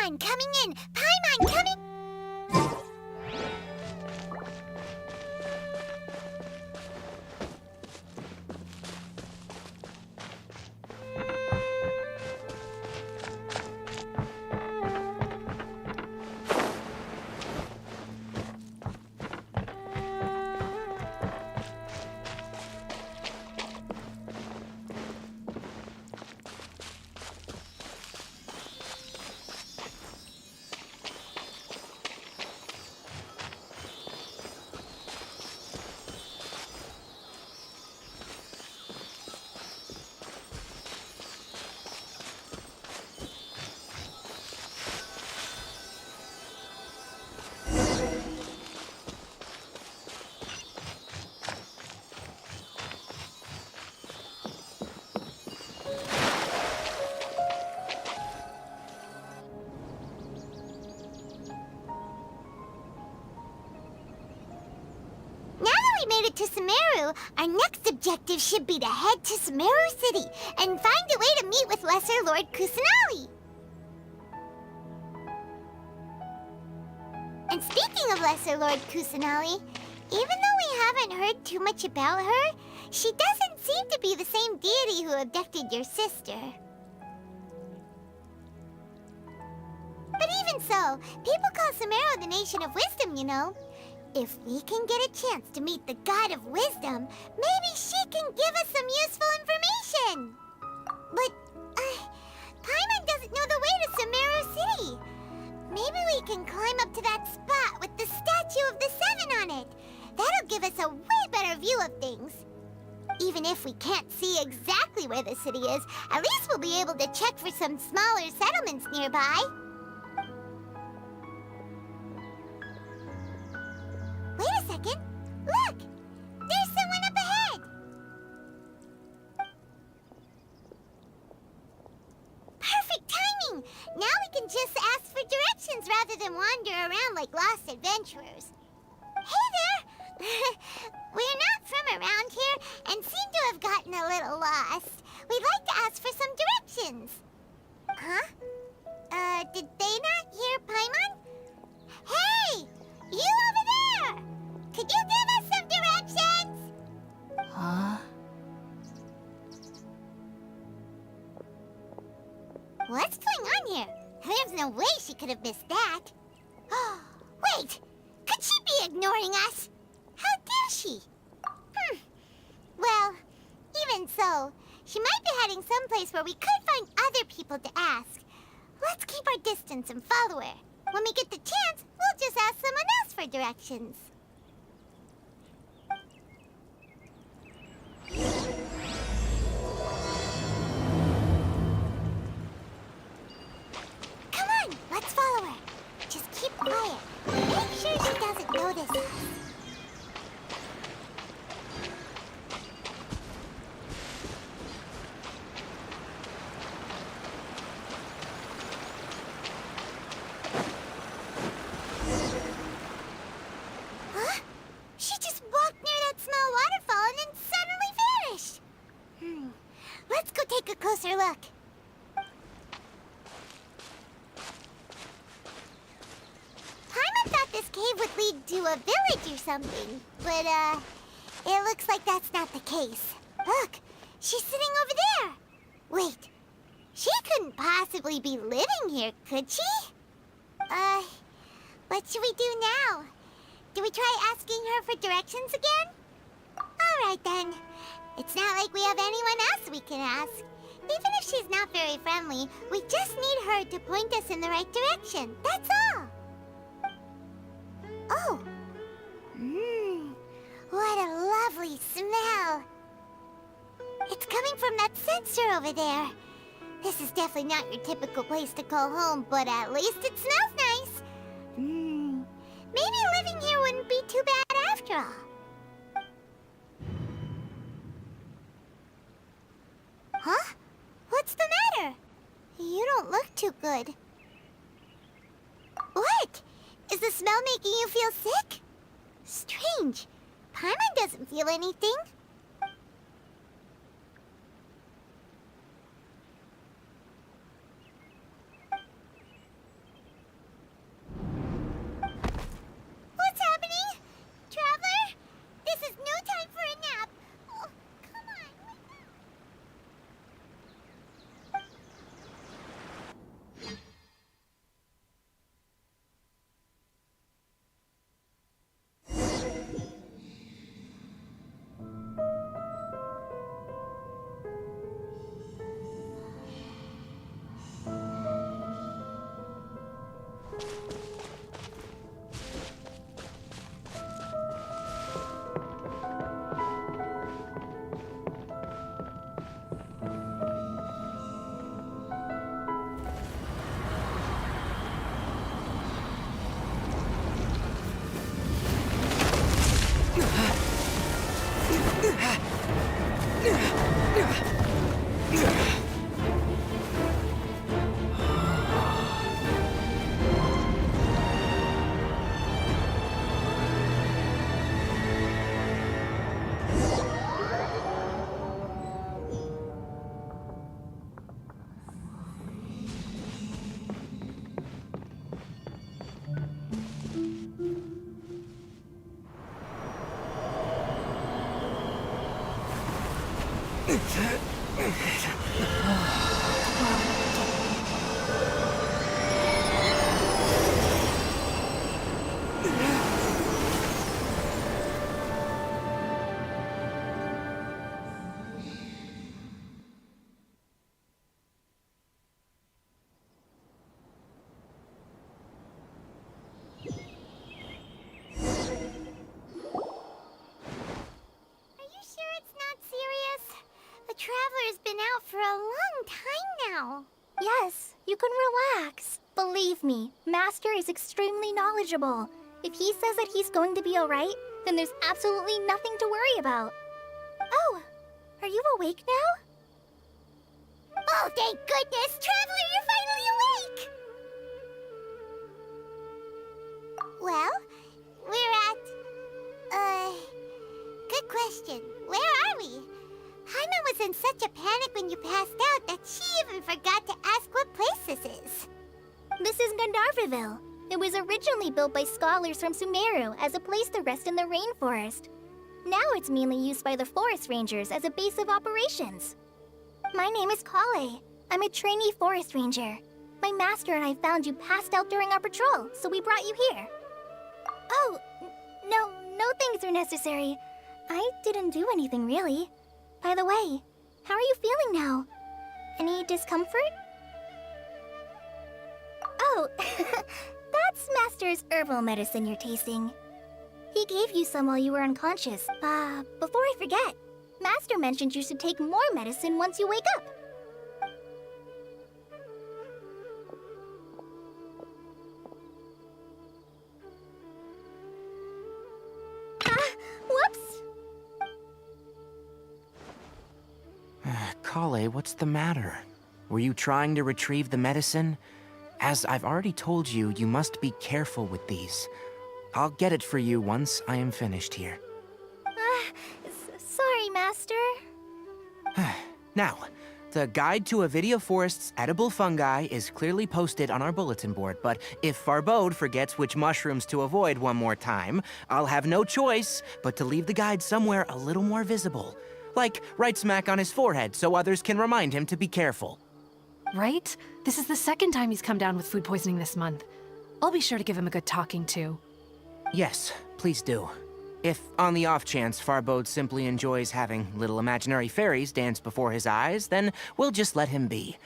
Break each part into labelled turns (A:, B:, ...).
A: Paimon coming in! Paimon coming... To Semeru, our next objective should be to head to Semeru City and find a way to meet with Lesser Lord Kusanali. And speaking of Lesser Lord Kusanali, even though we haven't heard too much about her, she doesn't seem to be the same deity who abducted your sister. But even so, people call Semeru the Nation of Wisdom, you know. If we can get a chance to meet the God of Wisdom, maybe she can give us some useful information. But, Paimon doesn't know the way to Semeru City. Maybe we can climb up to that spot with the statue of the Seven on it. That'll give us a way better view of things. Even if we can't see exactly where the city is, at least we'll be able to check for some smaller settlements nearby. Wait a second. Look! There's someone up ahead! Perfect timing! Now we can just ask for directions rather than wander around like lost adventurers. Hey there! We're not from around here and seem to have gotten a little lost. We'd like to ask for some directions. Huh? Did they not hear Paimon? Hey! You over there! Could you give us some directions?
B: Huh?
A: What's going on here? There's no way she could have missed that. Wait! Could she be ignoring us? How dare she? Well, even so, she might be heading someplace where we could find other people to ask. Let's keep our distance and follow her. When we get the chance, we'll just ask someone else for directions. Come on, let's follow her. Just keep quiet. Make sure she doesn't notice us. Let's go take a closer look. Paimon thought this cave would lead to a village or something, but, it looks like that's not the case. Look, she's sitting over there. Wait, she couldn't possibly be living here, could she? What should we do now? Do we try asking her for directions again? All right, then. It's not like we have anyone else we can ask. Even if she's not very friendly, we just need her to point us in the right direction. That's all. Oh. What a lovely smell. It's coming from that sensor over there. This is definitely not your typical place to call home, but at least it smells nice. Maybe living here wouldn't be too bad after all. Huh? What's the matter? You don't look too good. What? Is the smell making you feel sick? Strange. Paimon doesn't feel anything. Traveler's been out for a long time now.
B: Yes, you can relax. Believe me, Master is extremely knowledgeable. If he says that he's going to be alright, then there's absolutely nothing to worry about. Oh, are you awake now?
A: Oh, thank goodness! Traveler, you're finally awake! Well, we're at... Good question. Where are we? Paimon was in such a panic when you passed out that she even forgot to ask what place this is.
B: This is Gandharvaville. It was originally built by scholars from Semeru as a place to rest in the rainforest. Now it's mainly used by the forest rangers as a base of operations. My name is Kale. I'm a trainee forest ranger. My master and I found you passed out during our patrol, so we brought you here. Oh, no things are necessary. I didn't do anything really. By the way, how are you feeling now? Any discomfort? Oh, that's Master's herbal medicine you're tasting. He gave you some while you were unconscious. Before I forget, Master mentioned you should take more medicine once you wake up. Whoops!
C: Kale, what's the matter? Were you trying to retrieve the medicine? As I've already told you, you must be careful with these. I'll get it for you once I am finished here.
B: Sorry, Master.
C: Now, the guide to Avidia Forest's edible fungi is clearly posted on our bulletin board, but if Farbode forgets which mushrooms to avoid one more time, I'll have no choice but to leave the guide somewhere a little more visible. Like right smack on his forehead so others can remind him to be careful.
D: Right? This is the second time he's come down with food poisoning this month. I'll be sure to give him a good talking to.
C: Yes, please do. If, on the off chance, Farbode simply enjoys having little imaginary fairies dance before his eyes, then we'll just let him be.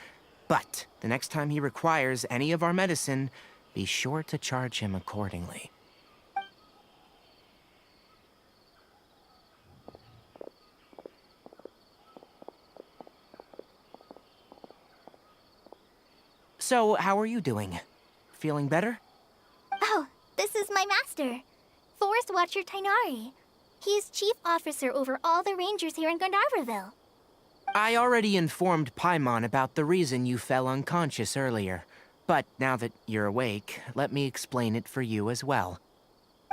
C: But the next time he requires any of our medicine, be sure to charge him accordingly. So, how are you doing? Feeling better?
B: Oh, this is my master, Forest Watcher Tainari. He is chief officer over all the rangers here in Gandharvaville.
C: I already informed Paimon about the reason you fell unconscious earlier. But now that you're awake, let me explain it for you as well.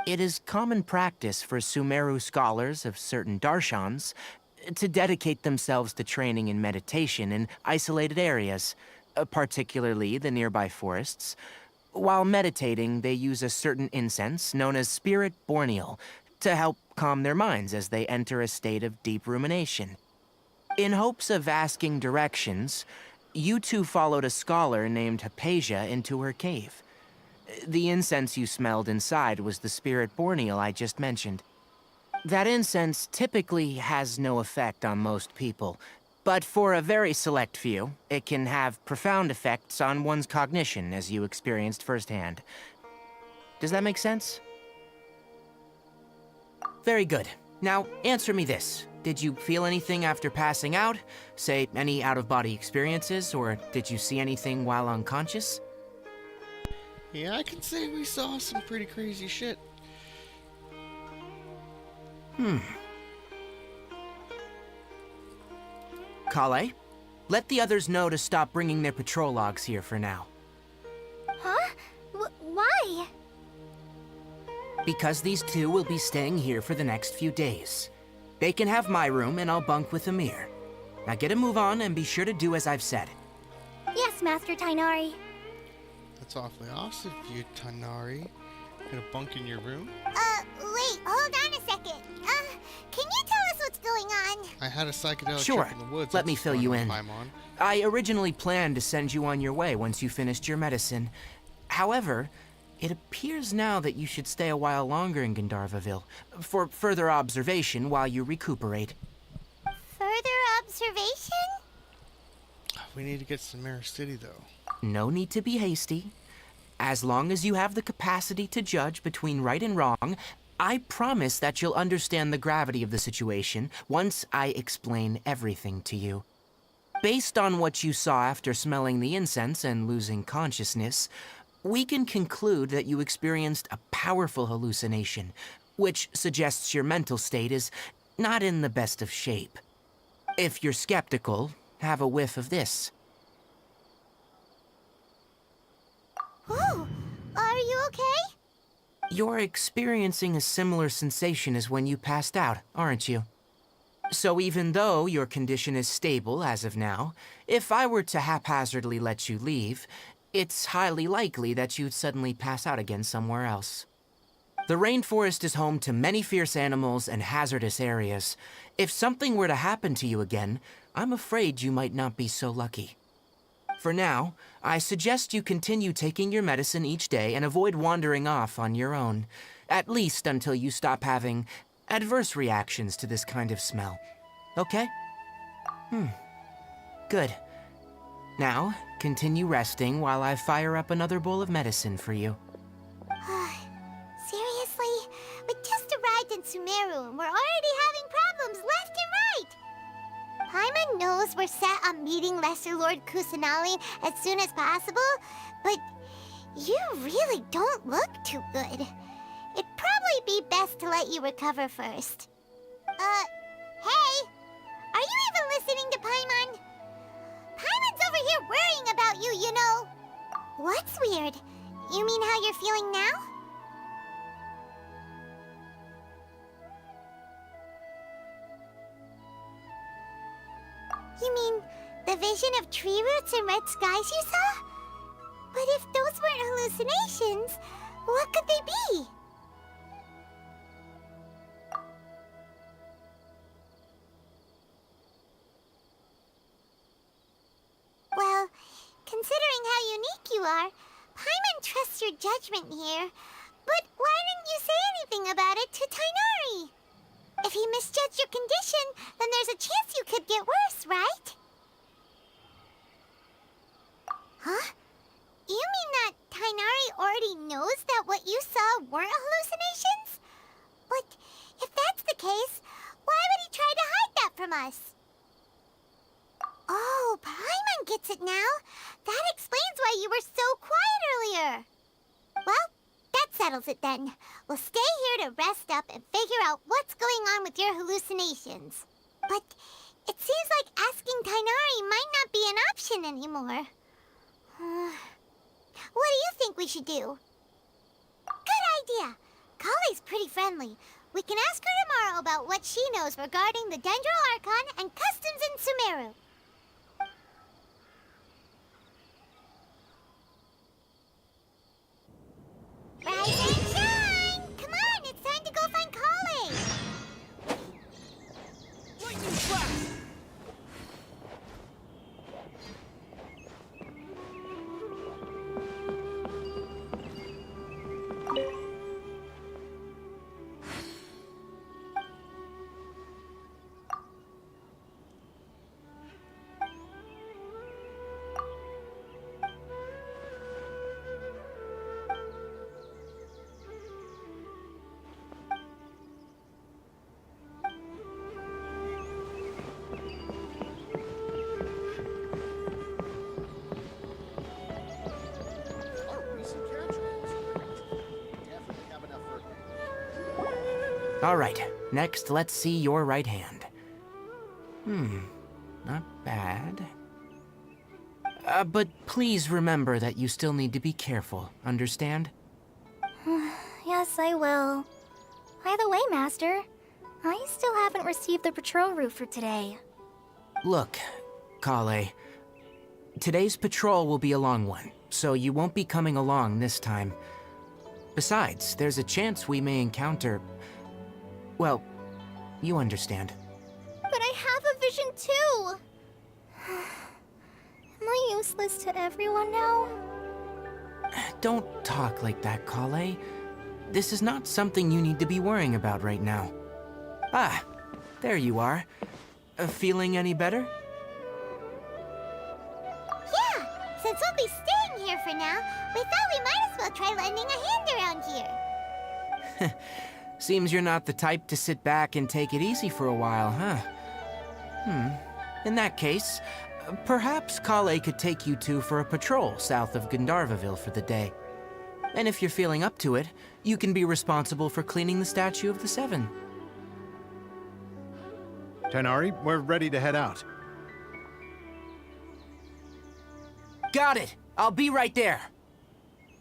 C: It is common practice for Semeru scholars of certain darshans to dedicate themselves to training in meditation in isolated areas, particularly the nearby forests. While meditating, they use a certain incense known as spirit borneal to help calm their minds as they enter a state of deep rumination. In hopes of asking directions, you two followed a scholar named Hypatia into her cave. The incense you smelled inside was the spirit borneal I just mentioned. That incense typically has no effect on most people, but for a very select few, it can have profound effects on one's cognition, as you experienced firsthand. Does that make sense? Very good. Now, answer me this. Did you feel anything after passing out? Say, any out-of-body experiences, or did you see anything while unconscious?
E: Yeah, I can say we saw some pretty crazy shit.
C: Kale, let the others know to stop bringing their patrol logs here for now.
B: Huh? Why?
C: Because these two will be staying here for the next few days. They can have my room and I'll bunk with Amir. Now get a move on and be sure to do as I've said.
B: Yes, Master Tainari.
E: That's awfully awesome of you, Tanari. Gonna bunk in your room?
A: Wait, hold on a second. Can you tell us what's going on?
E: I had a psychedelic
C: Sure.
E: trip in the woods.
C: Let me
E: That's
C: fill
E: what's
C: you
E: going
C: in.
E: on, Paimon.
C: I originally planned to send you on your way once you finished your medicine. However, it appears now that you should stay a while longer in Gandharvaville for further observation while you recuperate.
A: Further observation?
E: We need to get to Semeru City, though.
C: No need to be hasty. As long as you have the capacity to judge between right and wrong, I promise that you'll understand the gravity of the situation once I explain everything to you. Based on what you saw after smelling the incense and losing consciousness, we can conclude that you experienced a powerful hallucination, which suggests your mental state is not in the best of shape. If you're skeptical, have a whiff of this.
A: Whoa, are you okay?
C: You're experiencing a similar sensation as when you passed out, aren't you? So even though your condition is stable as of now, if I were to haphazardly let you leave, it's highly likely that you'd suddenly pass out again somewhere else. The rainforest is home to many fierce animals and hazardous areas. If something were to happen to you again, I'm afraid you might not be so lucky. For now, I suggest you continue taking your medicine each day and avoid wandering off on your own, at least until you stop having adverse reactions to this kind of smell. Okay? Good. Now, continue resting while I fire up another bowl of medicine for you.
A: Seriously? We just arrived in Semeru and we're already having problems left and right! Paimon knows we're set on meeting Lesser Lord Kusanali as soon as possible, but you really don't look too good. It'd probably be best to let you recover first. Hey! Are you even listening to Paimon? Paimon's over here worrying about you, you know! What's weird? You mean how you're feeling now? You mean the vision of tree roots and red skies you saw? But if those weren't hallucinations, what could they be? Well, considering how unique you are, Paimon trusts your judgment here. But why didn't you say anything about it to Tainari? If he misjudged your condition, then there's a chance you could get worse, right? Huh? You mean that Tainari already knows that what you saw weren't hallucinations? But if that's the case, why would he try to hide that from us? Oh, Paimon gets it now. That explains why you were so quiet earlier. Well, that settles it then. We'll stay here to rest up and figure out what's going on with your hallucinations. But it seems like asking Tainari might not be an option anymore. What do you think we should do? Good idea. Kale's pretty friendly. We can ask her tomorrow about what she knows regarding the Dendro Archon and customs in Semeru. Rise and shine! Come on, it's time to go find Kale!
C: Lightning flash! All right, next let's see your right hand. not bad. But please remember that you still need to be careful, understand?
B: Yes, I will. By the way, Master, I still haven't received the patrol route for today.
C: Look, Kale, today's patrol will be a long one, so you won't be coming along this time. Besides, there's a chance we may encounter... well, you understand.
B: But I have a vision too! Am I useless to everyone now?
C: Don't talk like that, Kale. This is not something you need to be worrying about right now. Ah, there you are. Feeling any better?
A: Yeah, since we'll be staying here for now, we thought we might as well try lending a hand around here.
C: Seems you're not the type to sit back and take it easy for a while, huh? In that case, perhaps Kale could take you two for a patrol south of Gandharvaville for the day. And if you're feeling up to it, you can be responsible for cleaning the Statue of the Seven.
F: Tighnari, we're ready to head out.
C: Got it! I'll be right there!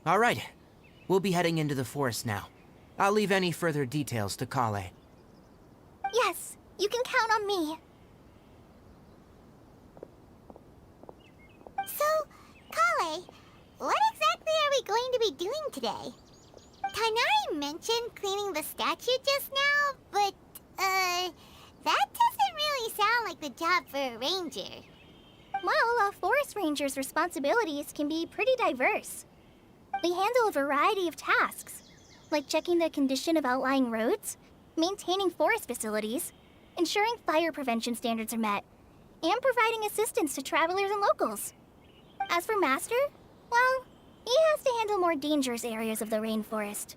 C: Alright, we'll be heading into the forest now. I'll leave any further details to Kale.
B: Yes, you can count on me.
A: So, Kale, what exactly are we going to be doing today? Tighnari mentioned cleaning the statue just now, but, that doesn't really sound like the job for a ranger.
B: Well, a forest ranger's responsibilities can be pretty diverse. They handle a variety of tasks, like checking the condition of outlying roads, maintaining forest facilities, ensuring fire prevention standards are met, and providing assistance to travelers and locals. As for Master, well, he has to handle more dangerous areas of the rainforest.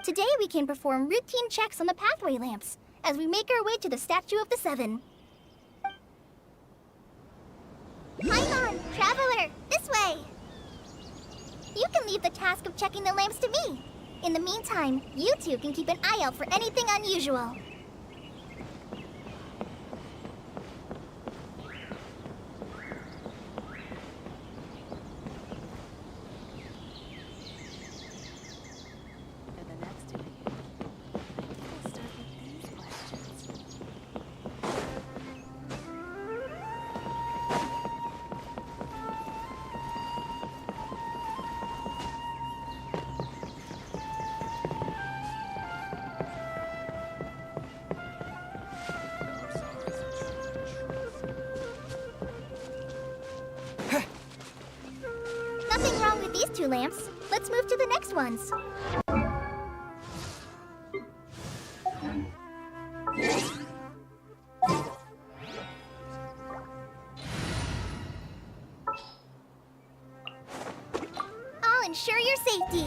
B: Today we can perform routine checks on the pathway lamps as we make our way to the Statue of the Seven. Paimon, traveler, this way! You can leave the task of checking the lamps to me. In the meantime, you two can keep an eye out for anything unusual. Nothing wrong with these two lamps. Let's move to the next ones. I'll ensure your safety.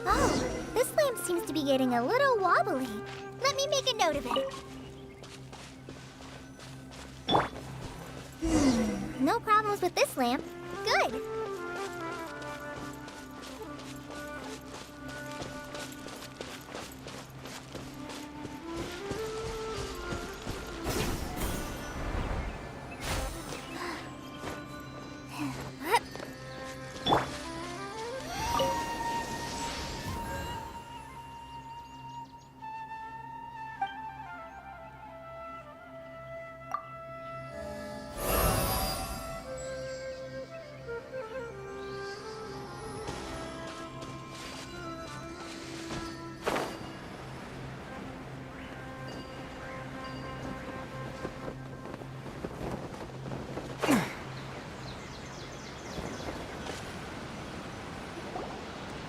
B: Oh, this lamp seems to be getting a little wobbly. Let me make a note of it. No problems with this lamp. Good.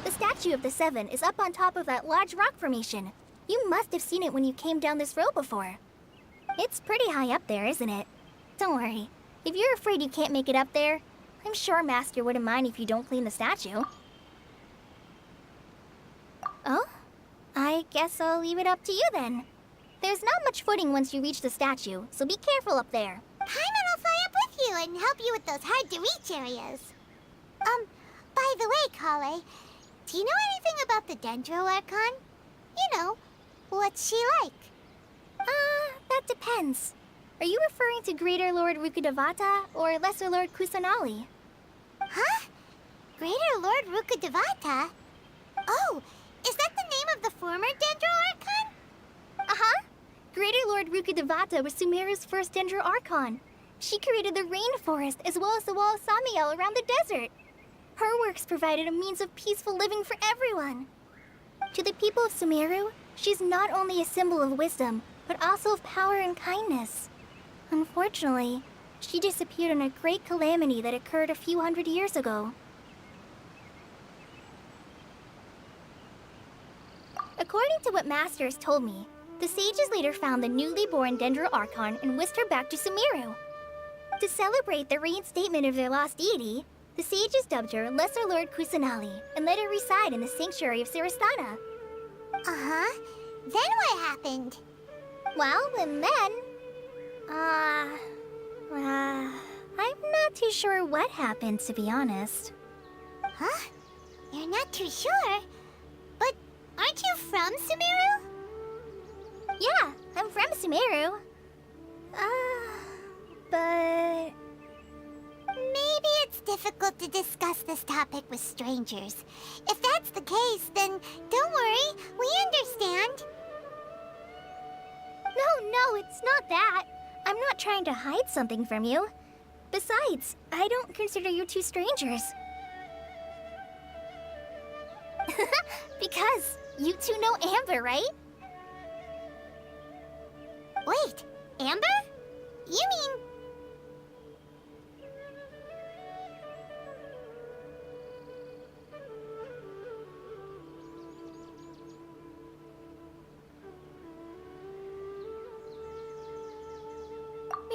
B: The Statue of the Seven is up on top of that large rock formation. You must have seen it when you came down this road before. It's pretty high up there, isn't it? Don't worry. If you're afraid you can't make it up there, I'm sure Master wouldn't mind if you don't clean the statue. Oh? I guess I'll leave it up to you then. There's not much footing once you reach the statue, so be careful up there.
A: Paimon will fly up with you and help you with those hard-to-reach areas. By the way, Kale, do you know anything about the Dendro Archon? You know, what's she like?
B: That depends. Are you referring to Greater Lord Rukkhadevata or Lesser Lord Kusanali?
A: Huh? Greater Lord Rukkhadevata? Oh, is that the name of the former Dendro Archon?
B: Uh-huh. Greater Lord Rukkhadevata was Sumeru's first Dendro Archon. She created the rainforest as well as the wall of Samiel around the desert. Her works provided a means of peaceful living for everyone. To the people of Semeru, she's not only a symbol of wisdom, but also of power and kindness. Unfortunately, she disappeared in a great calamity that occurred a few hundred years ago. According to what Masters told me, the sages later found the newly born Dendro Archon and whisked her back to Semeru. To celebrate the reinstatement of their lost deity, the sages dubbed her Lesser Lord Kusanali and let her reside in the sanctuary of Siristana.
A: Uh-huh. Then what happened?
B: Well, and then... I'm not too sure what happened, to be honest.
A: Huh? You're not too sure? But aren't you from Semeru?
B: Yeah, I'm from Semeru. But...
A: Maybe it's difficult to discuss this topic with strangers. If that's the case, then don't worry, we understand.
B: No, it's not that. I'm not trying to hide something from you. Besides, I don't consider you two strangers. Because you two know Amber, right?
A: Wait, Amber? You mean...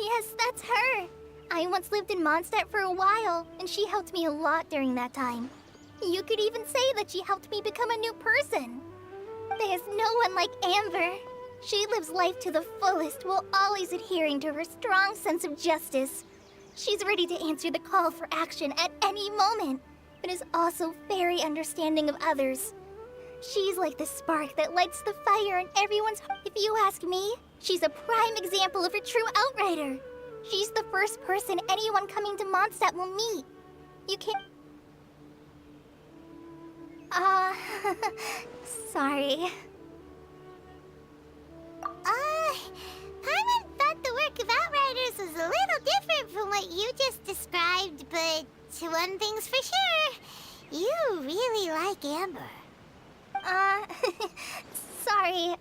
B: Yes, that's her. I once lived in Mondstadt for a while, and she helped me a lot during that time. You could even say that she helped me become a new person. There's no one like Amber. She lives life to the fullest while always adhering to her strong sense of justice. She's ready to answer the call for action at any moment, but is also very understanding of others. She's like the spark that lights the fire in everyone's heart. If you ask me, she's a prime example of a true outrider. She's the first person anyone coming to Mondstadt will meet. You can't... sorry.
A: Paimon thought the work of Outriders was a little different from what you just described, but one thing's for sure, you really like Amber.
B: Sorry.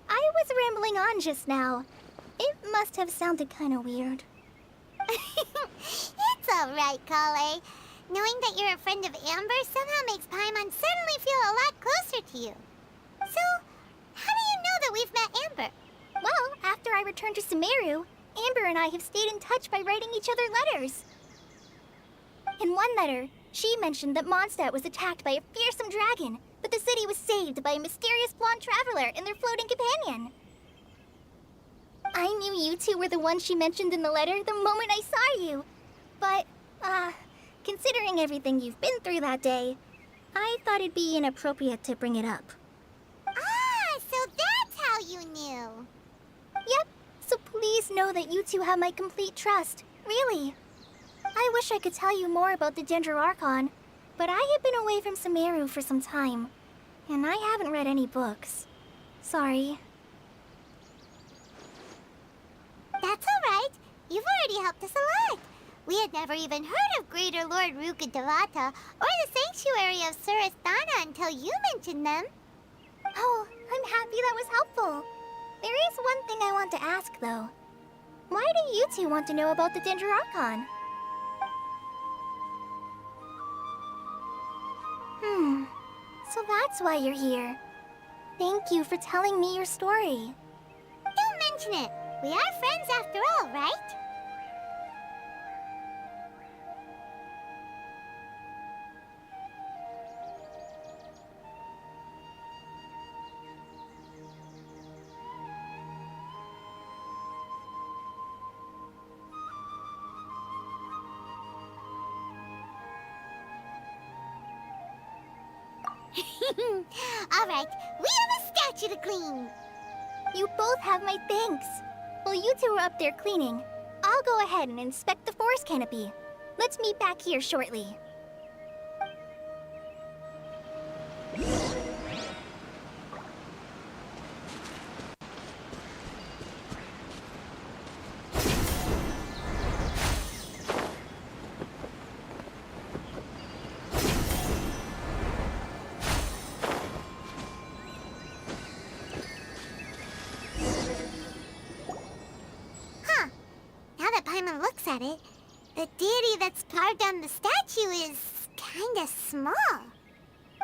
B: I was rambling on just now. It must have sounded kind of weird.
A: It's alright, Kale. Knowing that you're a friend of Amber somehow makes Paimon suddenly feel a lot closer to you. So, how do you know that we've met Amber?
B: Well, after I returned to Semeru, Amber and I have stayed in touch by writing each other letters. In one letter, she mentioned that Mondstadt was attacked by a fearsome dragon, but the city was saved by a mysterious blonde traveler and their floating companion. I knew you two were the ones she mentioned in the letter the moment I saw you. But, considering everything you've been through that day, I thought it'd be inappropriate to bring it up.
A: Ah, so that's how you knew.
B: Yep, so please know that you two have my complete trust. Really. I wish I could tell you more about the Dendro Archon, but I have been away from Semeru for some time, and I haven't read any books. Sorry.
A: That's alright. You've already helped us a lot. We had never even heard of Greater Lord Rukkhadevata or the Sanctuary of Surasthana until you mentioned them.
B: Oh, I'm happy that was helpful. There is one thing I want to ask, though. Why do you two want to know about the Dendro Archon? So that's why you're here. Thank you for telling me your story.
A: Don't mention it. We are friends after all, right? All right, we have a statue to clean.
B: You both have my thanks. While you two are up there cleaning, I'll go ahead and inspect the forest canopy. Let's meet back here shortly.
A: Huh. Now that Paimon looks at it, the deity that's carved on the statue is kinda small.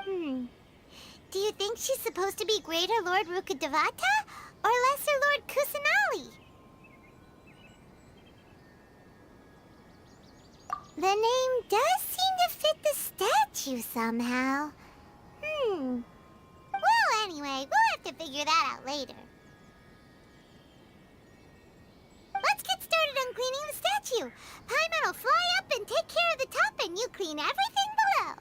A: Do you think she's supposed to be Greater Lord Rukkhadevata or Lesser Lord Kusanali? The name does seem to fit the statue somehow. Well, anyway, we'll have to figure that out later. Let's get started on cleaning the statue. Paimon will fly up and take care of the top, and you clean everything below.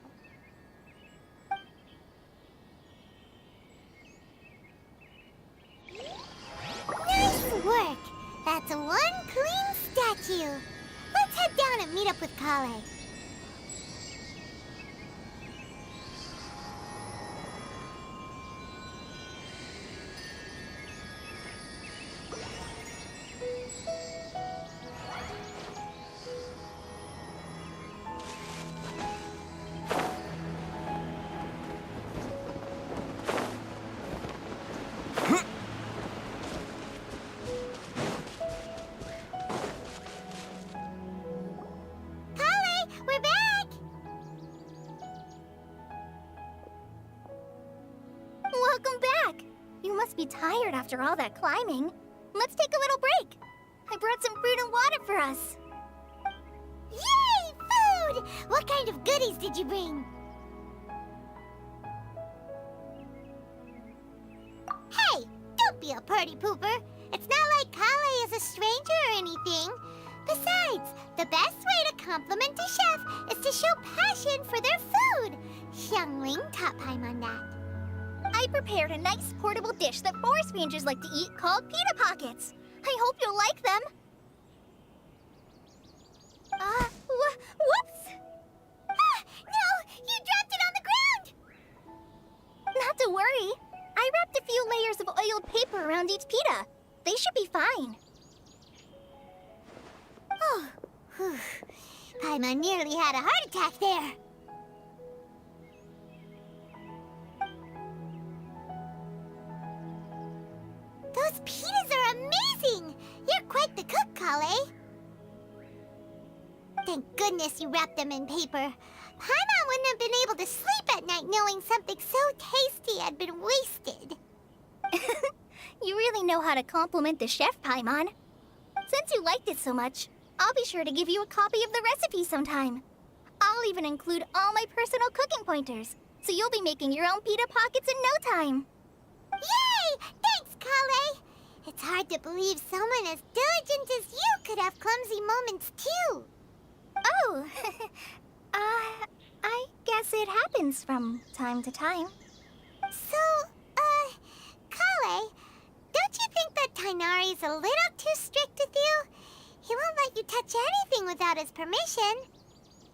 A: Nice work! That's one clean statue. Let's head down and meet up with Kale. Kale, we're back!
B: Welcome back! You must be tired after all that climbing. Let's take a little break. I brought some fruit and water for us.
A: Yay! Food! What kind of goodies did you bring? Hey! Don't be a party pooper! It's not like Kale is a stranger or anything. Besides, the best way to compliment a chef is to show passion for their food. Xiangling taught Paimon that.
B: I prepared a nice portable dish that forest rangers like to eat called pita pockets. I hope you'll like them. Whoops!
A: Ah, no! You dropped it on the ground!
B: Not to worry. I wrapped a few layers of oiled paper around each pita. They should be fine.
A: Oh, whew. Paimon nearly had a heart attack there. Those pitas are amazing! You're quite the cook, Kale. Thank goodness you wrapped them in paper. Paimon wouldn't have been able to sleep at night knowing something so tasty had been wasted.
B: You really know how to compliment the chef, Paimon. Since you liked it so much, I'll be sure to give you a copy of the recipe sometime. I'll even include all my personal cooking pointers, so you'll be making your own pita pockets in no time.
A: Yay! Thanks, Kale! It's hard to believe someone as diligent as you could have clumsy moments, too.
B: Oh, I guess it happens from time to time.
A: So, Kale, don't you think that Tighnari's a little too strict with you? He won't let you touch anything without his permission.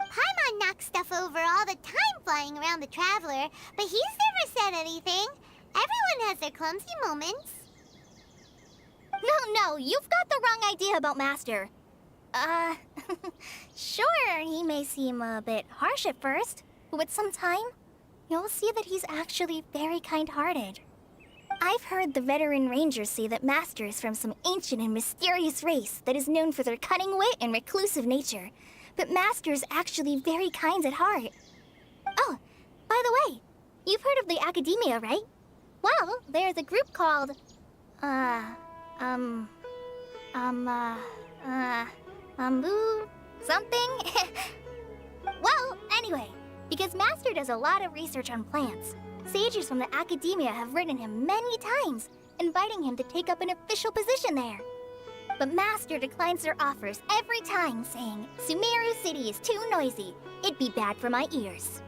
A: Paimon knocks stuff over all the time flying around the Traveler, but he's never said anything. Everyone has their clumsy moments.
B: No, you've got the wrong idea about Master. Sure, he may seem a bit harsh at first, but with some time, you'll see that he's actually very kind-hearted. I've heard the veteran rangers say that Master is from some ancient and mysterious race that is known for their cunning wit and reclusive nature, but Master is actually very kind at heart. Oh, by the way, you've heard of the Academia, right? Well, there's a group called, something? Well, anyway, because Master does a lot of research on plants, sages from the Academia have written him many times, inviting him to take up an official position there. But Master declines their offers every time, saying, Semeru City is too noisy. It'd be bad for my ears.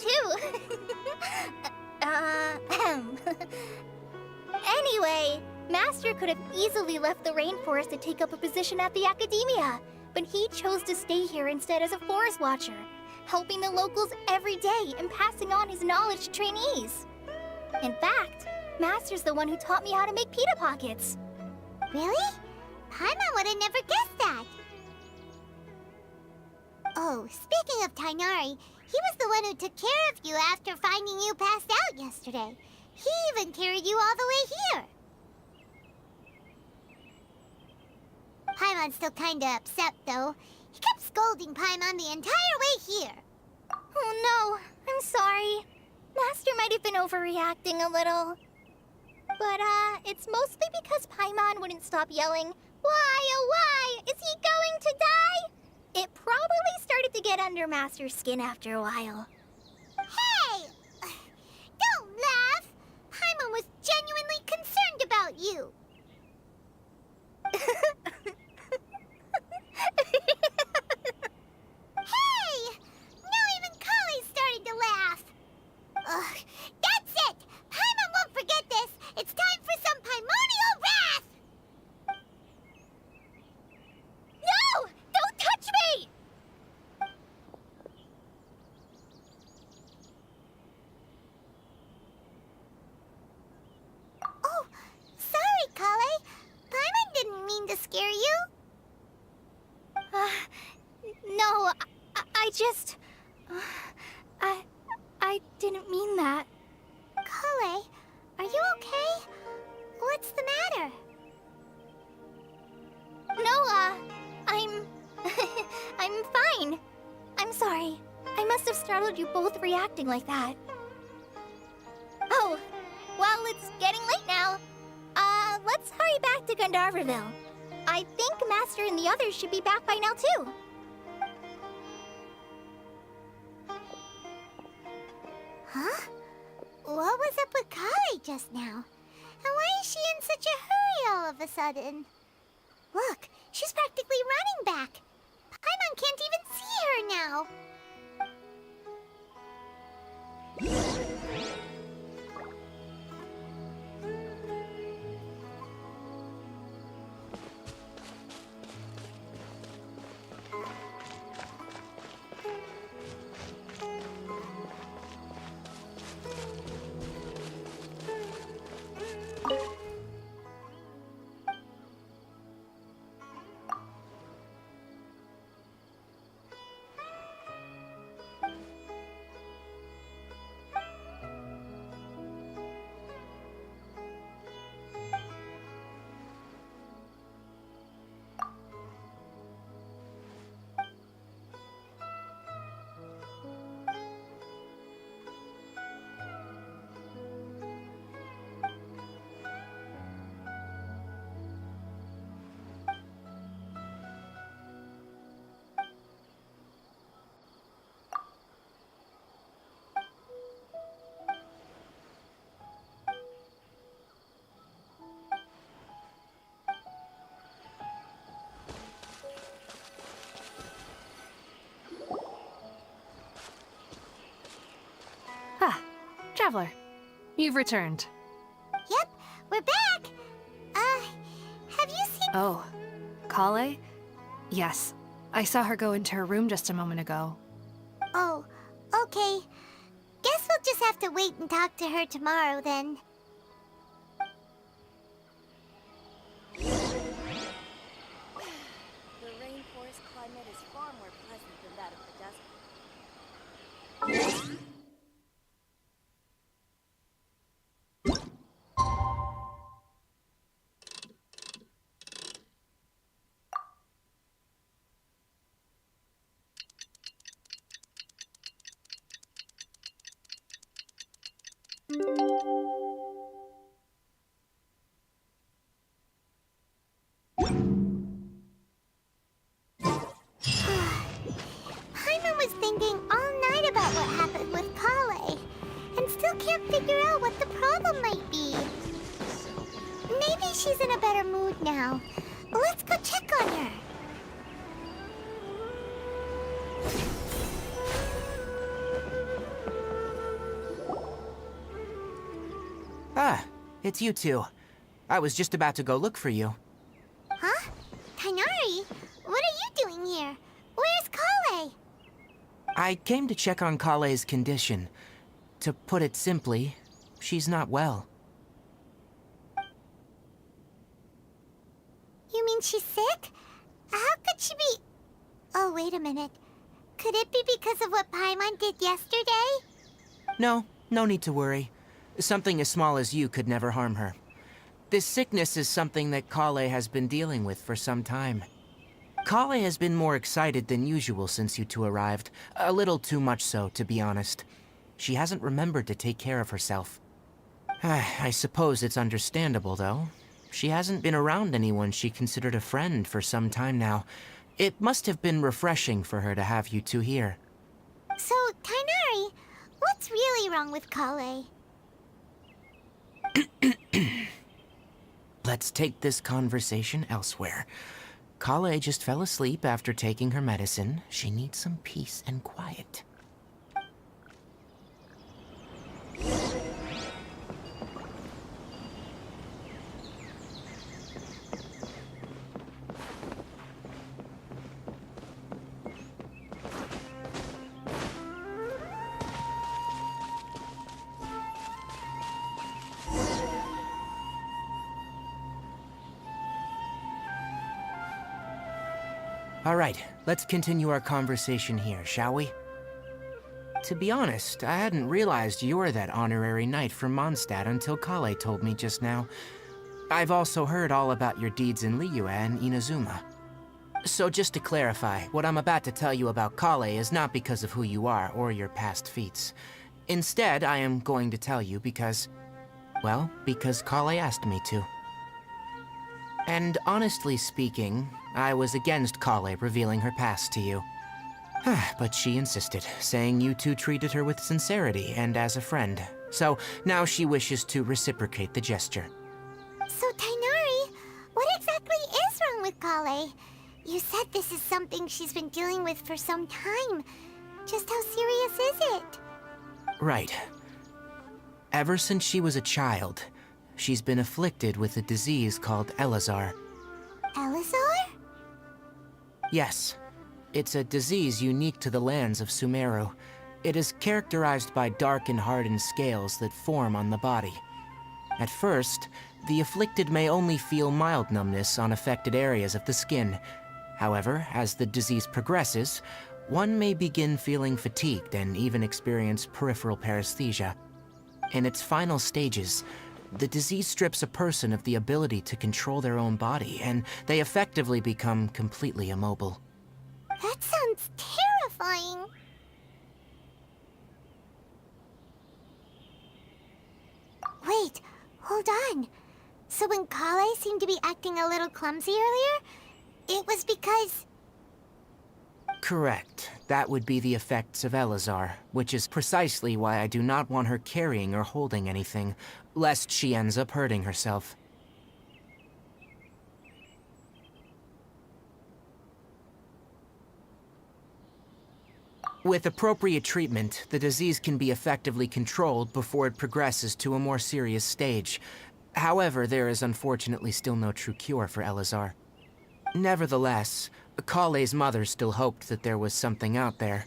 B: too. Anyway, Master could have easily left the rainforest to take up a position at the Academia, but he chose to stay here instead as a forest watcher, helping the locals every day and passing on his knowledge to trainees. In fact, Master's the one who taught me how to make pita pockets.
A: Really? Paimon would have never guessed that. Oh, speaking of Tainari, he was the one who took care of you after finding you passed out yesterday. He even carried you all the way here. Paimon's still kinda upset, though. He kept scolding Paimon the entire way here.
B: Oh no, I'm sorry. Master might have been overreacting a little. But, it's mostly because Paimon wouldn't stop yelling, "Why, oh why, is he going to die?" It probably started to get under Master's skin after a while.
A: Hey! Don't laugh! Paimon was genuinely concerned about you. Hey! Now even Kali's starting to laugh. Ugh, that's it! Paimon won't forget this! It's time for some Paimonial wrath!
B: No! Don't touch me!
A: Oh, sorry, Kale. Paimon didn't mean to scare you.
B: No, I just... I didn't mean that.
A: Kale, are you okay? What's the matter?
B: No, I'm... I'm fine. I'm sorry. I must have startled you both reacting like that. Oh, well, it's getting late now. Let's hurry back to Gandharville. I think Master and the others should be back by now, too.
A: Huh? What was up with Kale just now? And why is she in such a hurry all of a sudden? Look, she's practically running back. Paimon can't even see her now.
D: Traveler, you've returned.
A: Yep, we're back. Have you seen...
D: Oh, Kale? Yes, I saw her go into her room just a moment ago.
A: Oh, okay. Guess we'll just have to wait and talk to her tomorrow then.
G: The rainforest climate is far more pleasant than that of the desert.
A: Paimon was thinking all night about what happened with Kale, and still can't figure out what the problem might be. Maybe she's in a better mood now. Let's go check on her.
C: Ah, it's you two. I was just about to go look for you.
A: Huh? Tighnari, what are you doing here? Where's Kale?
C: I came to check on Kale's condition. To put it simply, she's not well.
A: You mean she's sick? How could she be... Oh, wait a minute. Could it be because of what Paimon did yesterday?
C: No need to worry. Something as small as you could never harm her. This sickness is something that Kale has been dealing with for some time. Kale has been more excited than usual since you two arrived. A little too much so, to be honest. She hasn't remembered to take care of herself. I suppose it's understandable, though. She hasn't been around anyone she considered a friend for some time now. It must have been refreshing for her to have you two here.
A: So, Tighnari, what's really wrong with Kale?
C: Let's take this conversation elsewhere. Kale just fell asleep after taking her medicine. She needs some peace and quiet. All right, let's continue our conversation here, shall we? To be honest, I hadn't realized you were that honorary knight from Mondstadt until Kale told me just now. I've also heard all about your deeds in Liyue and Inazuma. So just to clarify, what I'm about to tell you about Kale is not because of who you are or your past feats. Instead, I am going to tell you because... well, because Kale asked me to. And honestly speaking, I was against Kale revealing her past to you. But she insisted, saying you two treated her with sincerity and as a friend. So now she wishes to reciprocate the gesture.
A: So, Tighnari, what exactly is wrong with Kale? You said this is something she's been dealing with for some time. Just how serious is it?
C: Right. Ever since she was a child, she's been afflicted with a disease called Elazar.
A: Elazar?
C: Yes. It's a disease unique to the lands of Semeru. It is characterized by dark and hardened scales that form on the body. At first, the afflicted may only feel mild numbness on affected areas of the skin. However, as the disease progresses, one may begin feeling fatigued and even experience peripheral paresthesia. In its final stages, the disease strips a person of the ability to control their own body, and they effectively become completely immobile.
A: That sounds terrifying. Wait, hold on. So when Kale seemed to be acting a little clumsy earlier, it was because...
C: Correct. That would be the effects of Elazar, which is precisely why I do not want her carrying or holding anything, lest she ends up hurting herself. With appropriate treatment, the disease can be effectively controlled before it progresses to a more serious stage. However, there is unfortunately still no true cure for Elazar. Nevertheless, Kale's mother still hoped that there was something out there.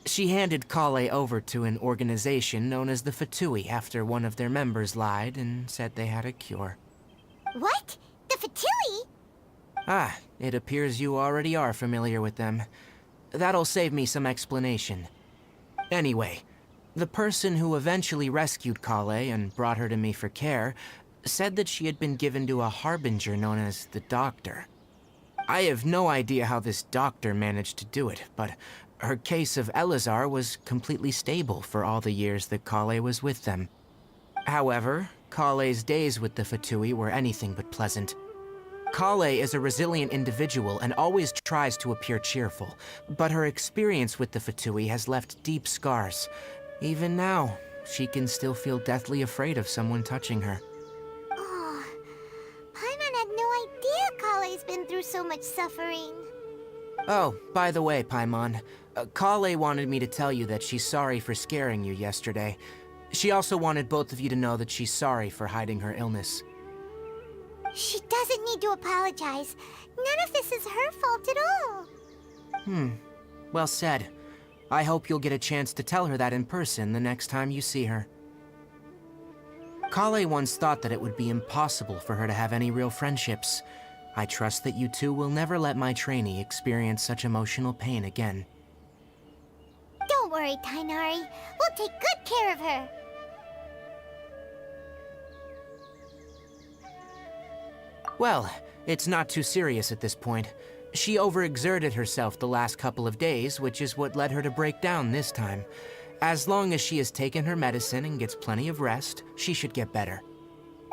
C: She handed Kale over to an organization known as the Fatui after one of their members lied and said they had a cure.
A: What? The Fatui?
C: Ah, it appears you already are familiar with them. That'll save me some explanation. Anyway, the person who eventually rescued Kale and brought her to me for care said that she had been given to a harbinger known as the Doctor. I have no idea how this doctor managed to do it, but her case of Elazar was completely stable for all the years that Kale was with them. However, Kale's days with the Fatui were anything but pleasant. Kale is a resilient individual and always tries to appear cheerful, but her experience with the Fatui has left deep scars. Even now, she can still feel deathly afraid of someone touching her.
A: Oh, Paimon had no idea Kale's been through so much suffering.
C: Oh, by the way, Paimon, Kale wanted me to tell you that she's sorry for scaring you yesterday. She also wanted both of you to know that she's sorry for hiding her illness.
A: She doesn't need to apologize. None of this is her fault at all.
C: Well said. I hope you'll get a chance to tell her that in person the next time you see her. Kale once thought that it would be impossible for her to have any real friendships. I trust that you two will never let my trainee experience such emotional pain again.
A: Don't worry, Tainari. We'll take good care of her.
C: Well, it's not too serious at this point. She overexerted herself the last couple of days, which is what led her to break down this time. As long as she has taken her medicine and gets plenty of rest, she should get better.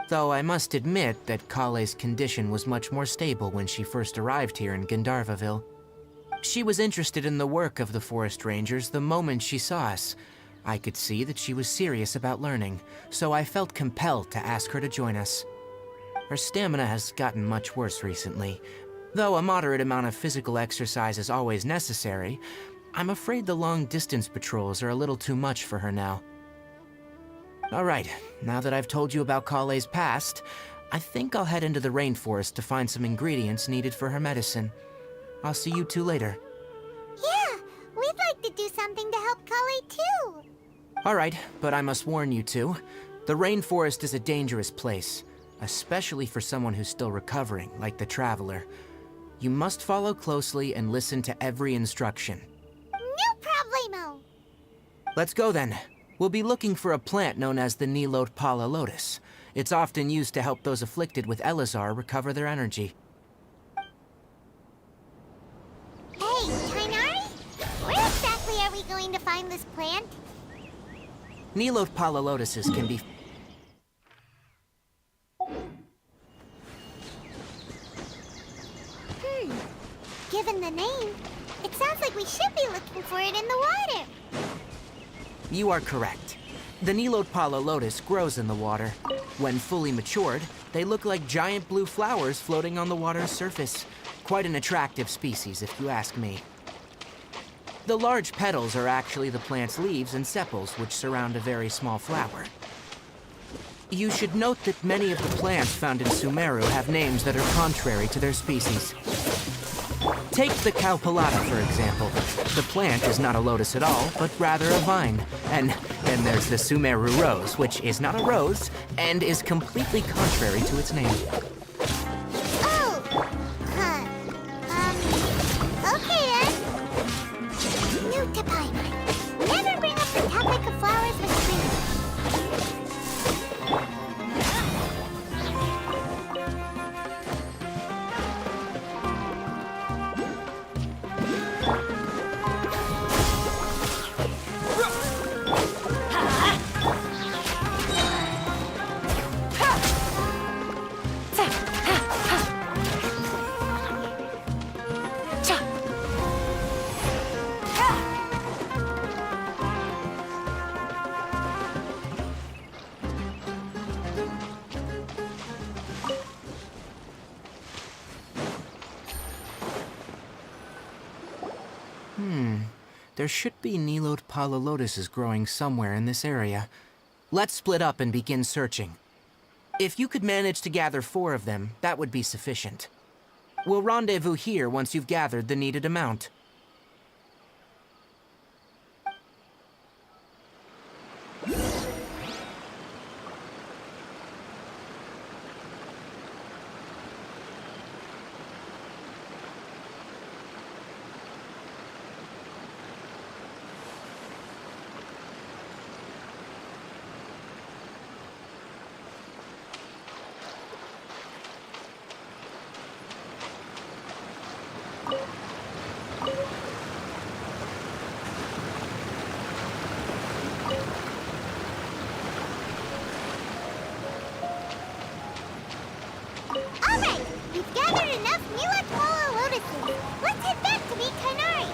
C: Though I must admit that Kale's condition was much more stable when she first arrived here in Gandharvaville. She was interested in the work of the forest rangers the moment she saw us. I could see that she was serious about learning, so I felt compelled to ask her to join us. Her stamina has gotten much worse recently. Though a moderate amount of physical exercise is always necessary, I'm afraid the long-distance patrols are a little too much for her now. Alright, now that I've told you about Kale's past, I think I'll head into the rainforest to find some ingredients needed for her medicine. I'll see you two later.
A: Yeah, we'd like to do something to help Kale too.
C: Alright, but I must warn you two. The rainforest is a dangerous place, especially for someone who's still recovering, like the Traveler. You must follow closely and listen to every instruction.
A: No problemo.
C: Let's go then. We'll be looking for a plant known as the Nilotpala lotus. It's often used to help those afflicted with Elazar recover their energy.
A: Hey, Tainari? Where exactly are we going to find this plant?
C: Nilotpala lotuses can be...
A: Given the name, it sounds like we should be looking for it in the water.
C: You are correct. The Nilotpala lotus grows in the water. When fully matured, they look like giant blue flowers floating on the water's surface. Quite an attractive species, if you ask me. The large petals are actually the plant's leaves and sepals, which surround a very small flower. You should note that many of the plants found in Semeru have names that are contrary to their species. Take the Cowpelata, for example. The plant is not a lotus at all, but rather a vine. And then there's the Semeru rose, which is not a rose, and is completely contrary to its name.
A: Oh, okay then. New to Paimon. Never bring up the topic of flowers with strangers.
C: There should be Nilotpala lotuses growing somewhere in this area. Let's split up and begin searching. If you could manage to gather 4 of them, that would be sufficient. We'll rendezvous here once you've gathered the needed amount.
A: Alright, we've gathered enough Nilotpala lotuses. Let's head back to meet Tainari.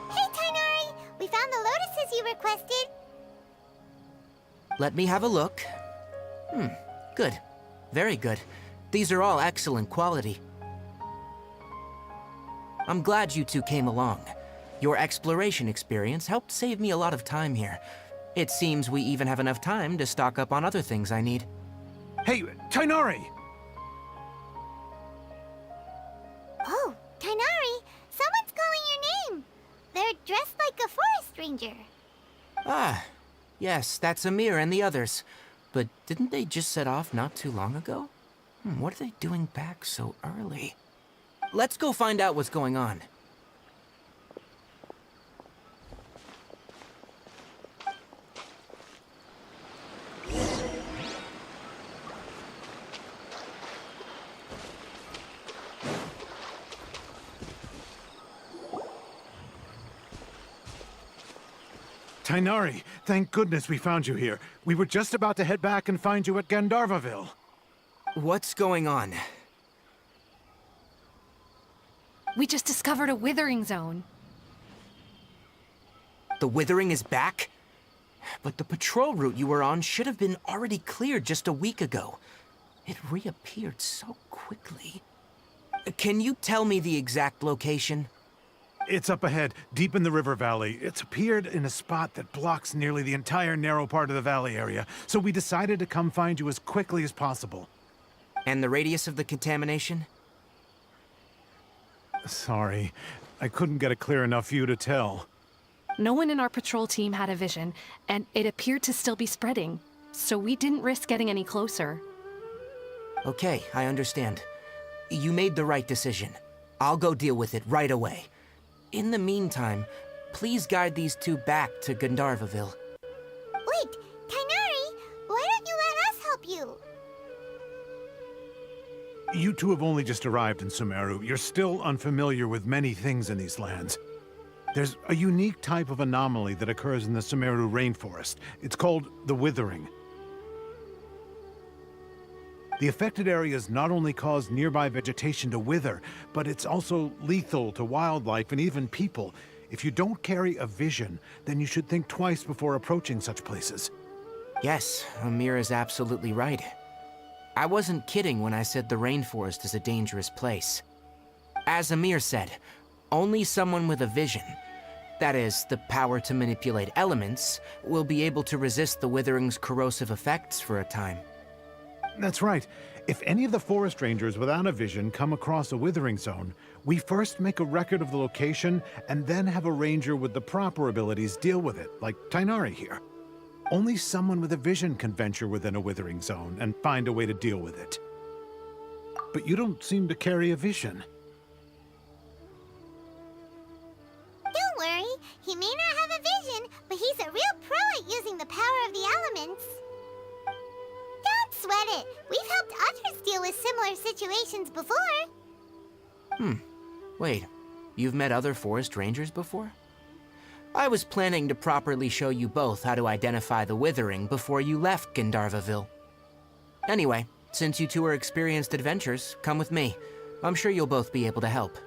A: Hey, Tainari! We found the lotuses you requested.
C: Let me have a look. Good. Very good. These are all excellent quality. I'm glad you two came along. Your exploration experience helped save me a lot of time here. It seems we even have enough time to stock up on other things I need.
F: Hey, Tainari!
A: Oh, Tainari, someone's calling your name. They're dressed like a forest ranger.
C: Ah, yes, that's Amir and the others. But didn't they just set off not too long ago? What are they doing back so early? Let's go find out what's going on.
F: Tainari, thank goodness we found you here. We were just about to head back and find you at Gandharvaville.
C: What's going on?
D: We just discovered a withering zone.
C: The withering is back? But the patrol route you were on should have been already cleared just a week ago. It reappeared so quickly. Can you tell me the exact location?
F: It's up ahead, deep in the river valley. It's appeared in a spot that blocks nearly the entire narrow part of the valley area, so we decided to come find you as quickly as possible.
C: And the radius of the contamination?
F: Sorry, I couldn't get a clear enough view to tell.
D: No one in our patrol team had a vision, and it appeared to still be spreading. So we didn't risk getting any closer.
C: Okay, I understand. You made the right decision. I'll go deal with it right away. In the meantime, please guide these two back to Gandharvaville.
A: Wait, Tainari, why don't you let us help you?
F: You two have only just arrived in Semeru. You're still unfamiliar with many things in these lands. There's a unique type of anomaly that occurs in the Semeru rainforest. It's called the withering. The affected areas not only cause nearby vegetation to wither, but it's also lethal to wildlife and even people. If you don't carry a vision, then you should think twice before approaching such places.
C: Yes, Amir is absolutely right. I wasn't kidding when I said the rainforest is a dangerous place. As Amir said, only someone with a vision, that is, the power to manipulate elements, will be able to resist the withering's corrosive effects for a time.
F: That's right. If any of the forest rangers without a vision come across a withering zone, we first make a record of the location and then have a ranger with the proper abilities deal with it, like Tainari here. Only someone with a vision can venture within a withering zone and find a way to deal with it. But you don't seem to carry a vision.
A: Don't worry, he may not have a vision, but he's a real pro at using the power of the elements. Don't sweat it. We've helped others deal with similar situations before.
C: Wait, you've met other forest rangers before? I was planning to properly show you both how to identify the withering before you left Gandharvaville. Anyway, since you two are experienced adventurers, come with me. I'm sure you'll both be able to help.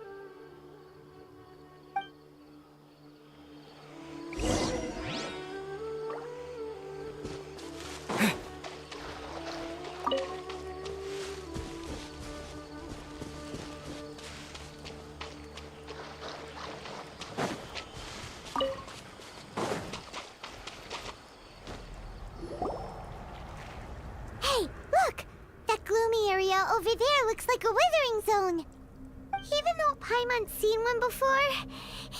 A: Hey, look! That gloomy area over there looks like a withering zone. Even though Paimon's seen one before,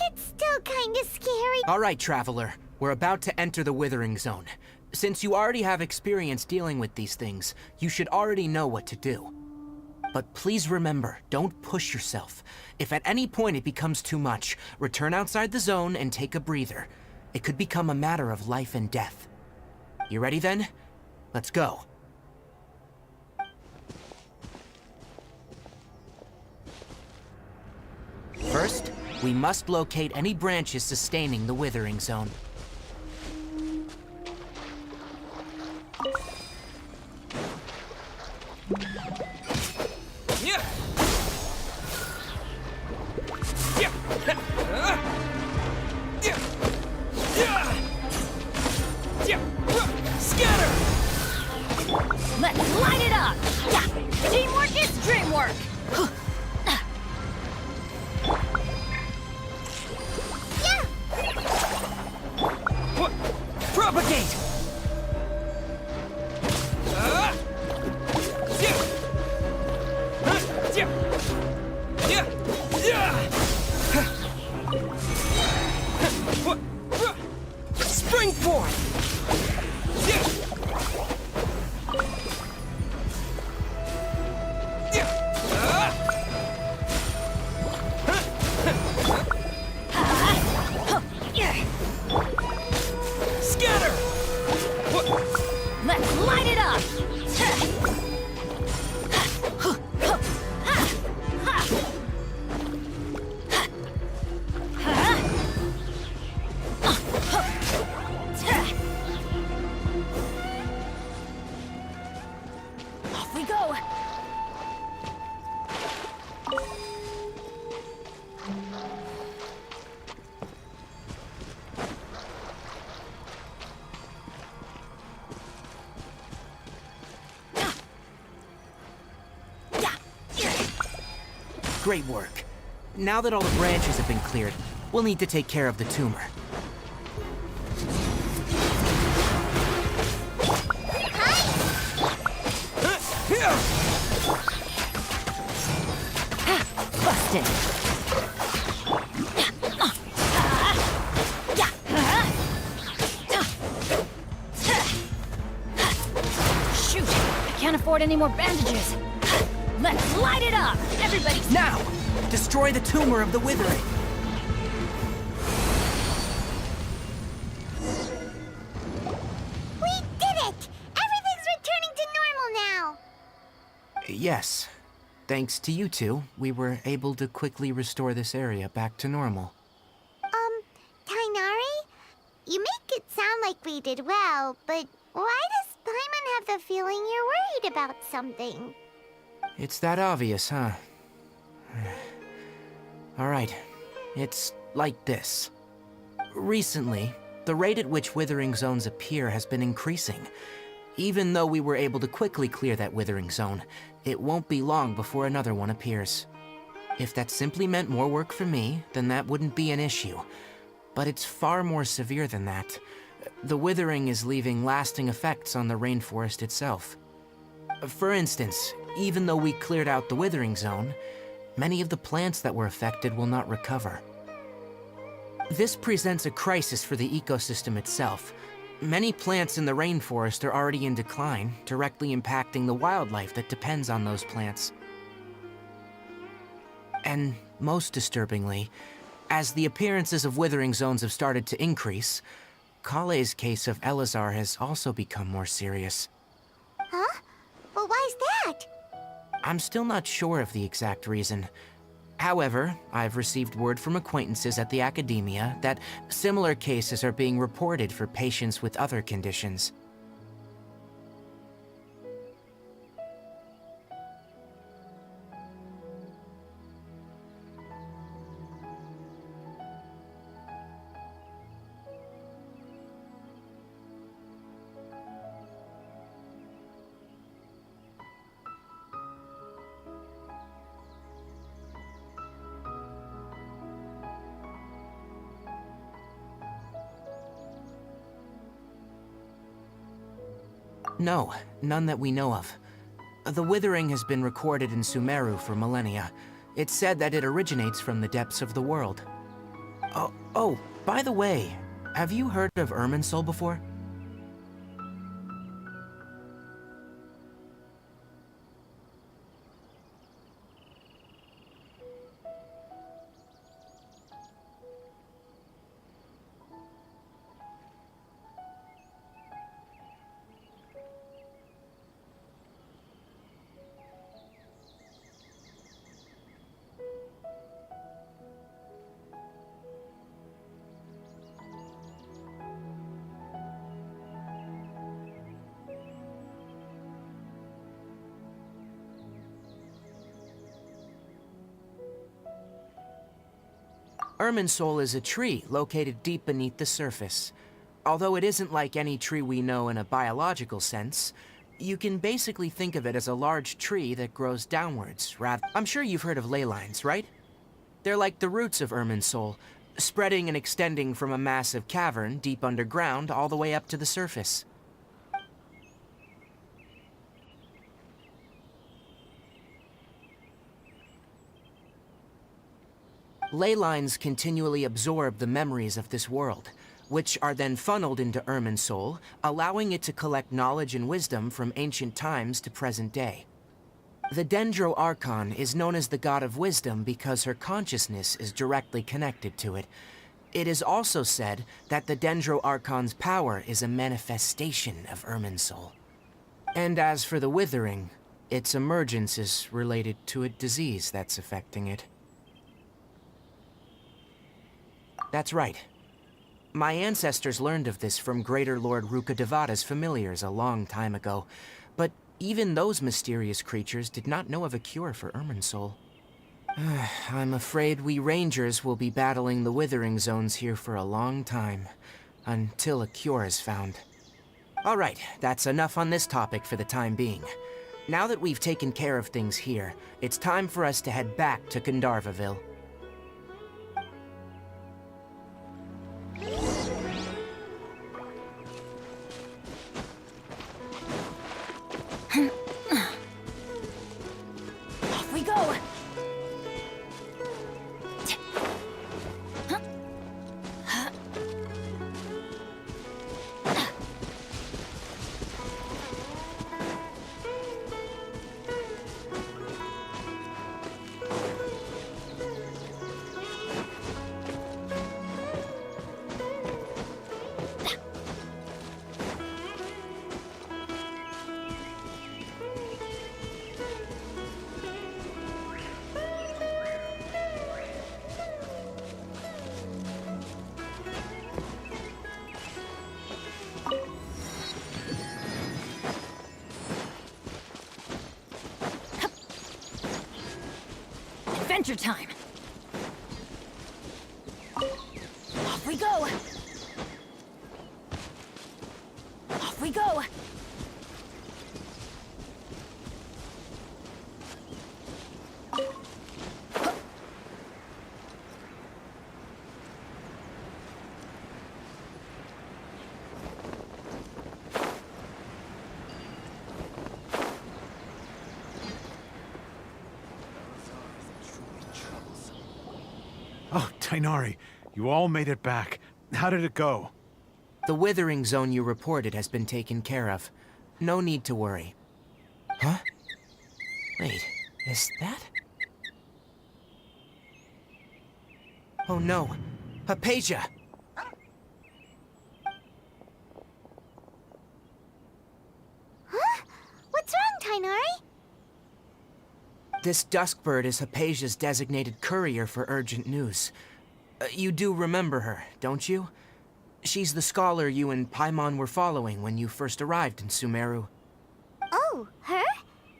A: it's still kinda scary.
C: All right, Traveler. We're about to enter the withering zone. Since you already have experience dealing with these things, you should already know what to do. But please remember, don't push yourself. If at any point it becomes too much, return outside the zone and take a breather. It could become a matter of life and death. You ready then? Let's go. First, we must locate any branches sustaining the withering zone.
B: Let's light it up! Yeah. Teamwork
C: Great work. Now that all the branches have been cleared, we'll need to take care of the tumor.
B: Busted. Shoot! I can't afford any more bandages. Let's light it up! Everybody
C: Now! Destroy the tumor of the withering!
A: We did it! Everything's returning to normal now!
C: Yes. Thanks to you two, we were able to quickly restore this area back to normal.
A: Tainari? You make it sound like we did well, but why does Paimon have the feeling you're worried about something?
C: It's that obvious, huh? Alright. It's like this. Recently, the rate at which withering zones appear has been increasing. Even though we were able to quickly clear that withering zone, it won't be long before another one appears. If that simply meant more work for me, then that wouldn't be an issue. But it's far more severe than that. The withering is leaving lasting effects on the rainforest itself. For instance, even though we cleared out the withering zone, many of the plants that were affected will not recover. This presents a crisis for the ecosystem itself. Many plants in the rainforest are already in decline, directly impacting the wildlife that depends on those plants. And most disturbingly, as the appearances of withering zones have started to increase, Kale's case of Elazar has also become more serious.
A: Huh? Well, why's that?
C: I'm still not sure of the exact reason. However, I've received word from acquaintances at the academia that similar cases are being reported for patients with other conditions. No, none that we know of. The withering has been recorded in Semeru for millennia. It's said that it originates from the depths of the world. Oh, by the way, have you heard of Irminsul before? Irminsul is a tree located deep beneath the surface. Although it isn't like any tree we know in a biological sense, you can basically think of it as a large tree that grows downwards, rather. I'm sure you've heard of ley lines, right? They're like the roots of Irminsul, spreading and extending from a massive cavern deep underground all the way up to the surface. Ley lines continually absorb the memories of this world, which are then funneled into Irminsul, allowing it to collect knowledge and wisdom from ancient times to present day. The Dendro Archon is known as the God of Wisdom because her consciousness is directly connected to it. It is also said that the Dendro Archon's power is a manifestation of Irminsul. And as for the Withering, its emergence is related to a disease that's affecting it. That's right. My ancestors learned of this from Greater Lord Rukkhadevata's familiars a long time ago, but even those mysterious creatures did not know of a cure for Irminsul. I'm afraid we Rangers will be battling the Withering Zones here for a long time, until a cure is found. Alright, that's enough on this topic for the time being. Now that we've taken care of things here, it's time for us to head back to Gandharvaville.
B: Off we go! Adventure time! Off we go! Off we go!
F: Oh, Tainari, you all made it back. How did it go?
C: The withering zone you reported has been taken care of. No need to worry. Huh? Wait, is that? Oh no, Hypatia!
A: Huh? What's wrong, Tainari?
C: This Duskbird is Hypatia's designated courier for urgent news. You do remember her, don't you? She's the scholar you and Paimon were following when you first arrived in Semeru.
A: Oh, her?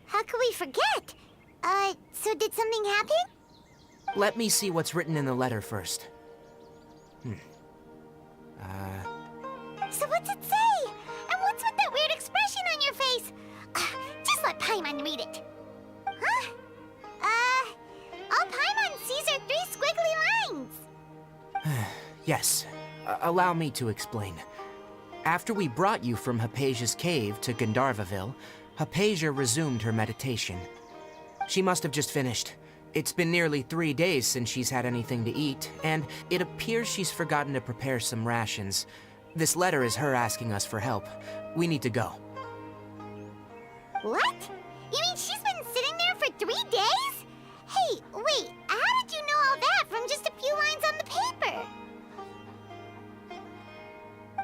A: How could we forget? So did something happen?
C: Let me see what's written in the letter first.
A: So what's it say? And what's with that weird expression on your face? Just let Paimon read it. Huh? All Paimon sees are 3 squiggly lines.
C: Yes, allow me to explain. After we brought you from Hypatia's cave to Gandharvaville, Hypatia resumed her meditation. She must have just finished. It's been nearly 3 days since she's had anything to eat, and it appears she's forgotten to prepare some rations. This letter is her asking us for help. We need to go.
A: What? You mean she's been sitting there for 3 days? Hey, wait, how did you know all that from just a few lines on the paper?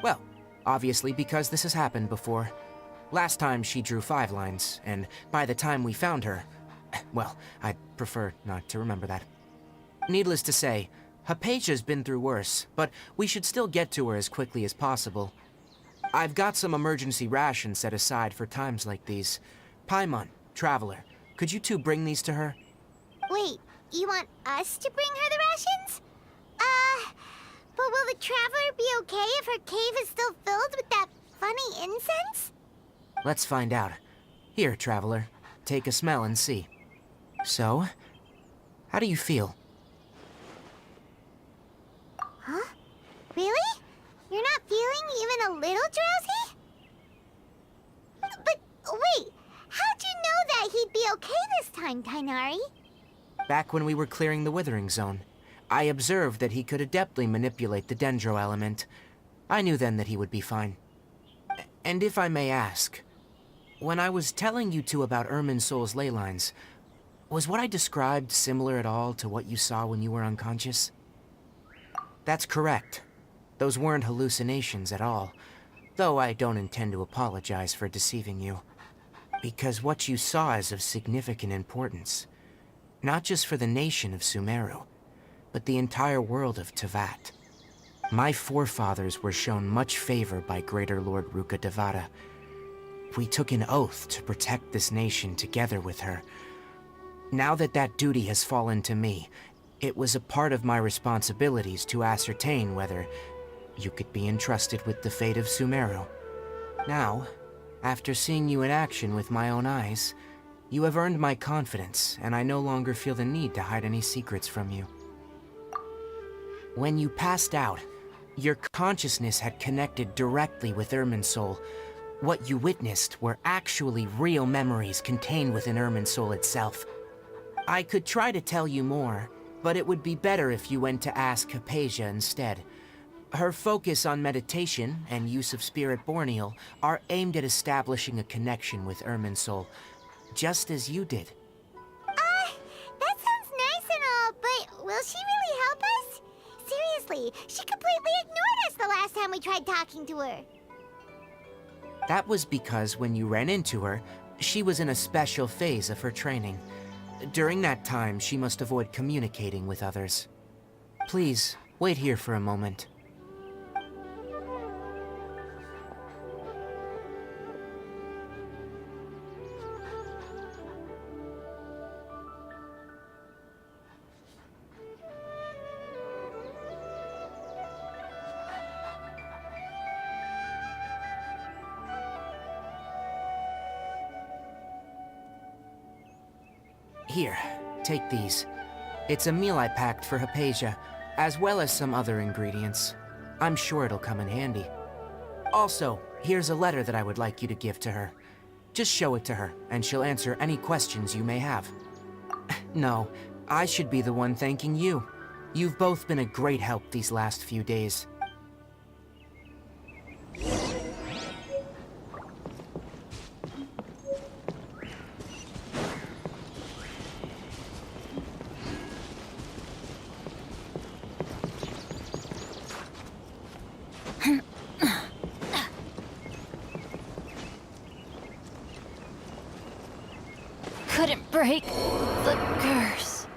C: Well, obviously because this has happened before. Last time she drew 5 lines, and by the time we found her, well, I'd prefer not to remember that. Needless to say, Hypatia's been through worse, but we should still get to her as quickly as possible. I've got some emergency rations set aside for times like these. Paimon, Traveler, could you two bring these to her?
A: Wait, you want us to bring her the rations? But will the Traveler be okay if her cave is still filled with that funny incense?
C: Let's find out. Here, Traveler, take a smell and see. So, how do you feel?
A: Huh? Really? You're not feeling even a little drowsy? But wait, how'd you know that he'd be okay this time, Tainari?
C: Back when we were clearing the Withering Zone, I observed that he could adeptly manipulate the Dendro element. I knew then that he would be fine. And if I may ask, when I was telling you two about Irminsul's ley lines, was what I described similar at all to what you saw when you were unconscious? That's correct. Those weren't hallucinations at all, though I don't intend to apologize for deceiving you. Because what you saw is of significant importance. Not just for the nation of Semeru, but the entire world of Teyvat. My forefathers were shown much favor by Greater Lord Rukkhadevata. We took an oath to protect this nation together with her. Now that that duty has fallen to me, it was a part of my responsibilities to ascertain whether you could be entrusted with the fate of Semeru. Now, after seeing you in action with my own eyes, You have earned my confidence, and I no longer feel the need to hide any secrets from you. When you passed out, your consciousness had connected directly with Irminsul. What you witnessed were actually real memories contained within Irminsul itself. I could try to tell you more, but it would be better if you went to ask Hypatia instead. Her focus on meditation and use of Spirit Borneal are aimed at establishing a connection with Irminsul, just as you did.
A: That sounds nice and all, but will she really help us? Seriously, she completely ignored us the last time we tried talking to her.
C: That was because when you ran into her, she was in a special phase of her training. During that time, she must avoid communicating with others. Please, wait here for a moment. Here, take these. It's a meal I packed for Hypatia, as well as some other ingredients. I'm sure it'll come in handy. Also, here's a letter that I would like you to give to her. Just show it to her, and she'll answer any questions you may have. No, I should be the one thanking you. You've both been a great help these last few days.
B: Couldn't break the curse.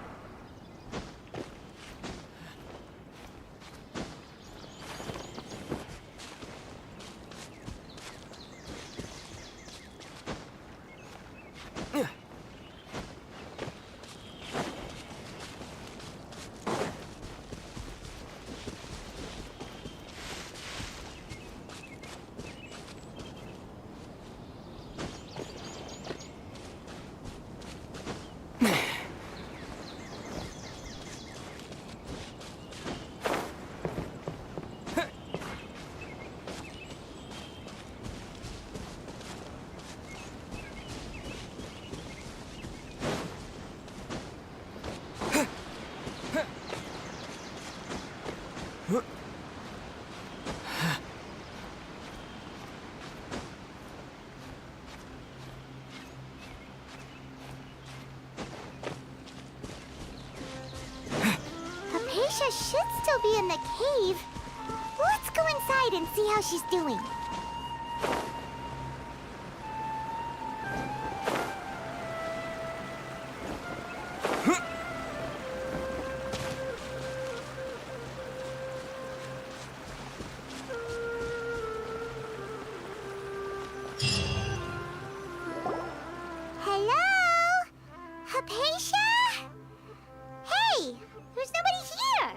A: Hypatia should still be in the cave. Let's go inside and see how she's doing. Hello? Hypatia? Hey, there's nobody here.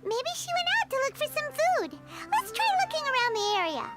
A: Maybe she went out to look for some food. Let's try looking around the area.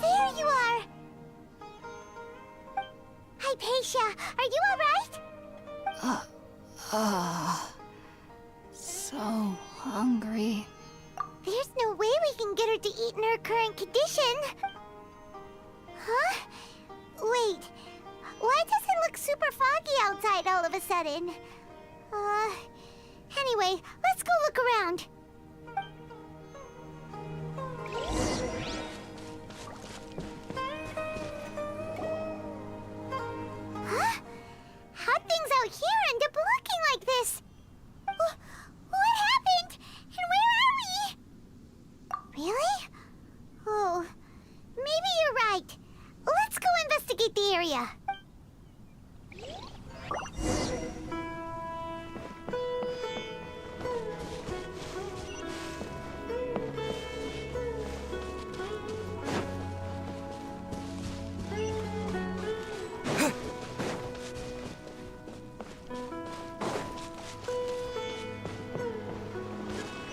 A: There you are! Hypatia, are you alright?
B: So hungry.
A: There's no way we can get her to eat in her current condition. Huh? Wait, why does it look super foggy outside all of a sudden? Anyway, let's go look around. Huh? How'd things out here end up looking like this? What happened? And where are we? Really? Oh, maybe you're right. Let's go investigate the area.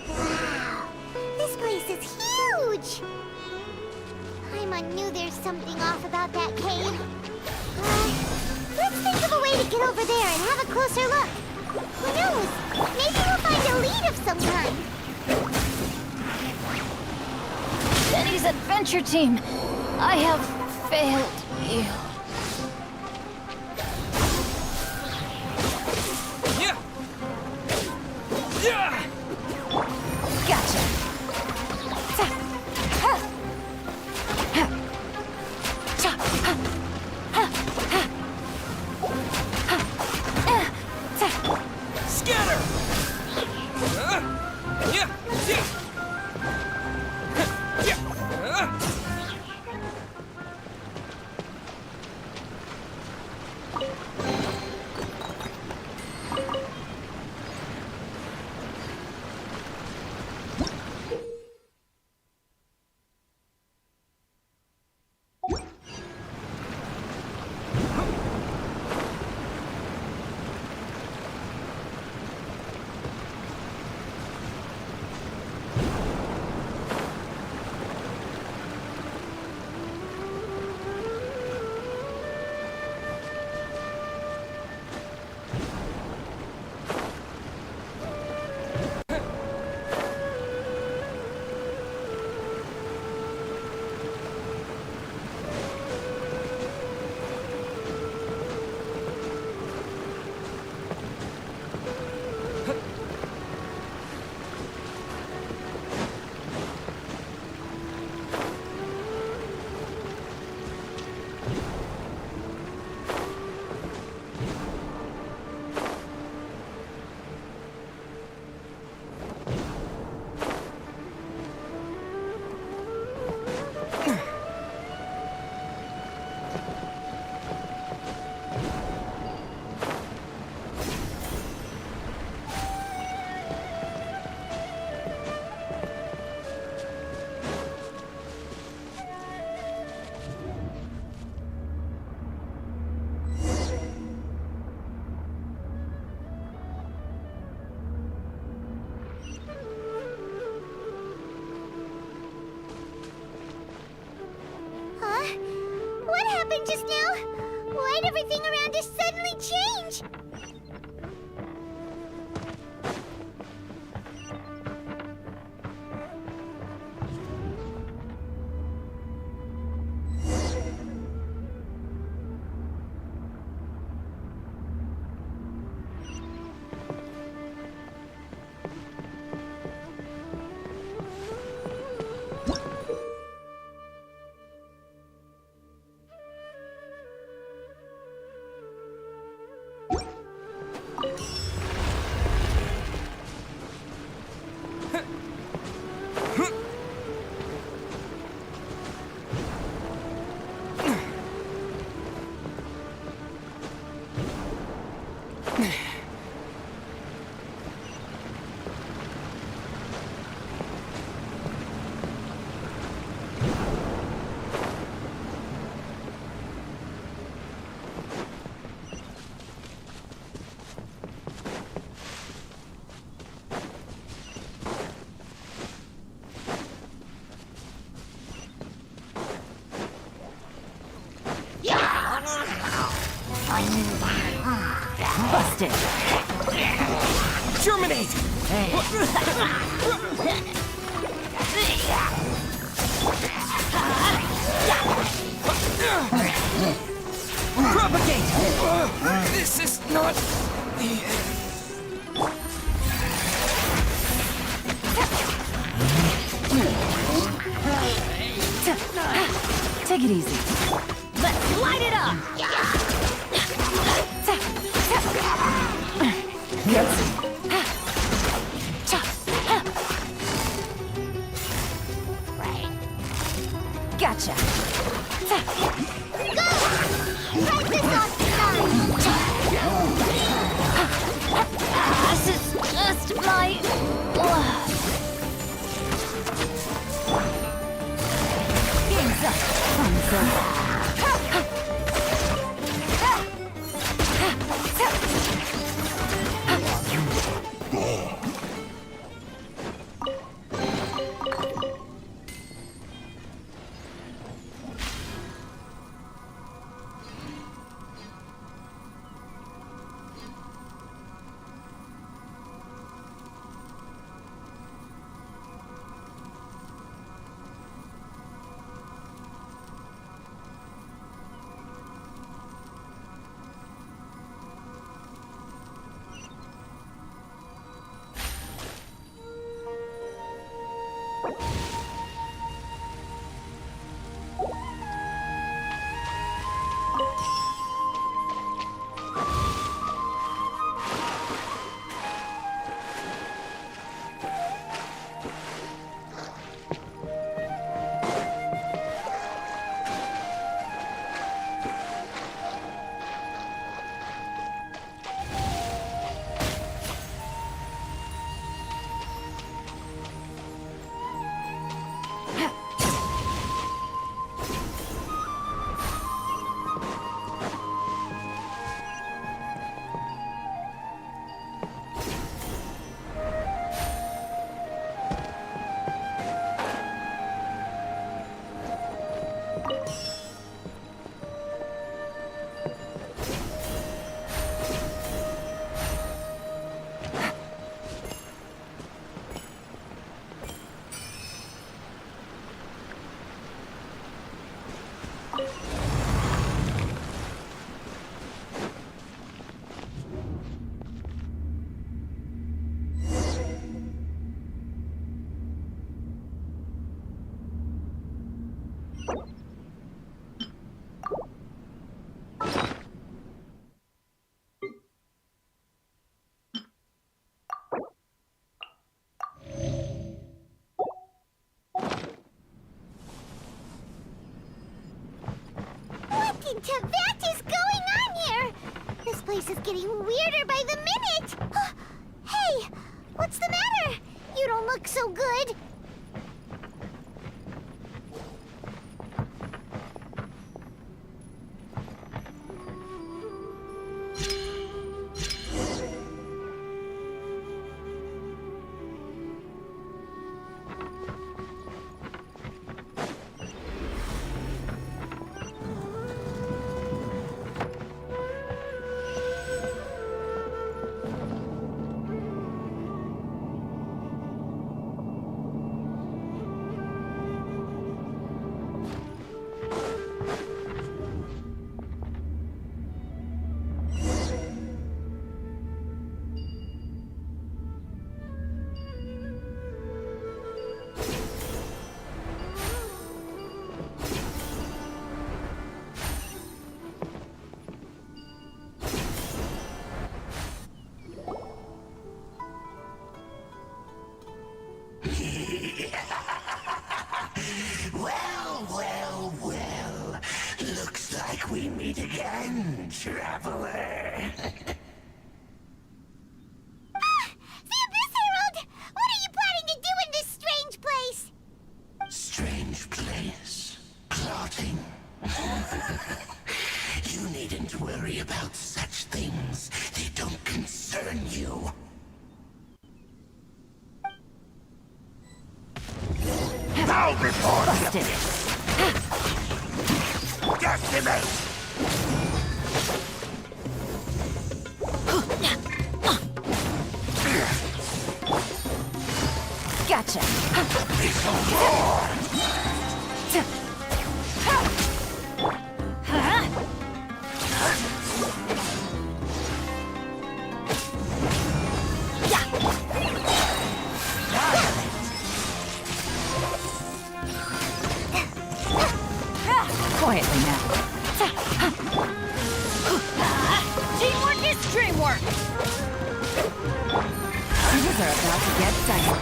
A: Wow, this place is huge! Paimon knew there's something off about that cave. Let's think of a way to get over there and have a closer look. Who knows? Maybe we'll find a lead of some kind.
B: Benny's adventure team, I have failed you. Gotcha.
H: Scatter!
A: What happened just now? Why'd everything around us suddenly change?
B: Busted.
H: Germinate! Propagate! This is not the end.
I: Take it easy. Let's light it up! Gotcha.
A: Right this off the side!
I: This is just my... Game's up. Fun's over.
A: What in Teyvat is going on here? This place is getting weirder by the minute! Hey, what's the matter? You don't look so good.
J: Well. Looks like we meet again, traveler.
A: The Abyss Herald! What are you planning to do in this strange place?
J: Strange place. Plotting. You needn't worry about such things. They don't concern you. Bow before
I: Busted.
J: Decimate!
I: Gotcha. Things are about to get dicey.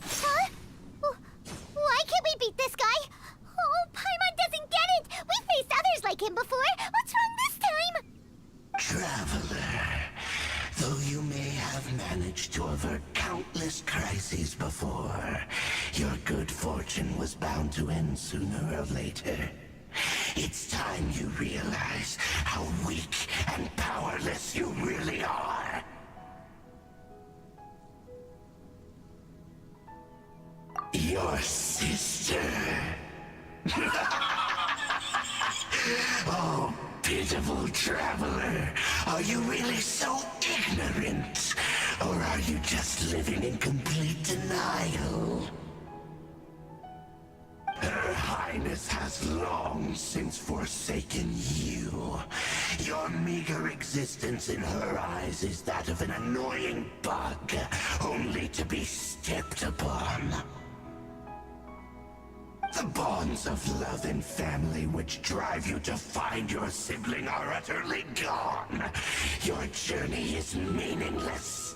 A: Huh? Why can't we beat this guy? Oh, Paimon doesn't get it! We faced others like him before! What's wrong this time?
J: Traveler, though you may have managed to avert countless crises before, your good fortune was bound to end sooner or later. It's time you realize how weak and powerless you really are. Your sister. Oh, pitiful traveler. Are you really so ignorant? Or are you just living in complete denial? Her Highness has long since forsaken you. Your meager existence in her eyes is that of an annoying bug, only to be stepped upon. The bonds of love and family which drive you to find your sibling are utterly gone. Your journey is meaningless.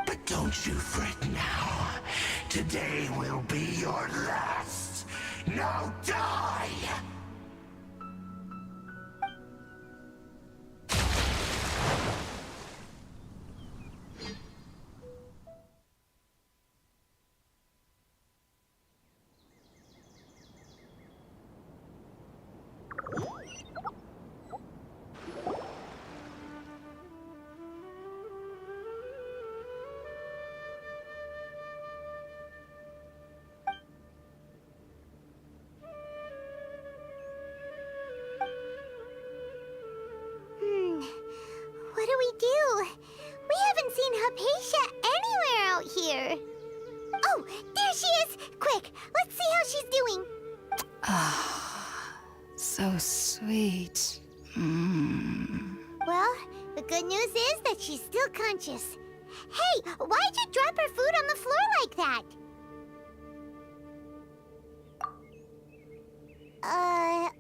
J: But don't you fret now. Today will be your last. Now die!
A: What do we do? We haven't seen Hypatia anywhere out here. Oh, there she is! Quick, let's see how she's doing.
I: So sweet.
A: Well, the good news is that she's still conscious. Hey, why'd you drop her food on the floor like that?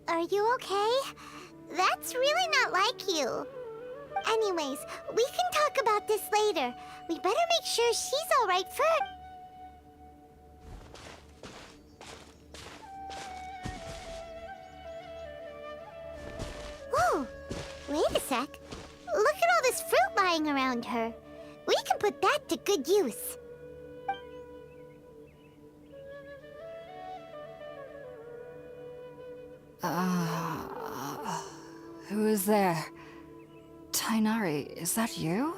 A: Are you okay? That's really not like you. Anyways, we can talk about this later. We better make sure she's all right first. Whoa! Wait a sec. Look at all this fruit lying around her. We can put that to good use.
I: Who is there? Tainari, is that you?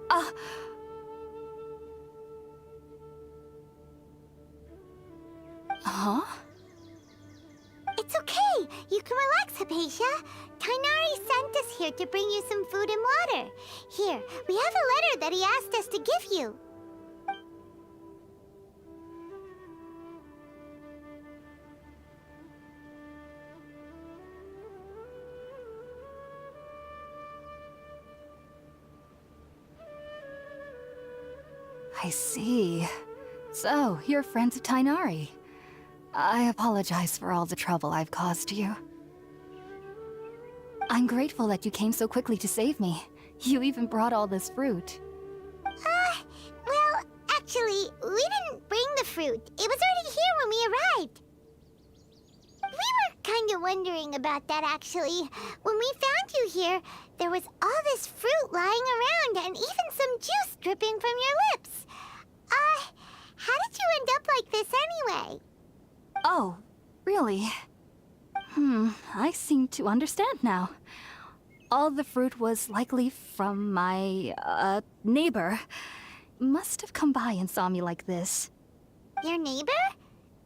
I: Huh?
A: It's okay. You can relax, Hypatia. Tainari sent us here to bring you some food and water. Here, we have a letter that he asked us to give you.
I: I see. So, you're friends of Tainari. I apologize for all the trouble I've caused you. I'm grateful that you came so quickly to save me. You even brought all this fruit.
A: Well, actually, we didn't bring the fruit. It was already here when we arrived. We were kind of wondering about that, actually. When we found you here, there was all this fruit lying around and even some juice dripping from your lips. How did you end up like this anyway?
I: Oh, really? I seem to understand now. All the fruit was likely from my, neighbor. Must have come by and saw me like this.
A: Your neighbor?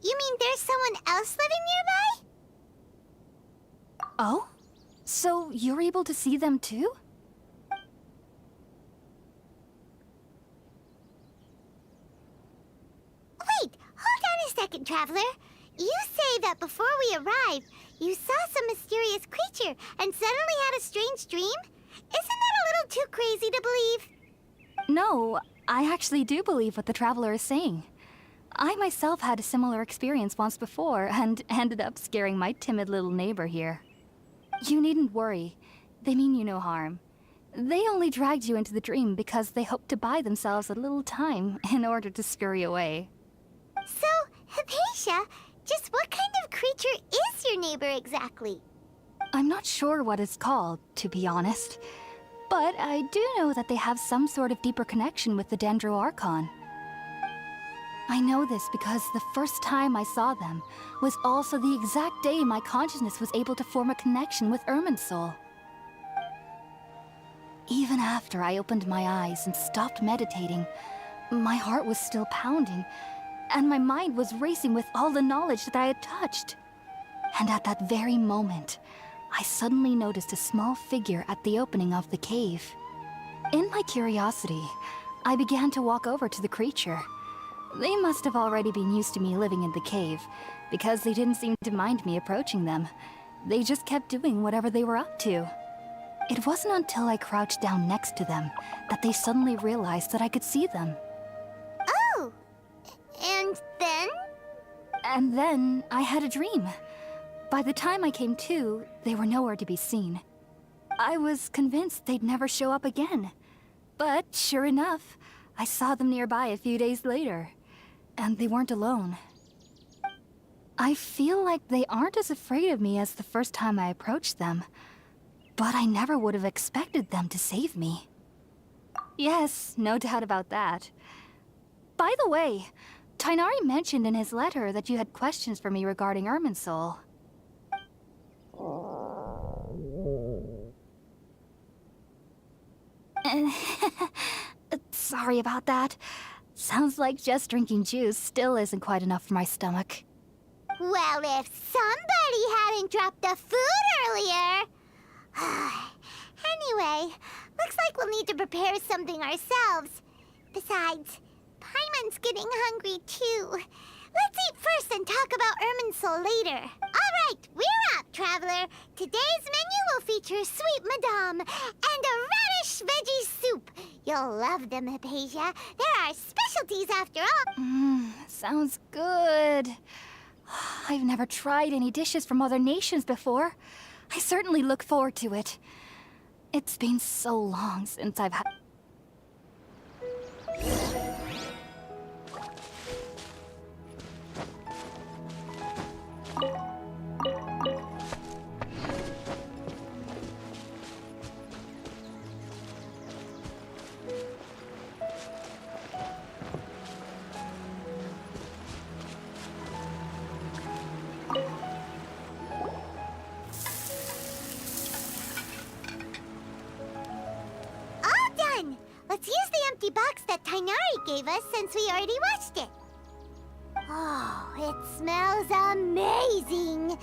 A: You mean there's someone else living nearby?
I: Oh? So you're able to see them too?
A: Wait, hold on a second, Traveler. You say that before we arrived, you saw some mysterious creature and suddenly had a strange dream? Isn't that a little too crazy to believe?
I: No, I actually do believe what the Traveler is saying. I myself had a similar experience once before and ended up scaring my timid little neighbor here. You needn't worry. They mean you no harm. They only dragged you into the dream because they hoped to buy themselves a little time in order to scurry away.
A: So, Hypatia, just what kind of creature is your neighbor exactly?
I: I'm not sure what it's called, to be honest. But I do know that they have some sort of deeper connection with the Dendro-Archon. I know this because the first time I saw them was also the exact day my consciousness was able to form a connection with Irminsul. Even after I opened my eyes and stopped meditating, my heart was still pounding, and my mind was racing with all the knowledge that I had touched. And at that very moment, I suddenly noticed a small figure at the opening of the cave. In my curiosity, I began to walk over to the creature. They must have already been used to me living in the cave, because they didn't seem to mind me approaching them. They just kept doing whatever they were up to. It wasn't until I crouched down next to them that they suddenly realized that I could see them.
A: Oh! And then?
I: And then I had a dream. By the time I came to, they were nowhere to be seen. I was convinced they'd never show up again. But sure enough, I saw them nearby a few days later. And they weren't alone. I feel like they aren't as afraid of me as the first time I approached them. But I never would have expected them to save me. Yes, no doubt about that. By the way, Tighnari mentioned in his letter that you had questions for me regarding Irminsul. Sorry about that. Sounds like just drinking juice still isn't quite enough for my stomach.
A: Well, if somebody hadn't dropped the food earlier... Anyway, looks like we'll need to prepare something ourselves. Besides, Paimon's getting hungry too. Let's eat first and talk about Irminsul later. All right, we're up, Traveler. Today's menu will feature sweet madame and a radish veggie soup. You'll love them, Hypatia. They're our specialties after all.
I: Sounds good. I've never tried any dishes from other nations before. I certainly look forward to it. It's been so long since I've had...
A: Let's use the empty box that Tighnari gave us since we already washed it. Oh, it smells amazing.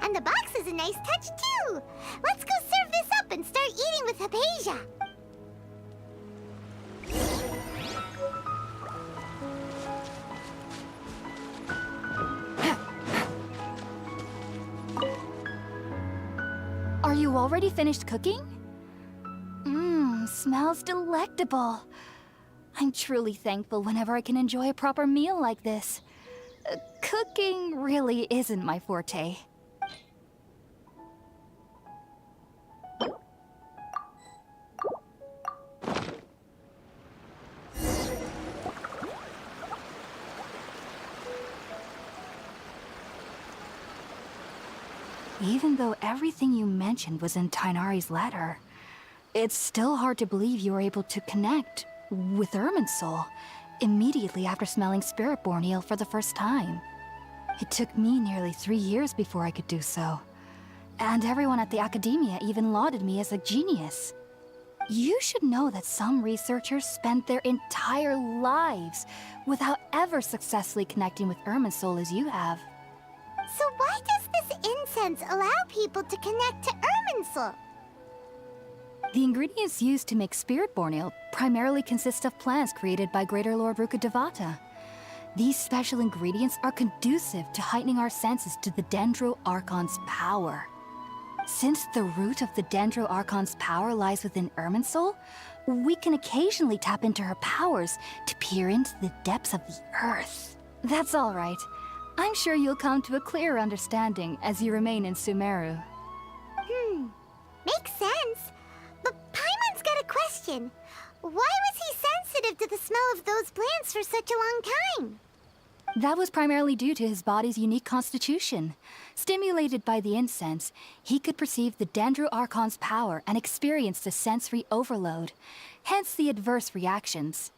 A: And the box is a nice touch, too. Let's go serve this up and start eating with Hypatia.
I: Are you already finished cooking? Smells delectable. I'm truly thankful whenever I can enjoy a proper meal like this. Cooking really isn't my forte. Even though everything you mentioned was in Tighnari's letter, it's still hard to believe you were able to connect with Irminsul immediately after smelling Spiritborn eel for the first time. It took me nearly 3 years before I could do so. And everyone at the Academia even lauded me as a genius. You should know that some researchers spent their entire lives without ever successfully connecting with Irminsul as you have.
A: So why does this incense allow people to connect to Irminsul?
I: The ingredients used to make spirit-born ale primarily consist of plants created by Greater Lord Rukkhadevata. These special ingredients are conducive to heightening our senses to the Dendro Archon's power. Since the root of the Dendro Archon's power lies within Irminsul, we can occasionally tap into her powers to peer into the depths of the earth. That's all right. I'm sure you'll come to a clearer understanding as you remain in Semeru.
A: Makes sense. But Paimon's got a question. Why was he sensitive to the smell of those plants for such a long time?
I: That was primarily due to his body's unique constitution. Stimulated by the incense, he could perceive the Dendro Archon's power and experienced a sensory overload, hence the adverse reactions.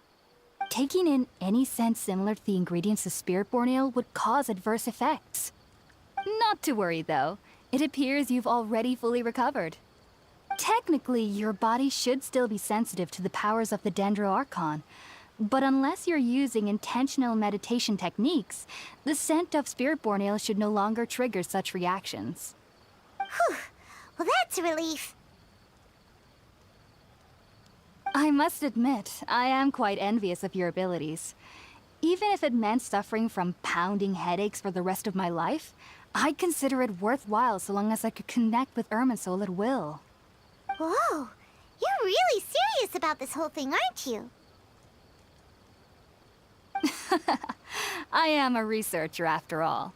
I: Taking in any scent similar to the ingredients of Spiritborn Ale would cause adverse effects. Not to worry, though. It appears you've already fully recovered. Technically, your body should still be sensitive to the powers of the Dendro Archon, but unless you're using intentional meditation techniques, the scent of Spiritborn Ale should no longer trigger such reactions.
A: Whew. Well, that's a relief.
I: I must admit, I am quite envious of your abilities. Even if it meant suffering from pounding headaches for the rest of my life, I'd consider it worthwhile so long as I could connect with Irminsul at will.
A: Whoa. You're really serious about this whole thing, aren't you?
I: I am a researcher after all.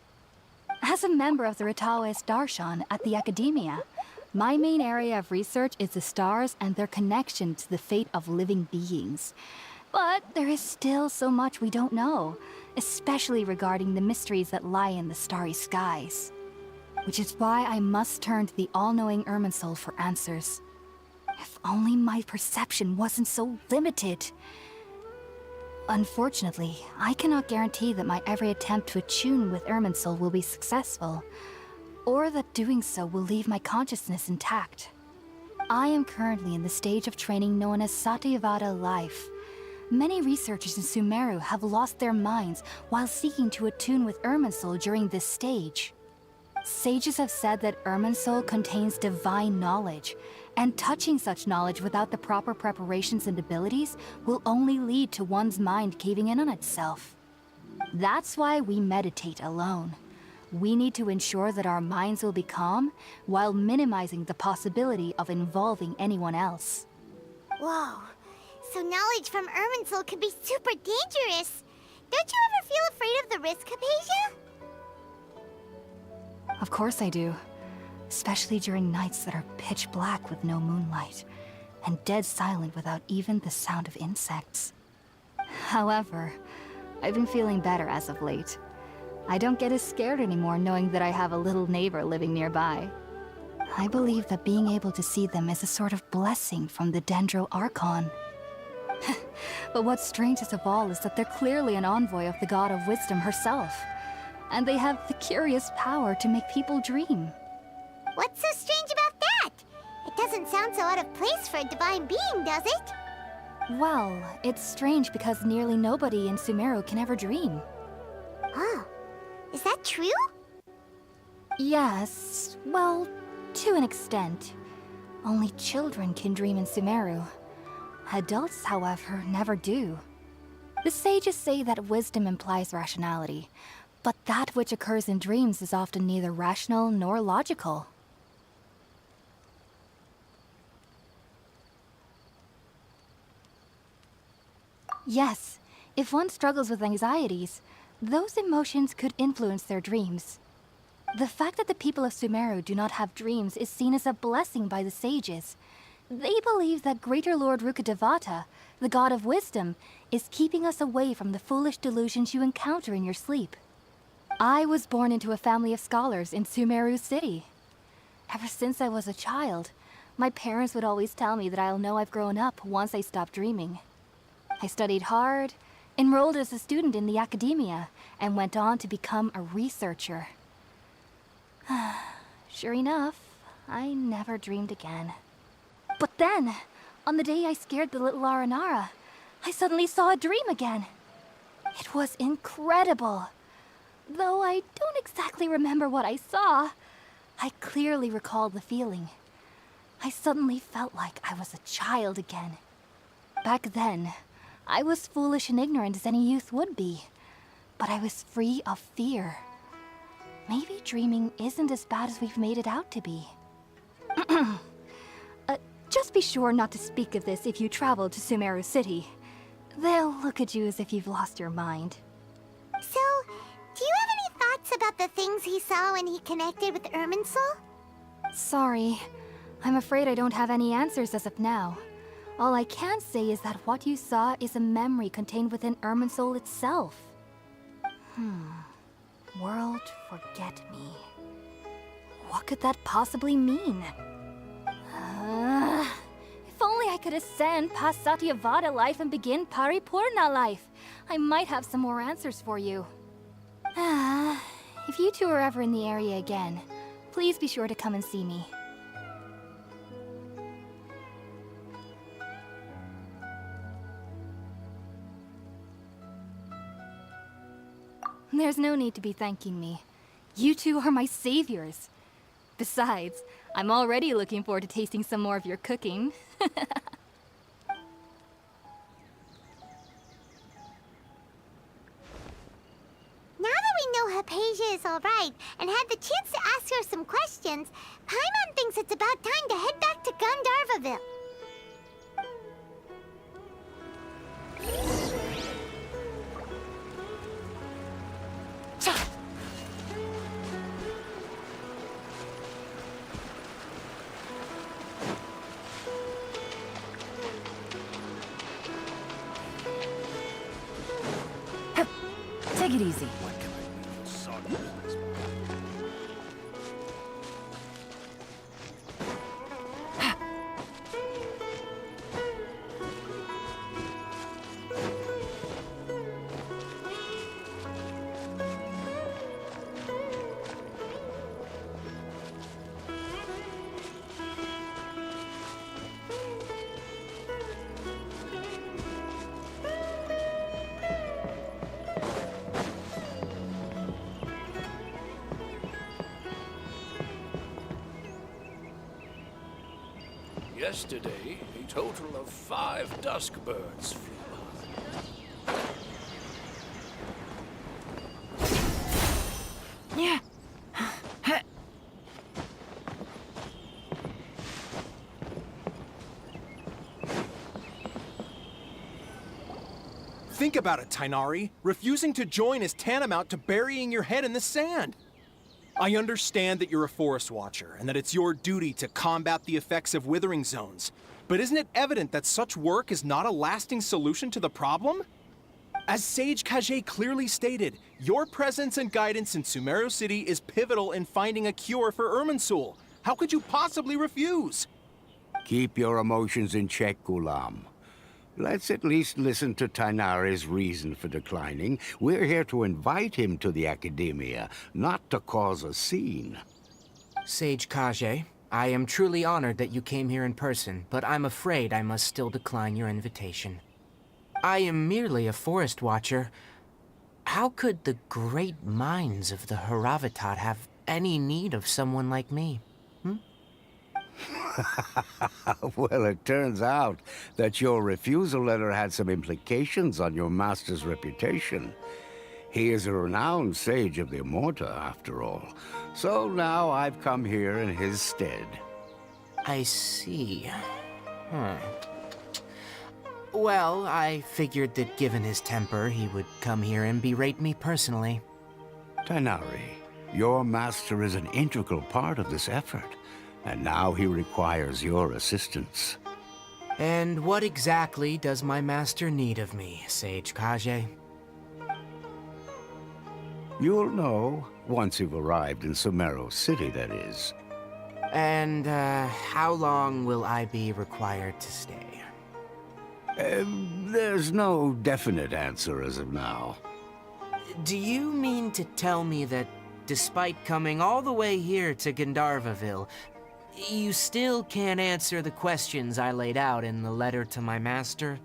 I: As a member of the Ritaoist Darshan at the Academia, my main area of research is the stars and their connection to the fate of living beings. But there is still so much we don't know, especially regarding the mysteries that lie in the starry skies. Which is why I must turn to the all-knowing Irminsul for answers. If only my perception wasn't so limited. Unfortunately, I cannot guarantee that my every attempt to attune with Irminsul will be successful, or that doing so will leave my consciousness intact. I am currently in the stage of training known as Satyavada life. Many researchers in Semeru have lost their minds while seeking to attune with Irminsul during this stage. Sages have said that Irminsul contains divine knowledge, and touching such knowledge without the proper preparations and abilities will only lead to one's mind caving in on itself. That's why we meditate alone. We need to ensure that our minds will be calm while minimizing the possibility of involving anyone else.
A: Whoa. So knowledge from Irminsul can be super dangerous. Don't you ever feel afraid of the risk, Hypatia?
I: Of course I do. Especially during nights that are pitch black with no moonlight, and dead silent without even the sound of insects. However, I've been feeling better as of late. I don't get as scared anymore knowing that I have a little neighbor living nearby. I believe that being able to see them is a sort of blessing from the Dendro Archon. But what's strangest of all is that they're clearly an envoy of the God of Wisdom herself, and they have the curious power to make people dream.
A: What's so strange about that? It doesn't sound so out of place for a divine being, does it?
I: Well, it's strange because nearly nobody in Semeru can ever dream.
A: Oh, is that true?
I: Yes, well, to an extent. Only children can dream in Semeru. Adults, however, never do. The sages say that wisdom implies rationality, but that which occurs in dreams is often neither rational nor logical. Yes, if one struggles with anxieties, those emotions could influence their dreams. The fact that the people of Semeru do not have dreams is seen as a blessing by the sages. They believe that Greater Lord Rukkhadevata, the God of Wisdom, is keeping us away from the foolish delusions you encounter in your sleep. I was born into a family of scholars in Semeru City. Ever since I was a child, my parents would always tell me that I'll know I've grown up once I stop dreaming. I studied hard, enrolled as a student in the Academia, and went on to become a researcher. Sure enough, I never dreamed again. But then, on the day I scared the little Aranara, I suddenly saw a dream again. It was incredible. Though I don't exactly remember what I saw, I clearly recall the feeling. I suddenly felt like I was a child again. Back then, I was foolish and ignorant as any youth would be, but I was free of fear. Maybe dreaming isn't as bad as we've made it out to be. Just be sure not to speak of this if you travel to Semeru City. They'll look at you as if you've lost your mind.
A: So, do you have any thoughts about the things he saw when he connected with Irminsul?
I: Sorry. I'm afraid I don't have any answers as of now. All I can say is that what you saw is a memory contained within Irminsul itself. World forget me. What could that possibly mean? If only I could ascend past Satyavada life and begin Paripurna life. I might have some more answers for you. If you two are ever in the area again, please be sure to come and see me. There's no need to be thanking me. You two are my saviors. Besides, I'm already looking forward to tasting some more of your cooking.
A: Now that we know Hypatia is alright and had the chance to ask her some questions, Paimon thinks it's about time to head back to Gandharvaville.
H: Take it easy.
K: Yesterday, a total of 5 dusk birds flew by.
H: Yeah.
L: Think about it, Tainari. Refusing to join is tantamount to burying your head in the sand. I understand that you're a forest watcher, and that it's your duty to combat the effects of withering zones. But isn't it evident that such work is not a lasting solution to the problem? As Sage Kage clearly stated, your presence and guidance in Semeru City is pivotal in finding a cure for Irminsul. How could you possibly refuse?
J: Keep your emotions in check, Gulam. Let's at least listen to Tainari's reason for declining. We're here to invite him to the Academia, not to cause a scene.
C: Sage Kage, I am truly honored that you came here in person, but I'm afraid I must still decline your invitation. I am merely a forest watcher. How could the great minds of the Haravatat have any need of someone like me?
J: Well, it turns out that your refusal letter had some implications on your master's reputation. He is a renowned sage of the Immorta, after all. So now I've come here in his stead.
C: I see. Well, I figured that given his temper, he would come here and berate me personally.
J: Tainari, your master is an integral part of this effort. And now he requires your assistance.
C: And what exactly does my master need of me, Sage Kage?
J: You'll know once you've arrived in Semeru City, that is.
C: And, how long will I be required to stay?
J: There's no definite answer as of now.
C: Do you mean to tell me that, despite coming all the way here to Gandharvaville, you still can't answer the questions I laid out in the letter to my master?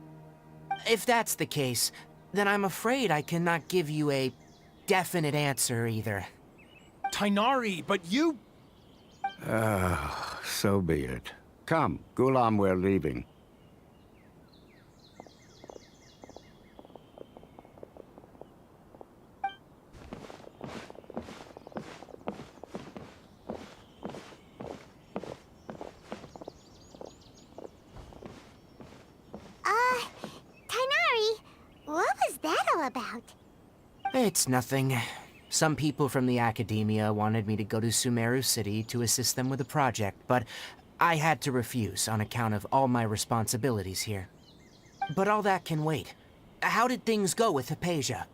C: If that's the case, then I'm afraid I cannot give you a definite answer either.
L: Tainari, but you...
M: So be it. Come, Gulam, we're leaving.
A: Tainari, what was that all about?
C: It's nothing. Some people from the academia wanted me to go to Semeru City to assist them with a project, but I had to refuse on account of all my responsibilities here. But all that can wait. How did things go with Hypatia?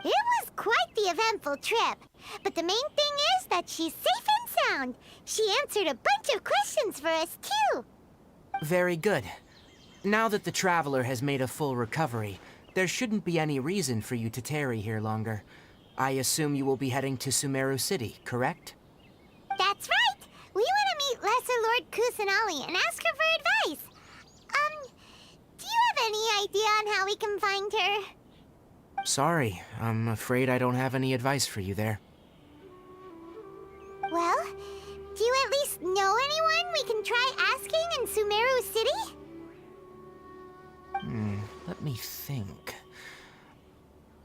A: It was quite the eventful trip, but the main thing is that she's safe and sound. She answered a bunch of questions for us, too.
C: Very good. Now that the Traveler has made a full recovery, there shouldn't be any reason for you to tarry here longer. I assume you will be heading to Semeru City, correct?
A: That's right! We want to meet Lesser Lord Kusanali and ask her for advice. Do you have any idea on how we can find her?
C: Sorry, I'm afraid I don't have any advice for you there.
A: Well, do you at least know anyone we can try asking in Semeru City?
C: Let me think.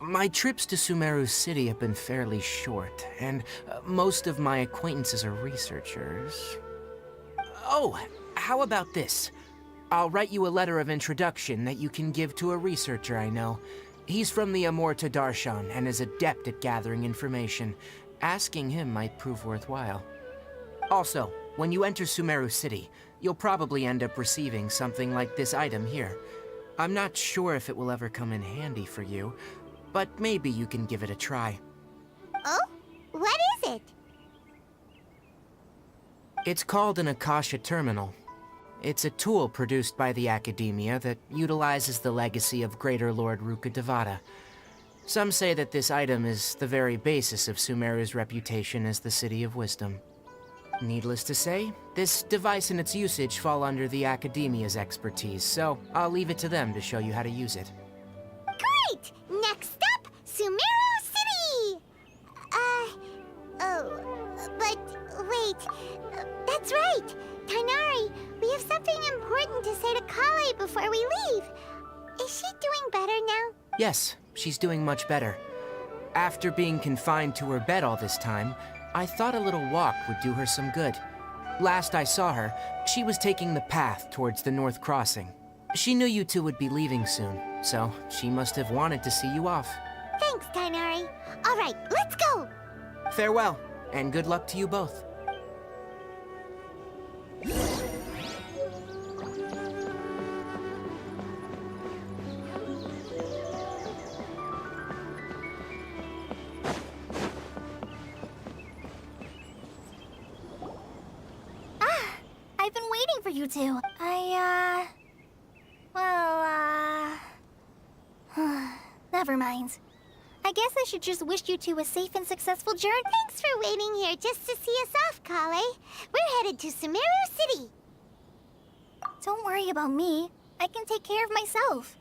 C: My trips to Semeru City have been fairly short, and most of my acquaintances are researchers. Oh, how about this? I'll write you a letter of introduction that you can give to a researcher I know. He's from the Amorta Darshan and is adept at gathering information. Asking him might prove worthwhile. Also, when you enter Semeru City, you'll probably end up receiving something like this item here. I'm not sure if it will ever come in handy for you, but maybe you can give it a try.
A: Oh? What is it?
C: It's called an Akasha Terminal. It's a tool produced by the Academia that utilizes the legacy of Greater Lord Rukkhadevata. Some say that this item is the very basis of Sumeru's reputation as the City of Wisdom. Needless to say, this device and its usage fall under the Academia's expertise, so I'll leave it to them to show you how to use it.
A: Great! Next up, Semeru City! But wait, that's right! Tainari, we have something important to say to Kale before we leave. Is she doing better now?
C: Yes, she's doing much better. After being confined to her bed all this time, I thought a little walk would do her some good. Last I saw her, she was taking the path towards the North Crossing. She knew you two would be leaving soon, so she must have wanted to see you off.
A: Thanks, Tainari. All right, let's go!
C: Farewell, and good luck to you both.
B: I've been waiting for you two. Never mind. I guess I should just wish you two a safe and successful journey.
A: Thanks for waiting here just to see us off, Kale. We're headed to Semeru City.
B: Don't worry about me. I can take care of myself.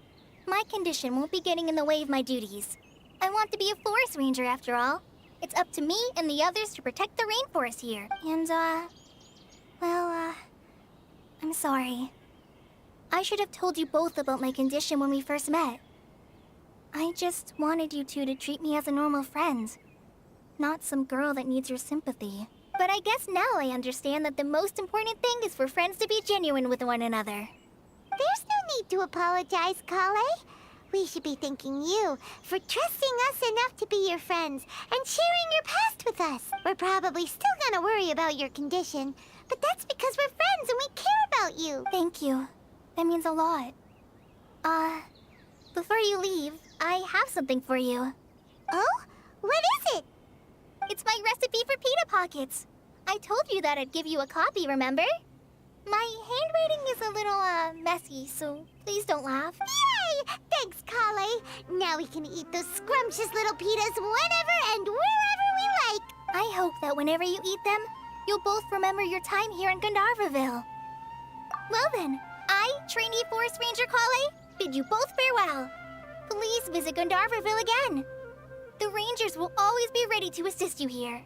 B: My condition won't be getting in the way of my duties. I want to be a forest ranger after all. It's up to me and the others to protect the rainforest here. And, I'm sorry. I should have told you both about my condition when we first met. I just wanted you two to treat me as a normal friend, not some girl that needs your sympathy. But I guess now I understand that the most important thing is for friends to be genuine with one another.
A: There's no need to apologize, Kale. We should be thanking you for trusting us enough to be your friends and sharing your past with us. We're probably still gonna worry about your condition, but that's because we're friends and we care about you.
B: Thank you. That means a lot. Before you leave, I have something for you.
A: Oh? What is it?
B: It's my recipe for pita pockets. I told you that I'd give you a copy, remember? My handwriting is a little, messy, so please don't laugh.
A: Yay! Thanks, Kale. Now we can eat those scrumptious little pitas whenever and wherever we like.
B: I hope that whenever you eat them, you'll both remember your time here in Gandharvaville. Well then, I, trainee Forest Ranger Kale, bid you both farewell. Please visit Gandharvaville again. The Rangers will always be ready to assist you here.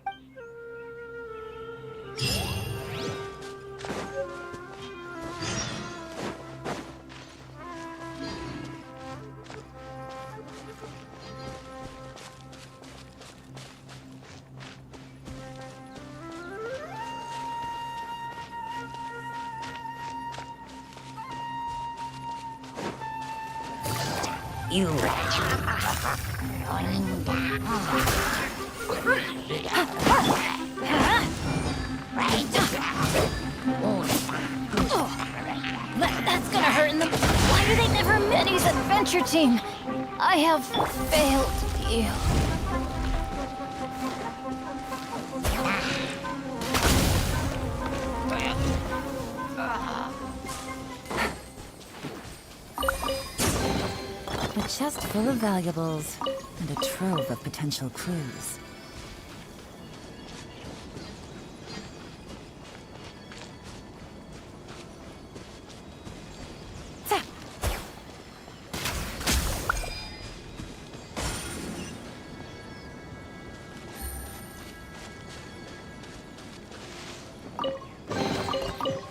J: You
I: That's gonna hurt in the... Why do they never Minnie's adventure team? I have failed you.
H: A chest full of valuables and a trove of potential clues.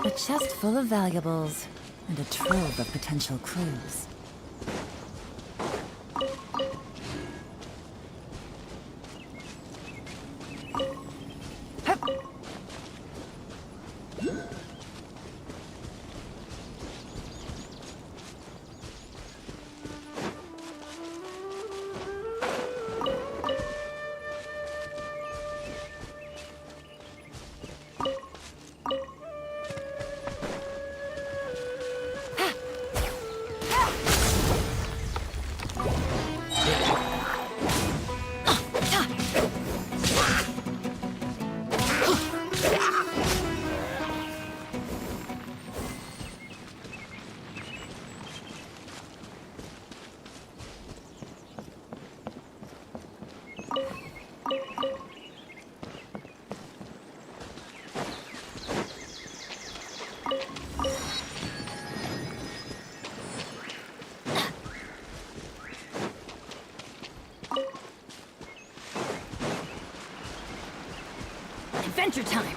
H: A chest full of valuables and a trove of potential clues.
I: Adventure time!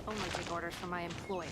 D: Only take orders from my employer.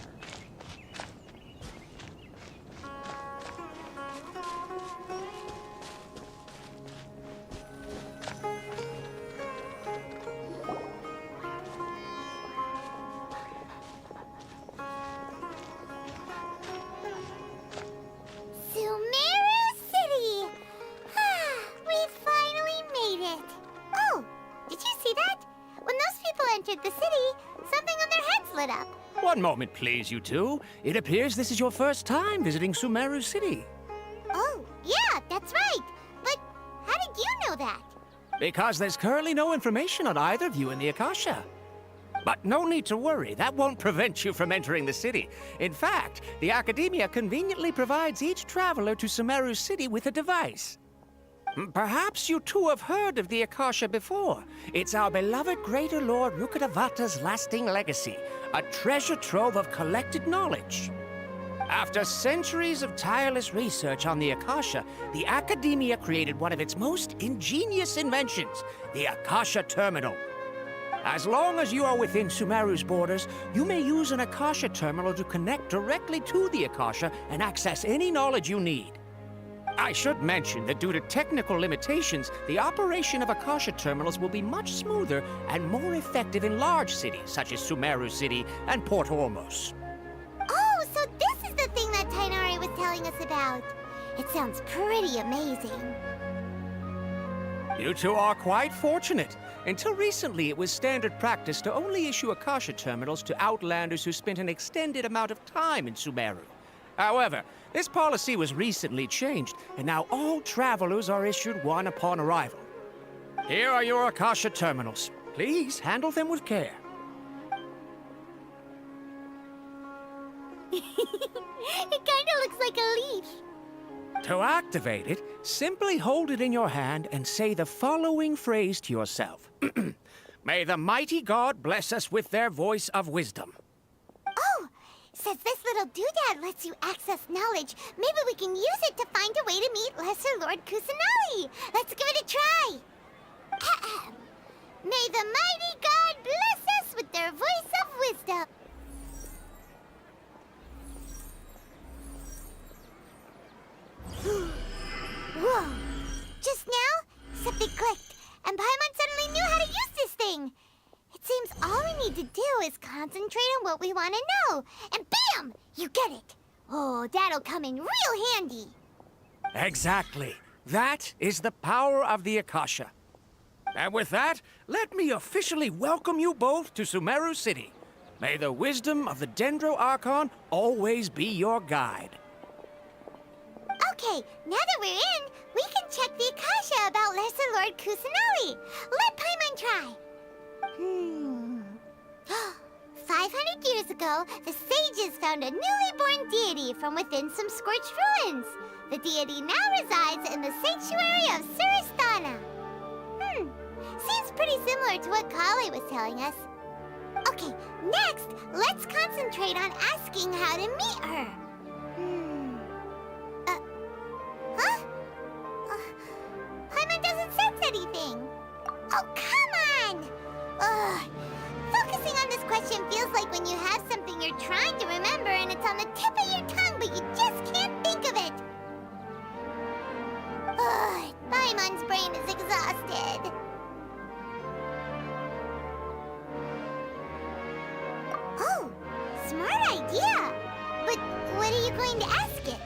A: split up.
K: One moment, please, you two. It appears this is your first time visiting Semeru City.
A: Oh, yeah, that's right. But how did you know that?
K: Because there's currently no information on either of you in the Akasha. But no need to worry, that won't prevent you from entering the city. In fact, the Academia conveniently provides each traveler to Semeru City with a device. Perhaps you two have heard of the Akasha before. It's our beloved Greater Lord Rukkhadevata's lasting legacy, a treasure trove of collected knowledge. After centuries of tireless research on the Akasha, the Academia created one of its most ingenious inventions, the Akasha Terminal. As long as you are within Sumeru's borders, you may use an Akasha terminal to connect directly to the Akasha and access any knowledge you need. I should mention that due to technical limitations, the operation of Akasha terminals will be much smoother and more effective in large cities such as Semeru City and Port Ormos.
A: Oh, so this is the thing that Tainari was telling us about. It sounds pretty amazing.
K: You two are quite fortunate. Until recently, it was standard practice to only issue Akasha terminals to outlanders who spent an extended amount of time in Semeru. However, this policy was recently changed, and now all travelers are issued one upon arrival. Here are your Akasha terminals. Please handle them with care.
A: It kinda looks like a leaf.
K: To activate it, simply hold it in your hand and say the following phrase to yourself. May the mighty God bless us with their voice of wisdom.
A: Oh, since this little doodad lets you access knowledge, maybe we can use it to find a way to meet Lesser Lord Kusanali. Let's give it a try. Ahem. May the mighty God bless us with their voice of wisdom. Whoa! Just now, something clicked, and Paimon suddenly knew how to use this thing. It seems all we need to do is concentrate on what we want to know, and bam! You get it. Oh, that'll come in real handy.
K: Exactly. That is the power of the Akasha. And with that, let me officially welcome you both to Semeru City. May the wisdom of the Dendro Archon always be your guide.
A: Okay, now that we're in, we can check the Akasha about Lesser Lord Kusanali. Let Paimon try. 500 years ago, the sages found a newly born deity from within some scorched ruins. The deity now resides in the sanctuary of Suristana. Seems pretty similar to what Kali was telling us. Okay, next, let's concentrate on asking how to meet her. Paimon doesn't sense anything. Oh, come on! Ugh. Focusing on this question feels like when you have something you're trying to remember and it's on the tip of your tongue, but you just can't think of it. Ugh, Paimon's brain is exhausted. Oh, smart idea. But what are you going to ask it?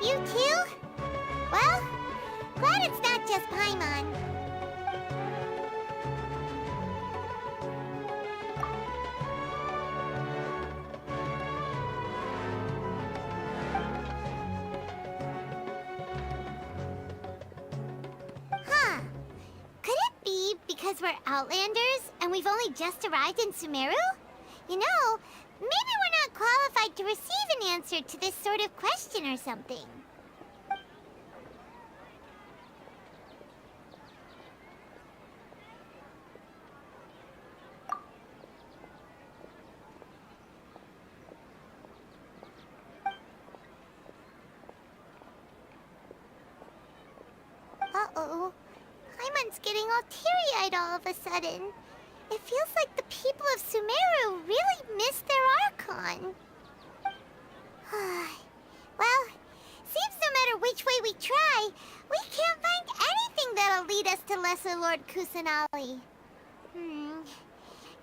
A: You too? Well, glad it's not just Paimon. Huh. Could it be because we're Outlanders and we've only just arrived in Semeru? You know, maybe we're not qualified to receive an answer to this sort of question or something. Uh-oh. Paimon's getting all teary-eyed all of a sudden. It feels like the people of Semeru really miss their Archon. Well, seems no matter which way we try, we can't find anything that'll that'll lead us to Lesser Lord Kusanali.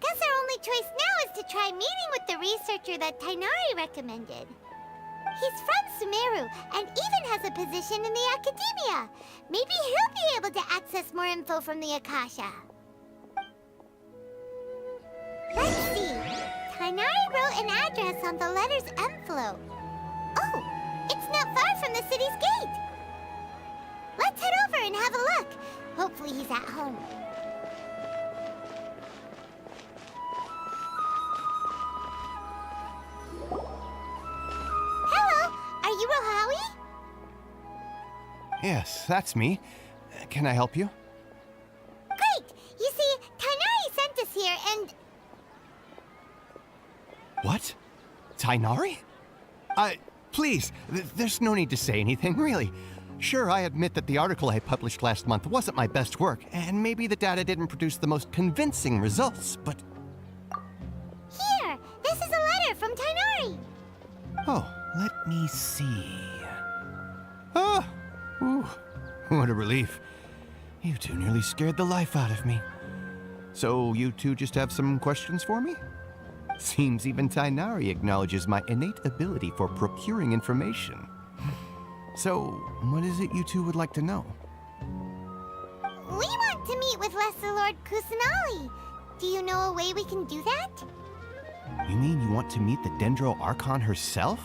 A: Guess our only choice now is to try meeting with the researcher that Tainari recommended. He's from Semeru and even has a position in the Academia. Maybe he'll be able to access more info from the Akasha. Let's see. Tainari wrote an address on the letter's envelope. Oh, it's not far from the city's gate. Let's head over and have a look. Hopefully he's at home. Hello, are you Rohawi?
N: Yes, that's me. Can I help you?
A: Great! You see, Tainari sent us here and...
N: What? Tainari? Please, there's no need to say anything, really. Sure, I admit that the article I published last month wasn't my best work, and maybe the data didn't produce the most convincing results, but...
A: Here! This is a letter from Tainari!
N: Oh, let me see... Oh! Ooh, what a relief. You two nearly scared the life out of me. So, you two just have some questions for me? Seems even Tainari acknowledges my innate ability for procuring information. So, what is it you two would like to know?
A: We want to meet with Lesser Lord Kusanali. Do you know a way we can do that?
N: You mean you want to meet the Dendro Archon herself?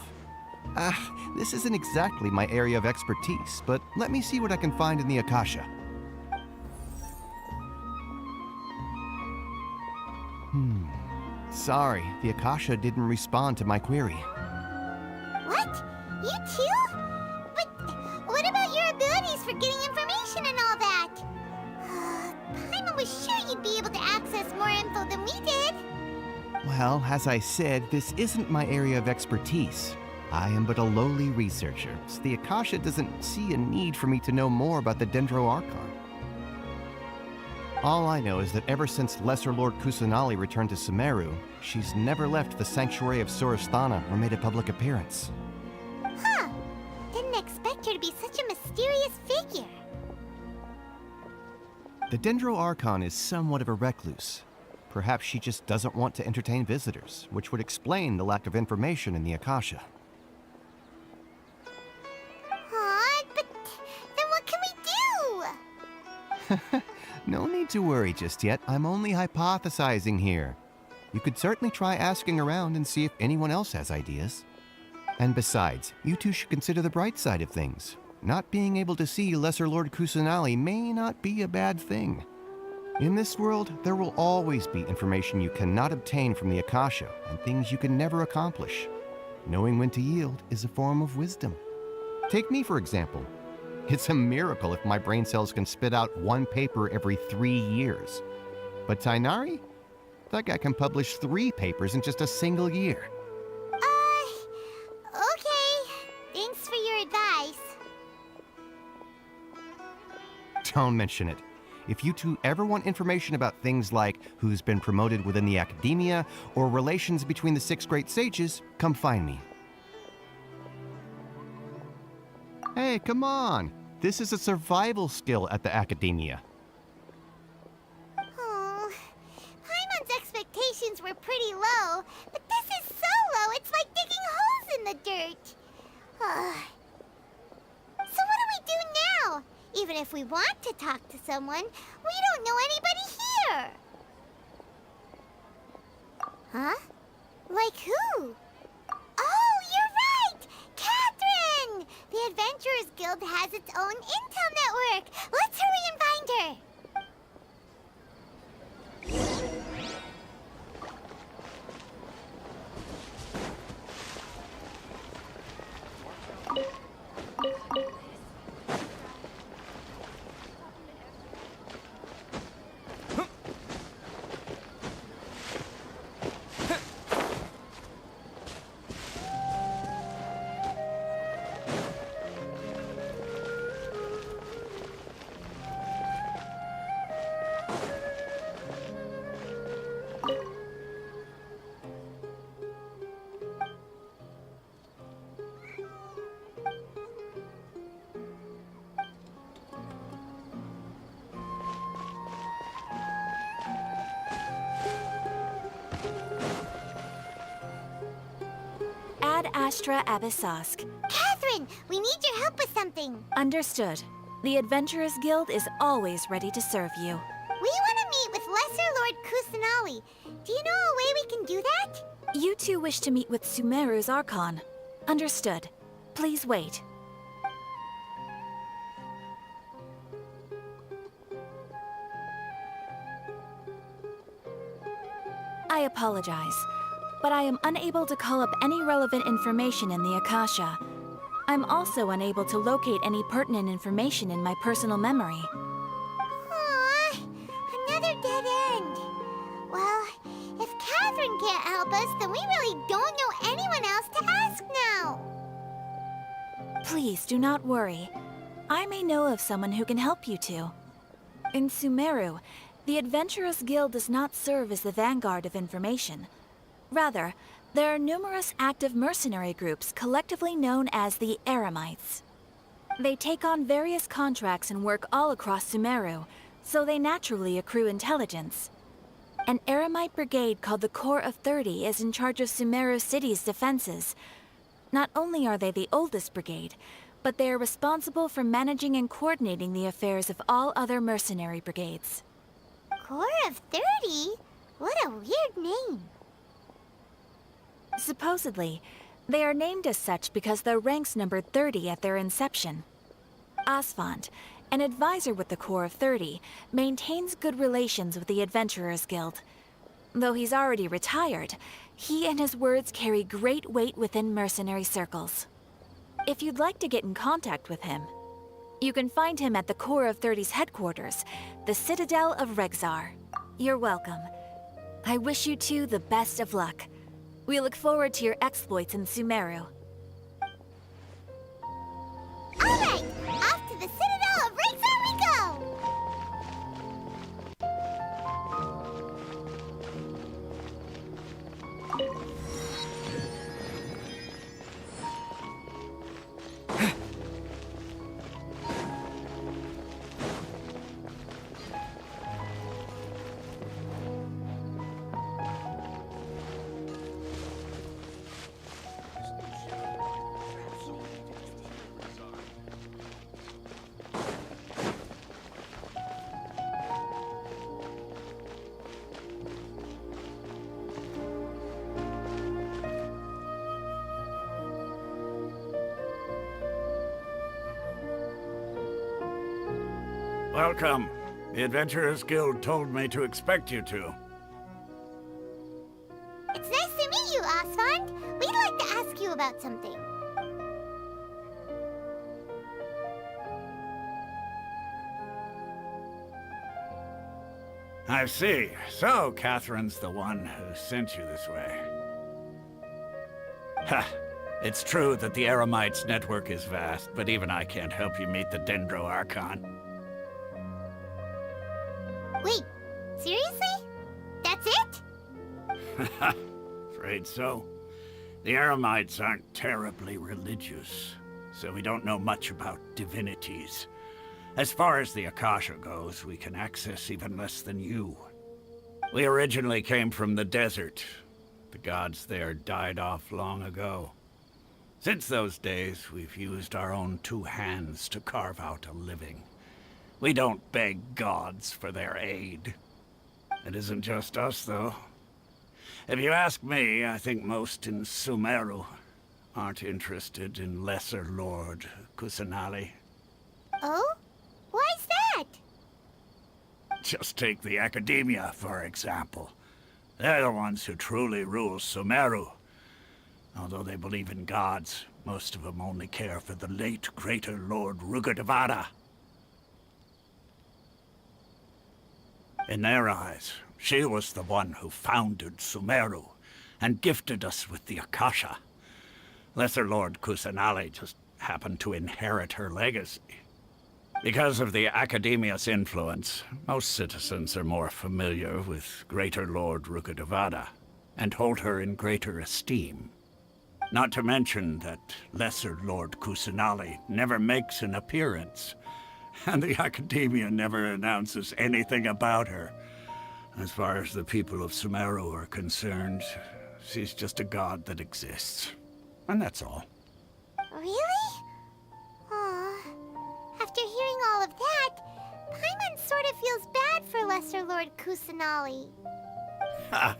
N: This isn't exactly my area of expertise, but let me see what I can find in the Akasha. Sorry, the Akasha didn't respond to my query.
A: What? You too? But what about your abilities for getting information and all that? Paimon was sure you'd be able to access more info than we did.
N: Well, as I said, this isn't my area of expertise. I am but a lowly researcher, so the Akasha doesn't see a need for me to know more about the Dendro Archon. All I know is that ever since Lesser Lord Kusanali returned to Semeru, she's never left the Sanctuary of Sorasthana or made a public appearance.
A: Huh. Didn't expect her to be such a mysterious figure.
N: The Dendro Archon is somewhat of a recluse. Perhaps she just doesn't want to entertain visitors, which would explain the lack of information in the Akasha.
A: But then what can we do?
N: No need to worry just yet. I'm only hypothesizing here. You could certainly try asking around and see if anyone else has ideas. And besides, you two should consider the bright side of things. Not being able to see Lesser Lord Kusanali may not be a bad thing. In this world, there will always be information you cannot obtain from the Akasha and things you can never accomplish. Knowing when to yield is a form of wisdom. Take me, for example. It's a miracle if my brain cells can spit out one paper every 3 years. But Tainari? That guy can publish 3 papers in just a single year.
A: Okay. Thanks for your advice.
N: Don't mention it. If you two ever want information about things like who's been promoted within the Academia or relations between the 6 great sages, come find me. Hey, come on! This is a survival skill at the Academia.
A: Oh, Paimon's expectations were pretty low, but this is so low, it's like digging holes in the dirt. So what do we do now? Even if we want to talk to someone, we don't know anybody here. Huh? Like who? Oh, you're right! Catherine! The Adventurers Guild has its own intel network. Let's hurry and find her.
O: Astra Abyssosk.
A: Catherine, we need your help with something.
O: Understood. The Adventurers Guild is always ready to serve you.
A: We want to meet with Lesser Lord Kusanali. Do you know a way we can do that?
O: You two wish to meet with Semeru's Archon. Understood. Please wait. I apologize, but I am unable to call up any relevant information in the Akasha. I'm also unable to locate any pertinent information in my personal memory.
A: Aww, another dead end. Well, if Catherine can't help us, then we really don't know anyone else to ask now.
O: Please do not worry. I may know of someone who can help you two. In Semeru, the Adventurers Guild does not serve as the vanguard of information. Rather, there are numerous active mercenary groups collectively known as the Eremites. They take on various contracts and work all across Semeru, so they naturally accrue intelligence. An Eremite brigade called the Corps of 30 is in charge of Semeru City's defenses. Not only are they the oldest brigade, but they are responsible for managing and coordinating the affairs of all other mercenary brigades.
A: Corps of 30? What a weird name.
O: Supposedly, they are named as such because their ranks numbered 30 at their inception. Asphalt, an advisor with the Corps of 30, maintains good relations with the Adventurers Guild. Though he's already retired, he and his words carry great weight within mercenary circles. If you'd like to get in contact with him, you can find him at the Corps of 30's headquarters, the Citadel of Rexar. You're welcome. I wish you two the best of luck. We look forward to your exploits in Semeru.
A: All right, off to the Citadel of Rexar we go!
M: Welcome. The Adventurers Guild told me to expect you two.
A: It's nice to meet you, Asphalt. We'd like to ask you about something.
M: I see. So, Catherine's the one who sent you this way. Ha! It's true that the Eremites' network is vast, but even I can't help you meet the Dendro Archon.
A: Wait, seriously? That's it?
M: Afraid so. The Eremites aren't terribly religious, so we don't know much about divinities. As far as the Akasha goes, we can access even less than you. We originally came from the desert. The gods there died off long ago. Since those days, we've used our own two hands to carve out a living. We don't beg gods for their aid. It isn't just us, though. If you ask me, I think most in Semeru aren't interested in Lesser Lord Kusanali.
A: Oh? Why's that?
M: Just take the Academia, for example. They're the ones who truly rule Semeru. Although they believe in gods, most of them only care for the late Greater Lord Rugurdevada. In their eyes, she was the one who founded Semeru and gifted us with the Akasha. Lesser Lord Kusanali just happened to inherit her legacy. Because of the Academia's influence, most citizens are more familiar with Greater Lord Rugurdevada and hold her in greater esteem. Not to mention that Lesser Lord Kusanali never makes an appearance, and the Academia never announces anything about her. As far as the people of Semeru are concerned, she's just a god that exists. And that's all.
A: Really? Aw. After hearing all of that, Paimon sort of feels bad for Lesser Lord Kusanali.
M: Ha!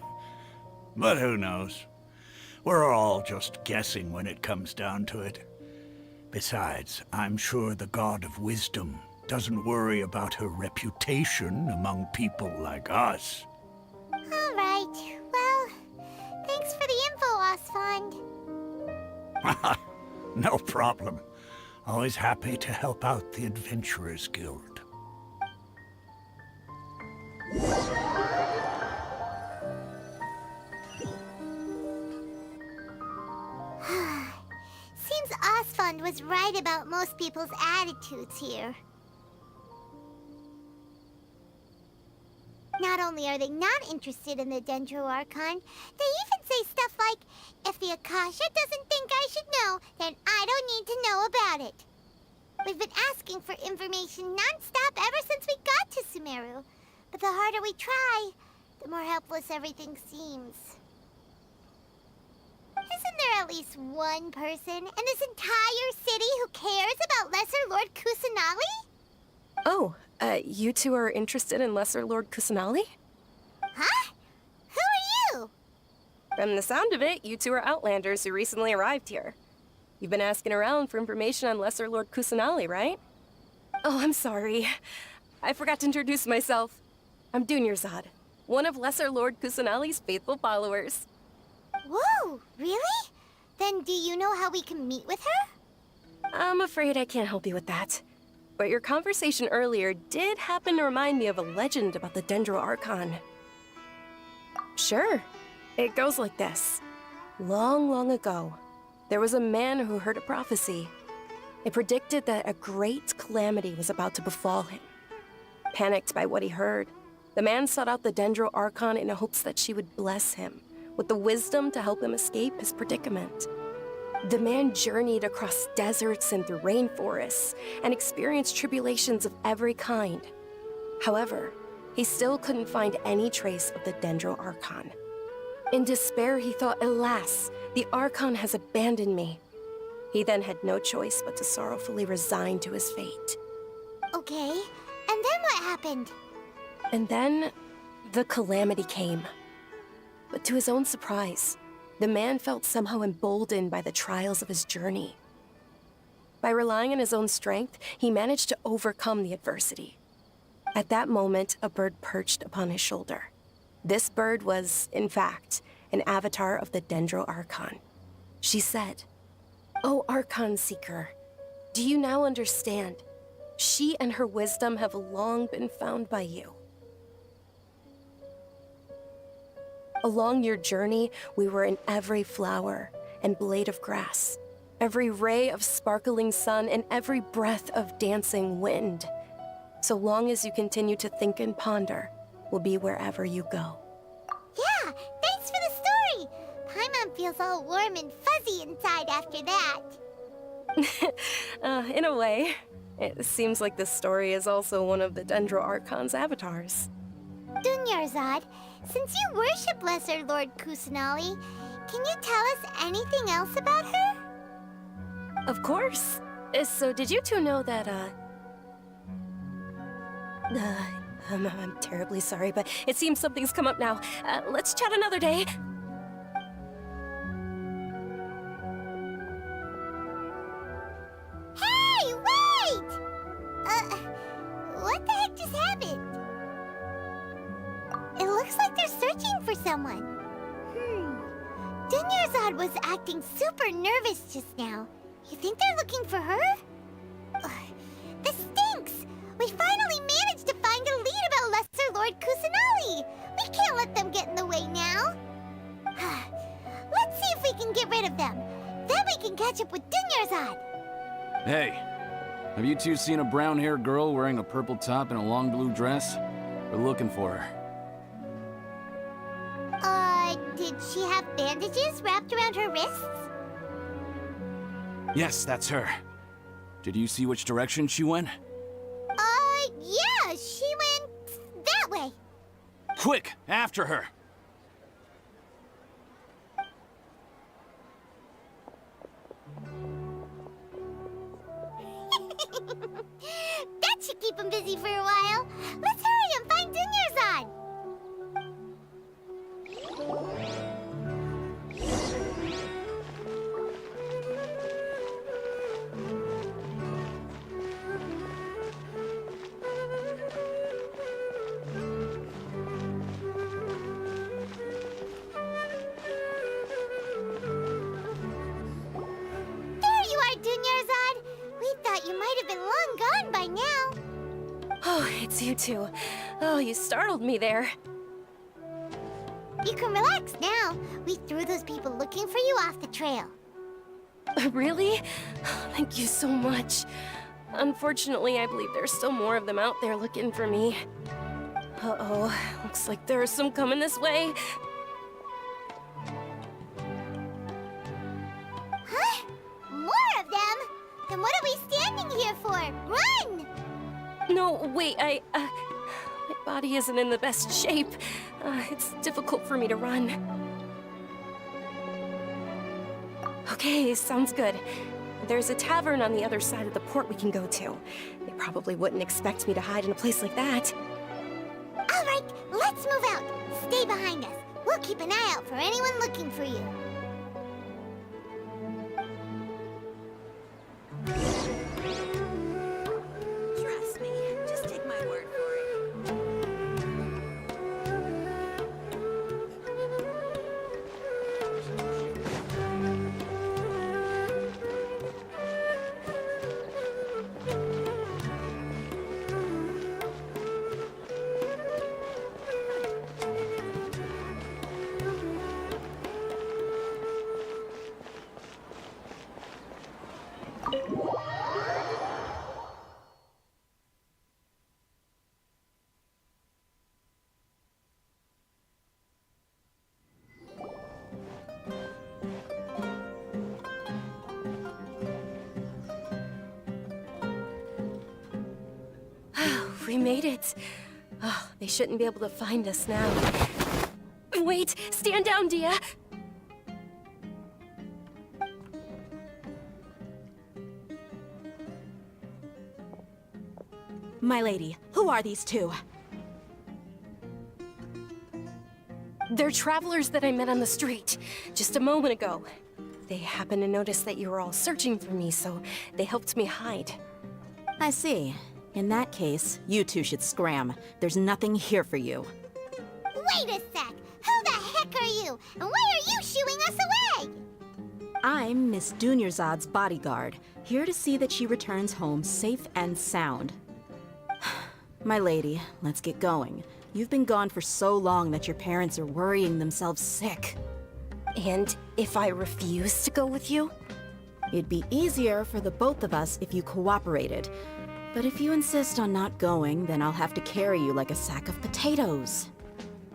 M: But who knows? We're all just guessing when it comes down to it. Besides, I'm sure the God of Wisdom doesn't worry about her reputation among people like us.
A: All right. Well, thanks for the info, Osfond.
M: No problem. Always happy to help out the Adventurers Guild.
A: Seems Osfond was right about most people's attitudes here. Not only are they not interested in the Dendro Archon, they even say stuff like, if the Akasha doesn't think I should know, then I don't need to know about it. We've been asking for information non-stop ever since we got to Semeru. But the harder we try, the more helpless everything seems. Isn't there at least one person in this entire city who cares about Lesser Lord Kusanali?
P: Oh, you two are interested in Lesser Lord Kusanali?
A: Huh? Who are you?
P: From the sound of it, you two are Outlanders who recently arrived here. You've been asking around for information on Lesser Lord Kusanali, right? Oh, I'm sorry. I forgot to introduce myself. I'm Dunyarzad, one of Lesser Lord Kusanali's faithful followers.
A: Whoa, really? Then do you know how we can meet with her?
P: I'm afraid I can't help you with that. But your conversation earlier did happen to remind me of a legend about the Dendro Archon. Sure. It goes like this. Long, long ago, there was a man who heard a prophecy. It predicted that a great calamity was about to befall him. Panicked by what he heard, the man sought out the Dendro Archon in hopes that she would bless him with the wisdom to help him escape his predicament. The man journeyed across deserts and through rainforests and experienced tribulations of every kind. However, he still couldn't find any trace of the Dendro Archon. In despair, he thought, alas, the Archon has abandoned me. He then had no choice but to sorrowfully resign to his fate.
A: Okay, and then what happened?
P: And then, the calamity came. But to his own surprise, the man felt somehow emboldened by the trials of his journey. By relying on his own strength, he managed to overcome the adversity. At that moment, a bird perched upon his shoulder. This bird was, in fact, an avatar of the Dendro Archon. She said, "O Archon Seeker, do you now understand? She and her wisdom have long been found by you. Along your journey, we were in every flower and blade of grass, every ray of sparkling sun, and every breath of dancing wind. So long as you continue to think and ponder, we'll be wherever you go."
A: Yeah, thanks for the story! Paimon feels all warm and fuzzy inside after that.
P: In a way, it seems like this story is also one of the Dendro Archon's avatars.
A: Dunyarzad, since you worship Lesser Lord Kusanali, can you tell us anything else about her?
P: Of course. So did you two know that, I'm terribly sorry, but it seems something's come up now. Let's chat another day.
A: Hey, wait! What the heck just happened? It looks like they're searching for someone. Dunyarzad was acting super nervous just now. You think they're looking for her? This stinks! We finally managed to find a lead about Lesser Lord Kusanali! We can't let them get in the way now! Let's see if we can get rid of them. Then we can catch up with Dunyarzad!
Q: Hey, have you two seen a brown-haired girl wearing a purple top and a long blue dress? We're looking for her.
A: Did she have bandages wrapped around her wrists?
Q: Yes, that's her. Did you see which direction she went?
A: Yeah, she went that way.
Q: Quick, after her!
A: That should keep him busy for a while. Let's hurry and find Dunyarzad. There you are, Dunyarzad. We thought you might have been long gone by now.
P: Oh, it's you two. Oh, you startled me there.
A: You can relax now. We threw those people looking for you off the trail.
P: Really? Thank you so much. Unfortunately, I believe there's still more of them out there looking for me. Uh-oh, looks like there are some coming this way.
A: Huh? More of them? Then what are we standing here for? Run!
P: No, wait, my body isn't in the best shape. It's difficult for me to run. Okay, sounds good. There's a tavern on the other side of the port we can go to. They probably wouldn't expect me to hide in a place like that.
A: All right, let's move out. Stay behind us. We'll keep an eye out for anyone looking for you.
G: Trust me, just take my word for it.
P: We made it. Oh, they shouldn't be able to find us now. Wait, stand down, Dia.
O: My lady, who are these two?
P: They're travelers that I met on the street just a moment ago. They happened to notice that you were all searching for me, so they helped me hide.
O: I see. In that case, you two should scram. There's nothing here for you.
A: Wait a sec. Who the heck are you? And why are you shooing us away?
O: I'm Miss Dunyarzad's bodyguard, here to see that she returns home safe and sound. My lady, let's get going. You've been gone for so long that your parents are worrying themselves sick.
P: And if I refuse to go with you?
O: It'd be easier for the both of us if you cooperated. But if you insist on not going, then I'll have to carry you like a sack of potatoes.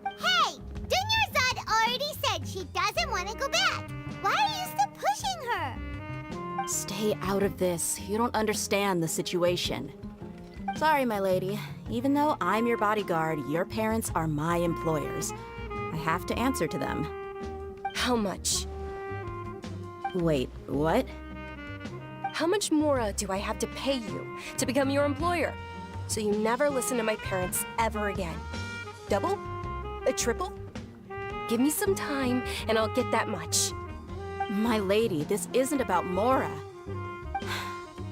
A: Hey! Dunyarzad already said she doesn't want to go back. Why are you still pushing her?
O: Stay out of this. You don't understand the situation. Sorry, my lady. Even though I'm your bodyguard, your parents are my employers. I have to answer to them.
P: How much?
O: Wait, what?
P: How much more do I have to pay you to become your employer? So you never listen to my parents ever again. Double? A triple? Give me some time and I'll get that much.
O: My lady, this isn't about Mora.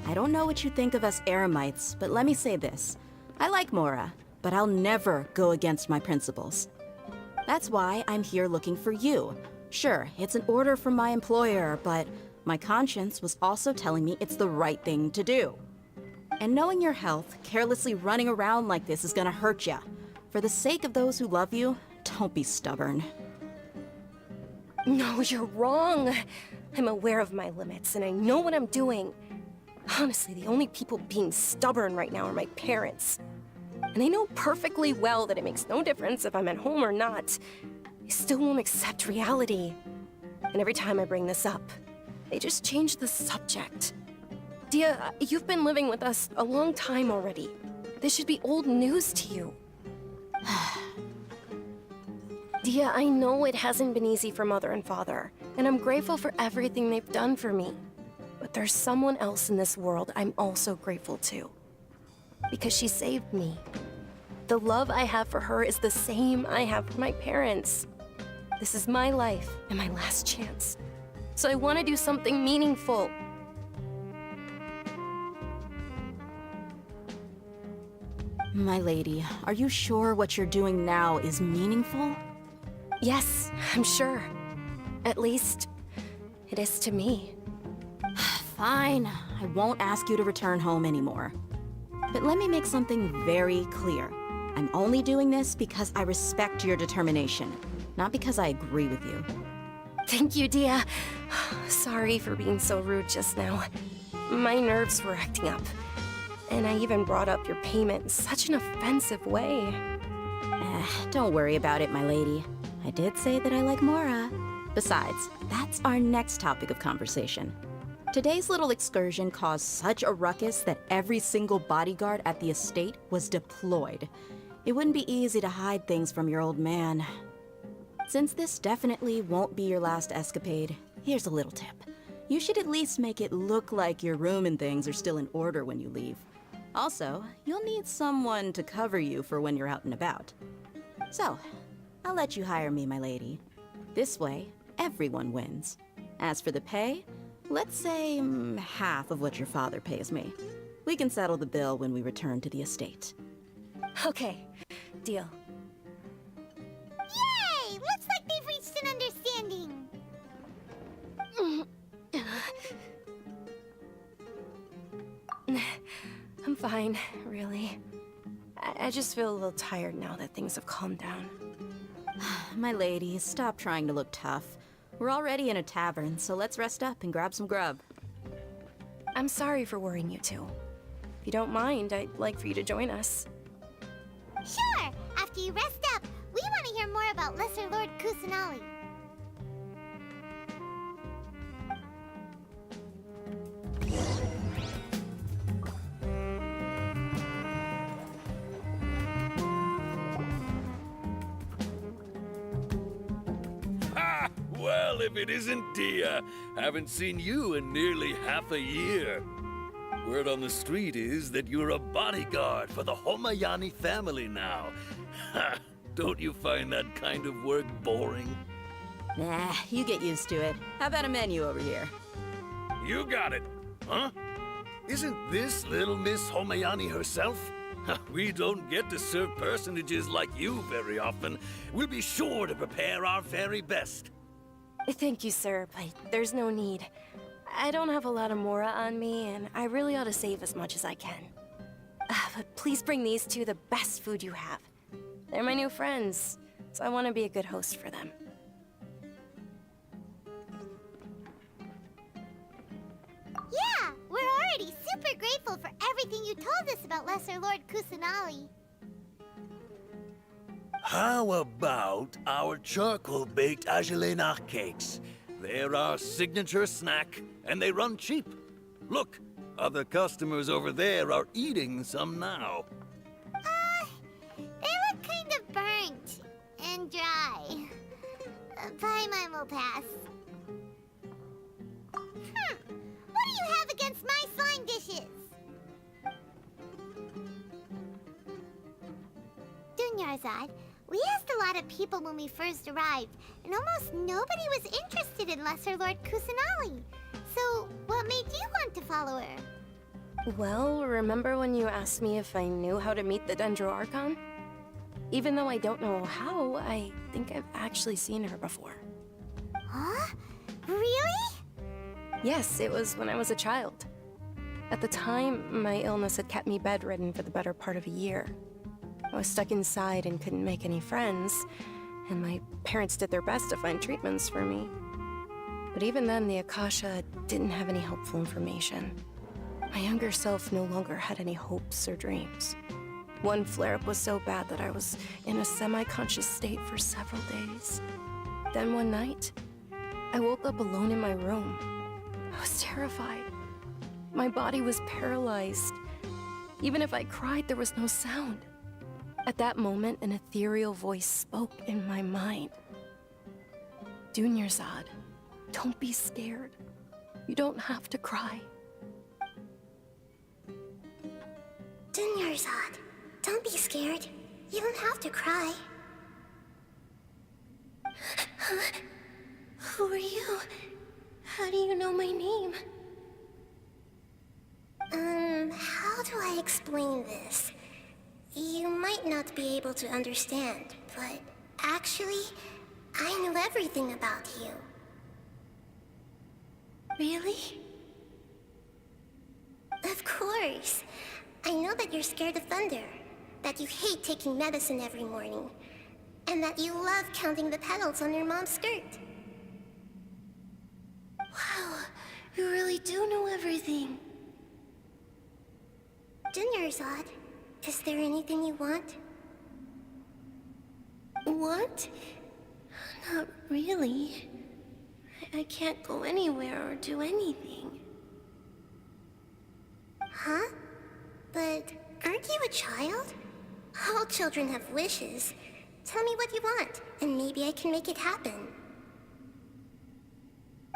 O: I don't know what you think of us Eremites, but let me say this. I like Mora, but I'll never go against my principles. That's why I'm here looking for you. Sure, it's an order from my employer, but my conscience was also telling me it's the right thing to do. And knowing your health, carelessly running around like this is gonna hurt ya. For the sake of those who love you, don't be stubborn.
P: No, you're wrong. I'm aware of my limits and I know what I'm doing. Honestly, the only people being stubborn right now are my parents. And they know perfectly well that it makes no difference if I'm at home or not. They still won't accept reality. And every time I bring this up, they just change the subject. Dia, you've been living with us a long time already. This should be old news to you. Dia, I know it hasn't been easy for Mother and Father, and I'm grateful for everything they've done for me. But there's someone else in this world I'm also grateful to. Because she saved me. The love I have for her is the same I have for my parents. This is my life and my last chance. So I want to do something meaningful.
R: My lady, are you sure what you're doing now is meaningful?
P: Yes, I'm sure. At least, it is to me.
R: Fine, I won't ask you to return home anymore. But let me make something very clear. I'm only doing this because I respect your determination, not because I agree with you.
P: Thank you, Dia. Sorry for being so rude just now. My nerves were acting up. And I even brought up your payment in such an offensive way.
R: Don't worry about it, my lady. I did say that I like Mora. Besides, that's our next topic of conversation. Today's little excursion caused such a ruckus that every single bodyguard at the estate was deployed. It wouldn't be easy to hide things from your old man. Since this definitely won't be your last escapade, here's a little tip. You should at least make it look like your room and things are still in order when you leave. Also, you'll need someone to cover you for when you're out and about. So, I'll let you hire me, my lady. This way, everyone wins. As for the pay, let's say half of what your father pays me. We can settle the bill when we return to the estate.
P: Okay, deal.
A: Yay! Looks like they've reached an understanding.
P: I'm fine, really. I just feel a little tired now that things have calmed down.
R: My lady, stop trying to look tough. We're already in a tavern, so let's rest up and grab some grub.
P: I'm sorry for worrying you two. If you don't mind, I'd like for you to join us.
A: Sure! After you rest up, we want to hear more about Lesser Lord Kusanali.
S: Ha! Well, if it isn't Dia. Haven't seen you in nearly half a year. Word on the street is that you're a bodyguard for the Homayani family now. Ha! Don't you find that kind of work boring?
R: Nah, you get used to it. How about a menu over here?
S: You got it, huh? Isn't this little Miss Homayani herself? We don't get to serve personages like you very often. We'll be sure to prepare our very best.
P: Thank you, sir, but there's no need. I don't have a lot of Mora on me, and I really ought to save as much as I can. But please bring these two the best food you have. They're my new friends, so I want to be a good host for them.
A: Yeah, we're already super grateful for everything you told us about Lesser Lord Kusanali.
S: How about our charcoal-baked agelenach cakes? They're our signature snack, and they run cheap. Look, other customers over there are eating some now.
A: They look kind of burnt and dry. Paimon will pass. What do you have against my slime dishes? Dunyarzad, we asked a lot of people when we first arrived, and almost nobody was interested in Lesser Lord Kusanali. So, what made you want to follow her?
P: Well, remember when you asked me if I knew how to meet the Dendro Archon? Even though I don't know how, I think I've actually seen her before.
A: Huh? Really?
P: Yes, it was when I was a child. At the time, my illness had kept me bedridden for the better part of a year. I was stuck inside and couldn't make any friends, and my parents did their best to find treatments for me. But even then, the Akasha didn't have any helpful information. My younger self no longer had any hopes or dreams. One flare-up was so bad that I was in a semi-conscious state for several days. Then one night, I woke up alone in my room. I was terrified. My body was paralyzed. Even if I cried, there was no sound. At that moment, an ethereal voice spoke in my mind. Dunyarzad, don't be scared. You don't have to cry.
A: Dunyarzad, don't be scared. You don't have to cry. Huh? Who are you? How do you know my name? How do I explain this? You might not be able to understand, but actually, I know everything about you. Really? Of course. I know that you're scared of thunder, that you hate taking medicine every morning, and that you love counting the petals on your mom's skirt. Wow, you really do know everything. Dunyarzad, is there anything you want? Want? Not really. I can't go anywhere or do anything. Huh? But aren't you a child? All children have wishes. Tell me what you want, and maybe I can make it happen.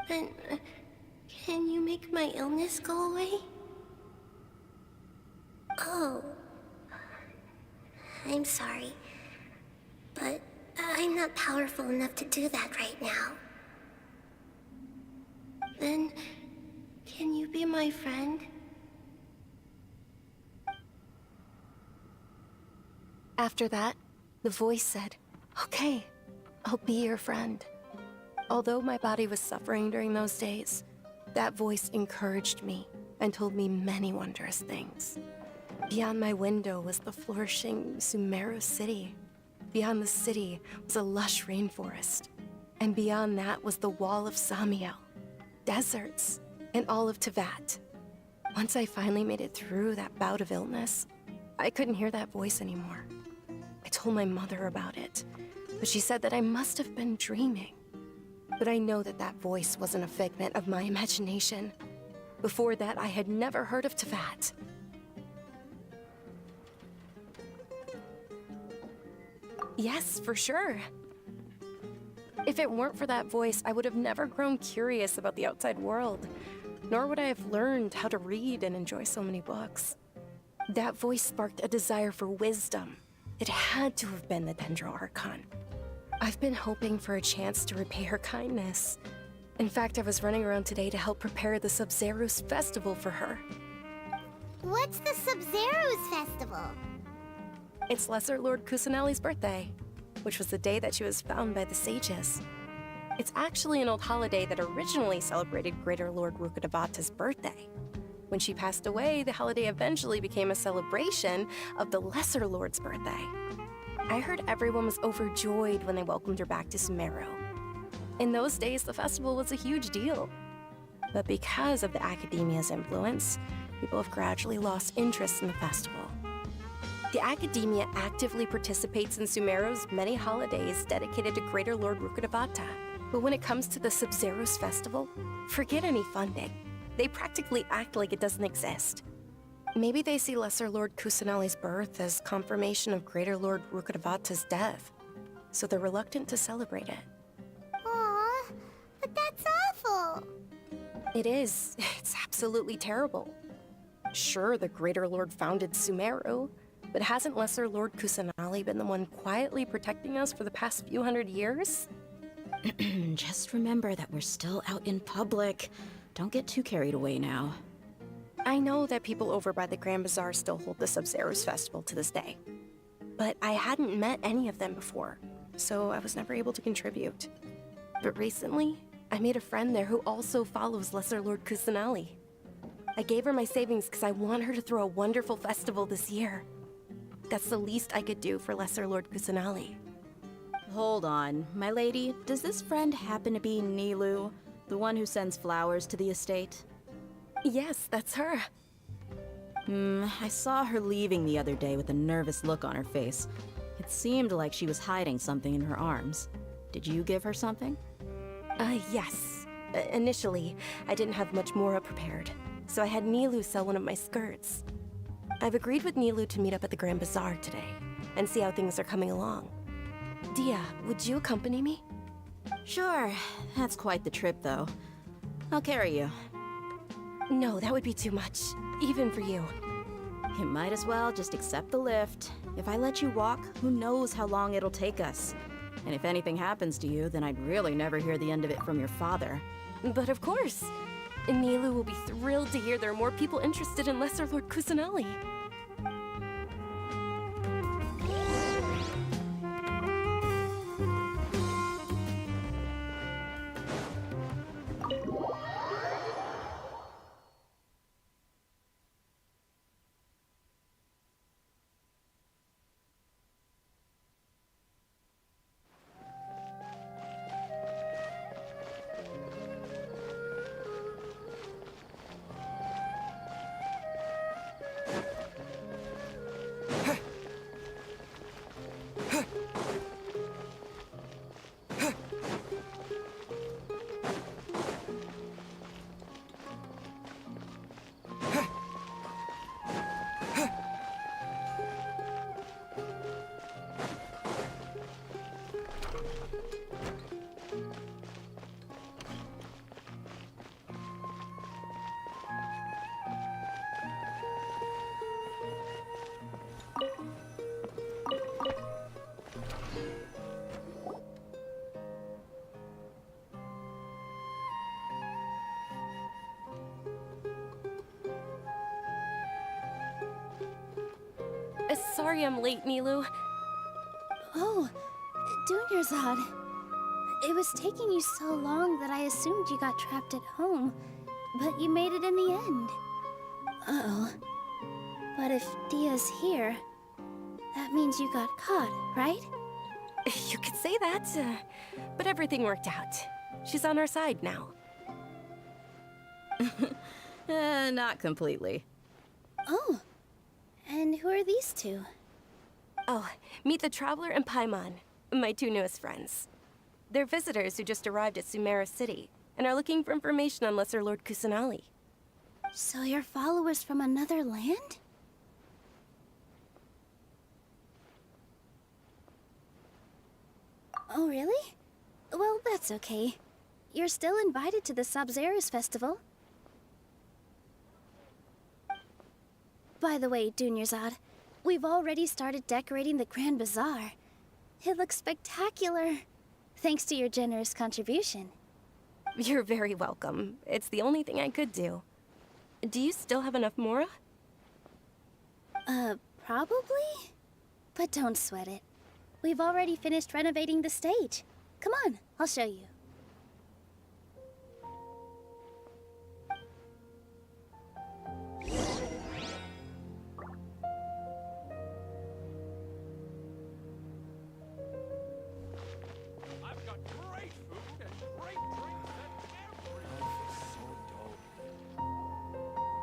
A: But can you make my illness go away? Oh. I'm sorry. But I'm not powerful enough to do that right now. Then, can you be my friend?
P: After that, the voice said, "Okay, I'll be your friend." Although my body was suffering during those days, that voice encouraged me and told me many wondrous things. Beyond my window was the flourishing Semeru city. Beyond the city was a lush rainforest. And beyond that was the wall of Samiel, deserts, and all of Teyvat. Once I finally made it through that bout of illness, I couldn't hear that voice anymore. I told my mother about it, but she said that I must have been dreaming. But I know that that voice wasn't a figment of my imagination. Before that, I had never heard of Teyvat. Yes, for sure. If it weren't for that voice, I would have never grown curious about the outside world, nor would I have learned how to read and enjoy so many books. That voice sparked a desire for wisdom. It had to have been the Dendro Archon. I've been hoping for a chance to repay her kindness. In fact, I was running around today to help prepare the Sub-Zerus festival for her.
A: What's the Sub-Zerus festival?
P: It's Lesser Lord Kusanali's birthday, which was the day that she was found by the sages. It's actually an old holiday that originally celebrated Greater Lord Rukkhadevata's birthday. When she passed away, the holiday eventually became a celebration of the Lesser Lord's birthday. I heard everyone was overjoyed when they welcomed her back to Semeru. In those days, the festival was a huge deal. But because of the Academia's influence, people have gradually lost interest in the festival. The Academia actively participates in Semeru's many holidays dedicated to Greater Lord Rukkhadevata. But when it comes to the Sub-Zerus festival, forget any funding. They practically act like it doesn't exist. Maybe they see Lesser Lord Kusanali's birth as confirmation of Greater Lord Rukkhadevata's death, so they're reluctant to celebrate it.
A: Aw, but that's awful.
P: It is. It's absolutely terrible. Sure, the Greater Lord founded Semeru, but hasn't Lesser Lord Kusanali been the one quietly protecting us for the past few hundred years?
R: Just remember that we're still out in public. Don't get too carried away now.
P: I know that people over by the Grand Bazaar still hold the Sub-Zerus festival to this day. But I hadn't met any of them before, so I was never able to contribute. But recently, I made a friend there who also follows Lesser Lord Kusanali. I gave her my savings because I want her to throw a wonderful festival this year. That's the least I could do for Lesser Lord Kusanali.
R: Hold on, my lady. Does this friend happen to be Nilu, the one who sends flowers to the estate?
P: Yes, that's her.
R: I saw her leaving the other day with a nervous look on her face. It seemed like she was hiding something in her arms. Did you give her something?
P: Yes. Initially, I didn't have much Mora prepared, so I had Nilu sell one of my skirts. I've agreed with Nilu to meet up at the Grand Bazaar today, and see how things are coming along. Dia, would you accompany me?
R: Sure. That's quite the trip, though. I'll carry you.
P: No, that would be too much. Even for you.
R: You might as well just accept the lift. If I let you walk, who knows how long it'll take us. And if anything happens to you, then I'd really never hear the end of it from your father.
P: But of course. Nilu will be thrilled to hear there are more people interested in Lesser Lord Kusanali. Sorry I'm late, Nilu.
B: Oh, Dunyarzad. It was taking you so long that I assumed you got trapped at home, but you made it in the end. Uh-oh. But if Dia's here, that means you got caught, right?
P: You could say that, but everything worked out. She's on our side now.
R: Not completely.
B: Oh. And who are these two?
P: Oh, meet the Traveler and Paimon, my two newest friends. They're visitors who just arrived at Semeru City and are looking for information on Lesser Lord Kusanali.
B: So you're followers from another land? Oh, really? Well, that's okay. You're still invited to the Sabzerus Festival. By the way, Dunyarzad, we've already started decorating the Grand Bazaar. It looks spectacular, thanks to your generous contribution.
P: You're very welcome. It's the only thing I could do. Do you still have enough Mora?
B: Probably? But don't sweat it. We've already finished renovating the stage. Come on, I'll show you.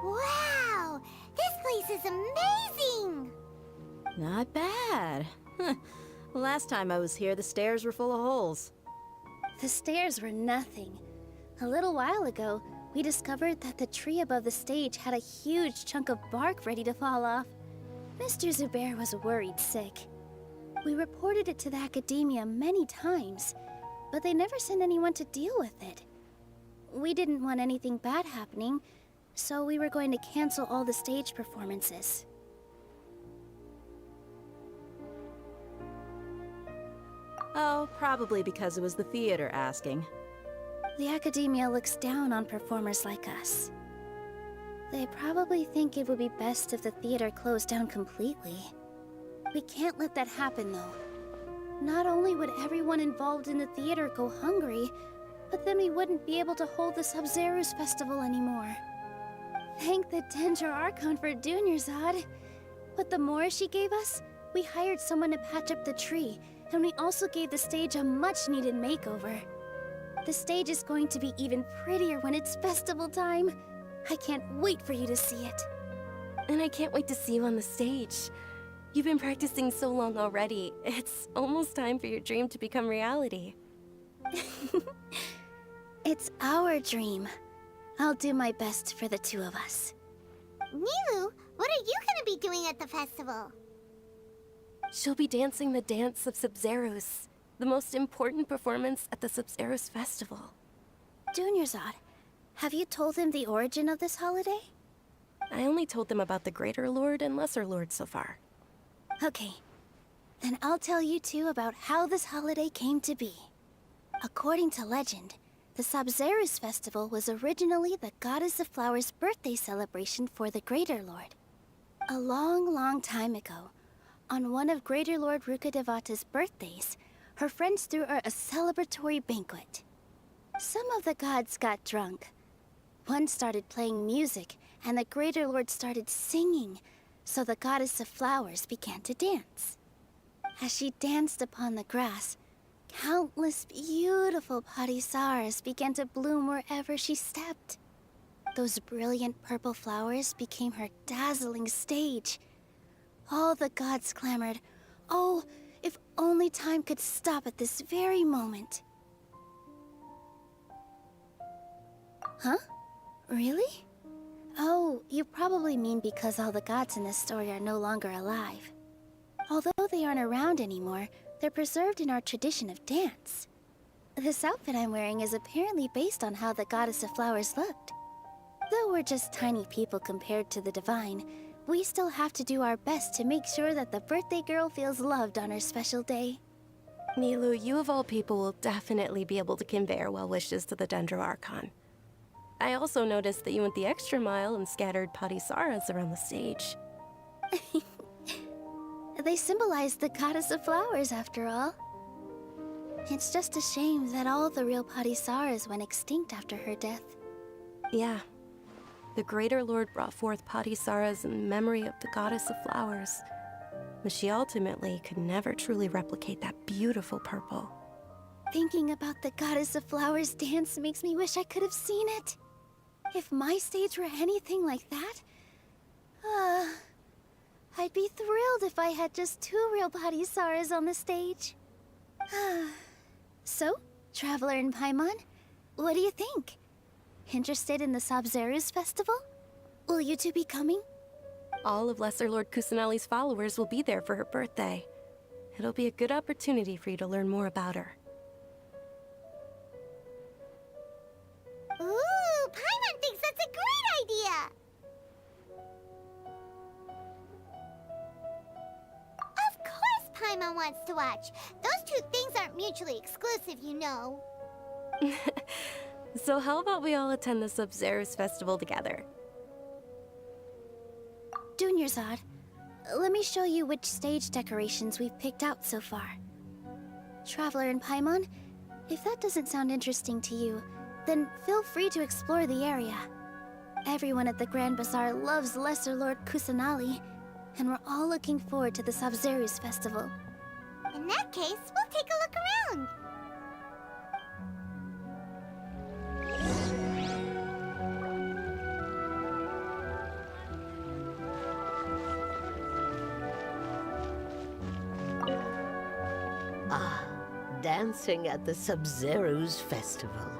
A: Wow! This place is amazing!
R: Not bad. Last time I was here, the stairs were full of holes.
B: The stairs were nothing. A little while ago, we discovered that the tree above the stage had a huge chunk of bark ready to fall off. Mr. Zubair was worried sick. We reported it to the academia many times, but they never sent anyone to deal with it. We didn't want anything bad happening, so we were going to cancel all the stage performances.
R: Oh, probably because it was the theater asking.
B: The academia looks down on performers like us. They probably think it would be best if the theater closed down completely. We can't let that happen, though. Not only would everyone involved in the theater go hungry, but then we wouldn't be able to hold the Sabzerus Festival anymore. Thank the Dendra Archon for Dunyarzad. With the Mora she gave us, we hired someone to patch up the tree, and we also gave the stage a much-needed makeover. The stage is going to be even prettier when it's festival time. I can't wait for you to see it.
P: And I can't wait to see you on the stage. You've been practicing so long already. It's almost time for your dream to become reality.
B: It's our dream. I'll do my best for the two of us.
A: Nilu, what are you gonna be doing at the festival?
P: She'll be dancing the dance of Sabzerus, the most important performance at the Sabzerus Festival.
B: Dunyarzad, Have you told him the origin of this holiday?
P: I only told them about the Greater Lord and Lesser Lord so far.
B: Okay. Then I'll tell you two about how this holiday came to be. According to legend, the Sabzeruz festival was originally the Goddess of Flowers' birthday celebration for the Greater Lord. A long, long time ago, on one of Greater Lord Rukkhadevata's birthdays, her friends threw her a celebratory banquet. Some of the gods got drunk. One started playing music, and the Greater Lord started singing, so the Goddess of Flowers began to dance. As she danced upon the grass, countless beautiful parisaras began to bloom wherever she stepped. Those brilliant purple flowers became her dazzling stage. All the gods clamored, "Oh, if only time could stop at this very moment." Huh? Really? Oh, you probably mean because all the gods in this story are no longer alive. Although they aren't around anymore, they're preserved in our tradition of dance. This outfit I'm wearing is apparently based on how the Goddess of Flowers looked. Though we're just tiny people compared to the divine, we still have to do our best to make sure that the birthday girl feels loved on her special day.
P: Nilu, you of all people will definitely be able to convey our well wishes to the Dendro Archon. I also noticed that you went the extra mile and scattered parisaras around the stage.
B: They symbolize the Goddess of Flowers, after all. It's just a shame that all the real parisaras went extinct after her death.
P: Yeah. The Greater Lord brought forth parisaras in memory of the Goddess of Flowers, but she ultimately could never truly replicate that beautiful purple.
B: Thinking about the Goddess of Flowers dance makes me wish I could have seen it. If my stage were anything like that, I'd be thrilled if I had just 2 real parisaras on the stage. So, Traveler and Paimon, what do you think? Interested in the Sabzeruz festival? Will you two be coming?
P: All of Lesser Lord Kusanali's followers will be there for her birthday. It'll be a good opportunity for you to learn more about her.
A: Ooh, Paimon thinks that's a great idea! Of course Paimon wants to watch. Those two things aren't mutually exclusive, you know.
P: So how about we all attend the Sabzeruz festival together?
B: Dunyarzad, let me show you which stage decorations we've picked out so far. Traveler and Paimon, if that doesn't sound interesting to you, then feel free to explore the area. Everyone at the Grand Bazaar loves Lesser Lord Kusanali, and we're all looking forward to the Sabzeruz festival.
A: In that case, we'll take a look around.
T: Dancing at the Sabzeruz festival.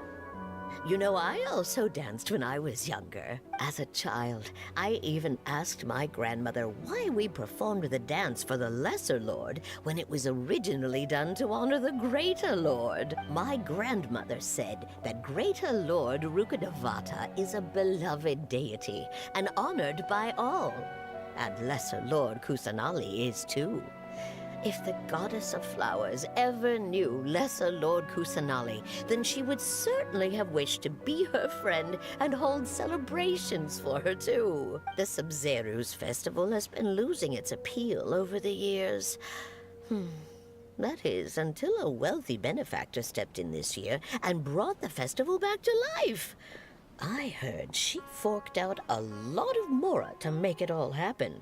T: You know, I also danced when I was younger. As a child, I even asked my grandmother why we performed the dance for the Lesser Lord when it was originally done to honor the Greater Lord. My grandmother said that Greater Lord Rukkhadevata is a beloved deity and honored by all. And Lesser Lord Kusanali is too. If the Goddess of Flowers ever knew Lesser Lord Kusanali, then she would certainly have wished to be her friend and hold celebrations for her too. The Sabzeruz festival has been losing its appeal over the years. That is, until a wealthy benefactor stepped in this year and brought the festival back to life. I heard she forked out a lot of mora to make it all happen.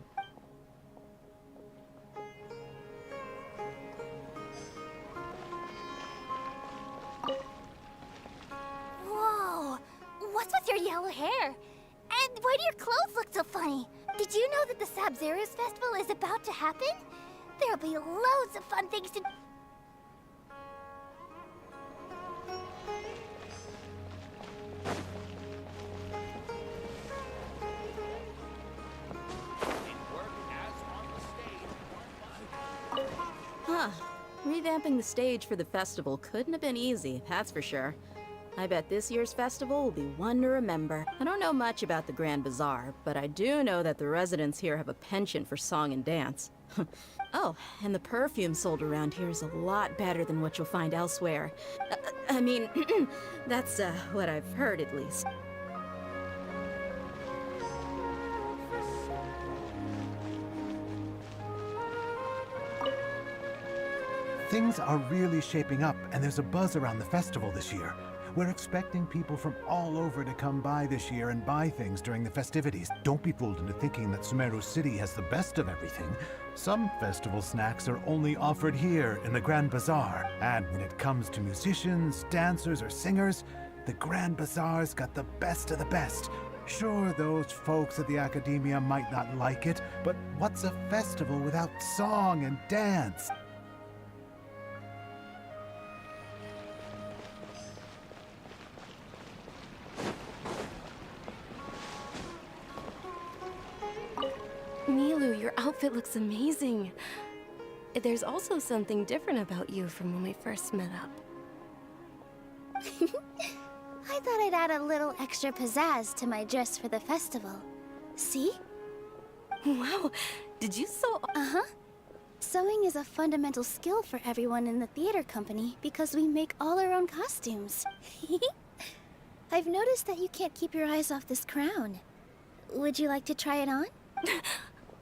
B: Whoa! What's with your yellow hair? And why do your clothes look so funny? Did you know that the Sabzeruz festival is about to happen? There'll be loads of fun things to...
R: Huh. Revamping the stage for the festival couldn't have been easy, that's for sure. I bet this year's festival will be one to remember. I don't know much about the Grand Bazaar, but I do know that the residents here have a penchant for song and dance. Oh, and the perfume sold around here is a lot better than what you'll find elsewhere. I mean, that's what I've heard at least.
F: Things are really shaping up, and there's a buzz around the festival this year. We're expecting people from all over to come by this year and buy things during the festivities. Don't be fooled into thinking that Semeru City has the best of everything. Some festival snacks are only offered here in the Grand Bazaar. And when it comes to musicians, dancers, or singers, the Grand Bazaar's got the best of the best. Sure, those folks at the Academia might not like it, but what's a festival without song and dance?
P: Milu, your outfit looks amazing. There's also something different about you from when we first met up.
B: I thought I'd add a little extra pizzazz to my dress for the festival. See?
P: Wow, did you sew?
B: Uh-huh. Sewing is a fundamental skill for everyone in the theater company because we make all our own costumes. I've noticed that you can't keep your eyes off this crown. Would you like to try it on?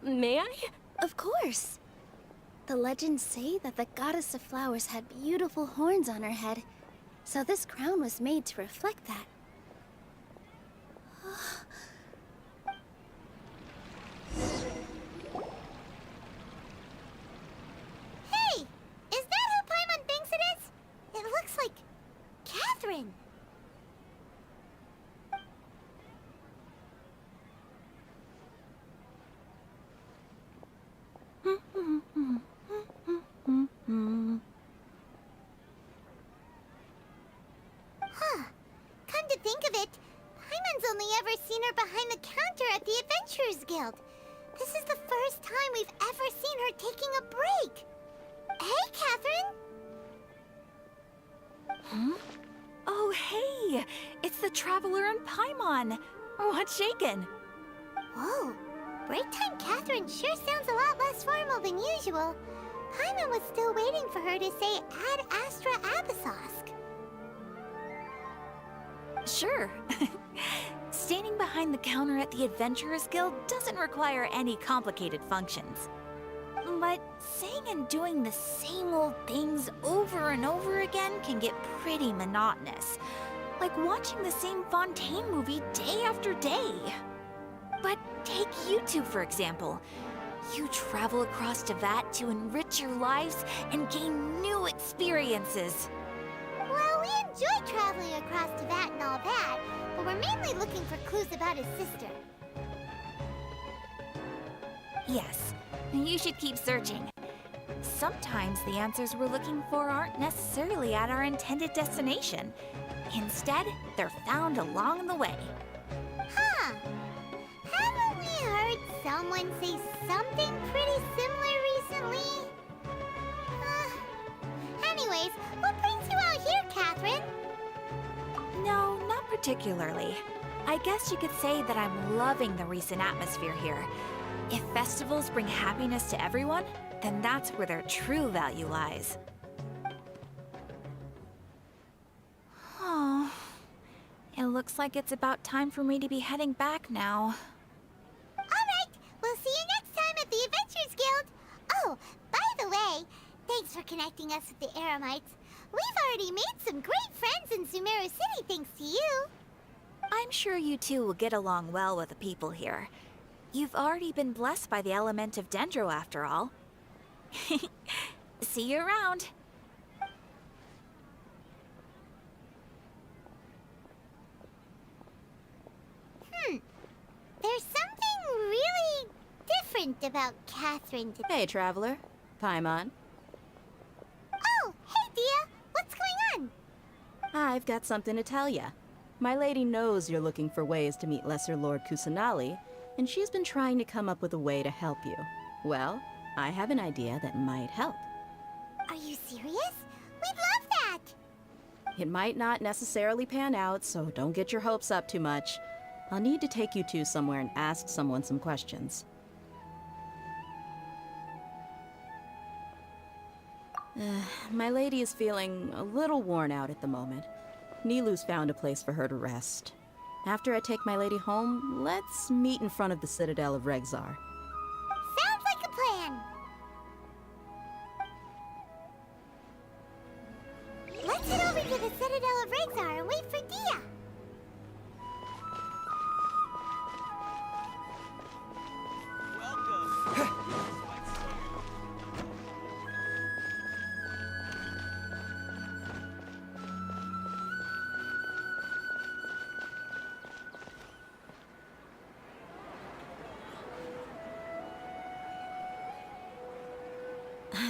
P: May I?
B: Of course. The legends say that the goddess of flowers had beautiful horns on her head, so this crown was made to reflect that.
A: Hey! Is that who Paimon thinks it is? It looks like Catherine. Huh. Come to think of it, Paimon's only ever seen her behind the counter at the Adventurers Guild. This is the first time we've ever seen her taking a break. Hey, Catherine!
O: Huh? Oh, hey! It's the Traveler and Paimon! What's shaken?
A: Whoa, break time Catherine sure sounds a lot less formal than usual. Paimon was still waiting for her to say Ad Astra Abyssosk.
O: Sure. Standing behind the counter at the Adventurers Guild doesn't require any complicated functions. But saying and doing the same old things over and over again can get pretty monotonous. Like watching the same Fontaine movie day after day. But take you two, for example. You travel across Teyvat to enrich your lives and gain new experiences.
A: Well, we enjoy traveling across Teyvat and all that, but we're mainly looking for clues about his sister.
O: Yes, you should keep searching. Sometimes the answers we're looking for aren't necessarily at our intended destination. Instead, they're found along the way.
A: Huh. Haven't we heard someone say something pretty similar recently? Anyways, what brings you out here, Catherine?
O: No, not particularly. I guess you could say that I'm loving the recent atmosphere here. If festivals bring happiness to everyone, then that's where their true value lies. Oh, it looks like it's about time for me to be heading back now.
A: Alright, we'll see you next time at the Adventurers Guild. Oh, by the way, thanks for connecting us with the Eremites. We've already made some great friends in Semeru City thanks to you.
O: I'm sure you two will get along well with the people here. You've already been blessed by the element of Dendro after all. See you around.
A: There's something really different about Catherine today.
R: Hey, Traveler. Paimon.
A: Oh, hey, Dia. What's going on?
R: I've got something to tell ya. My lady knows you're looking for ways to meet Lesser Lord Kusanali, and she's been trying to come up with a way to help you. Well, I have an idea that might help.
A: Are you serious? We'd love that.
R: It might not necessarily pan out, so don't get your hopes up too much. I'll need to take you two somewhere and ask someone some questions. My lady is feeling a little worn out at the moment. Nilu's found a place for her to rest. After I take my lady home, let's meet in front of the Citadel of Regzar.
A: Sounds like a plan. Let's head over to the Citadel of Regzar and wait for Dia.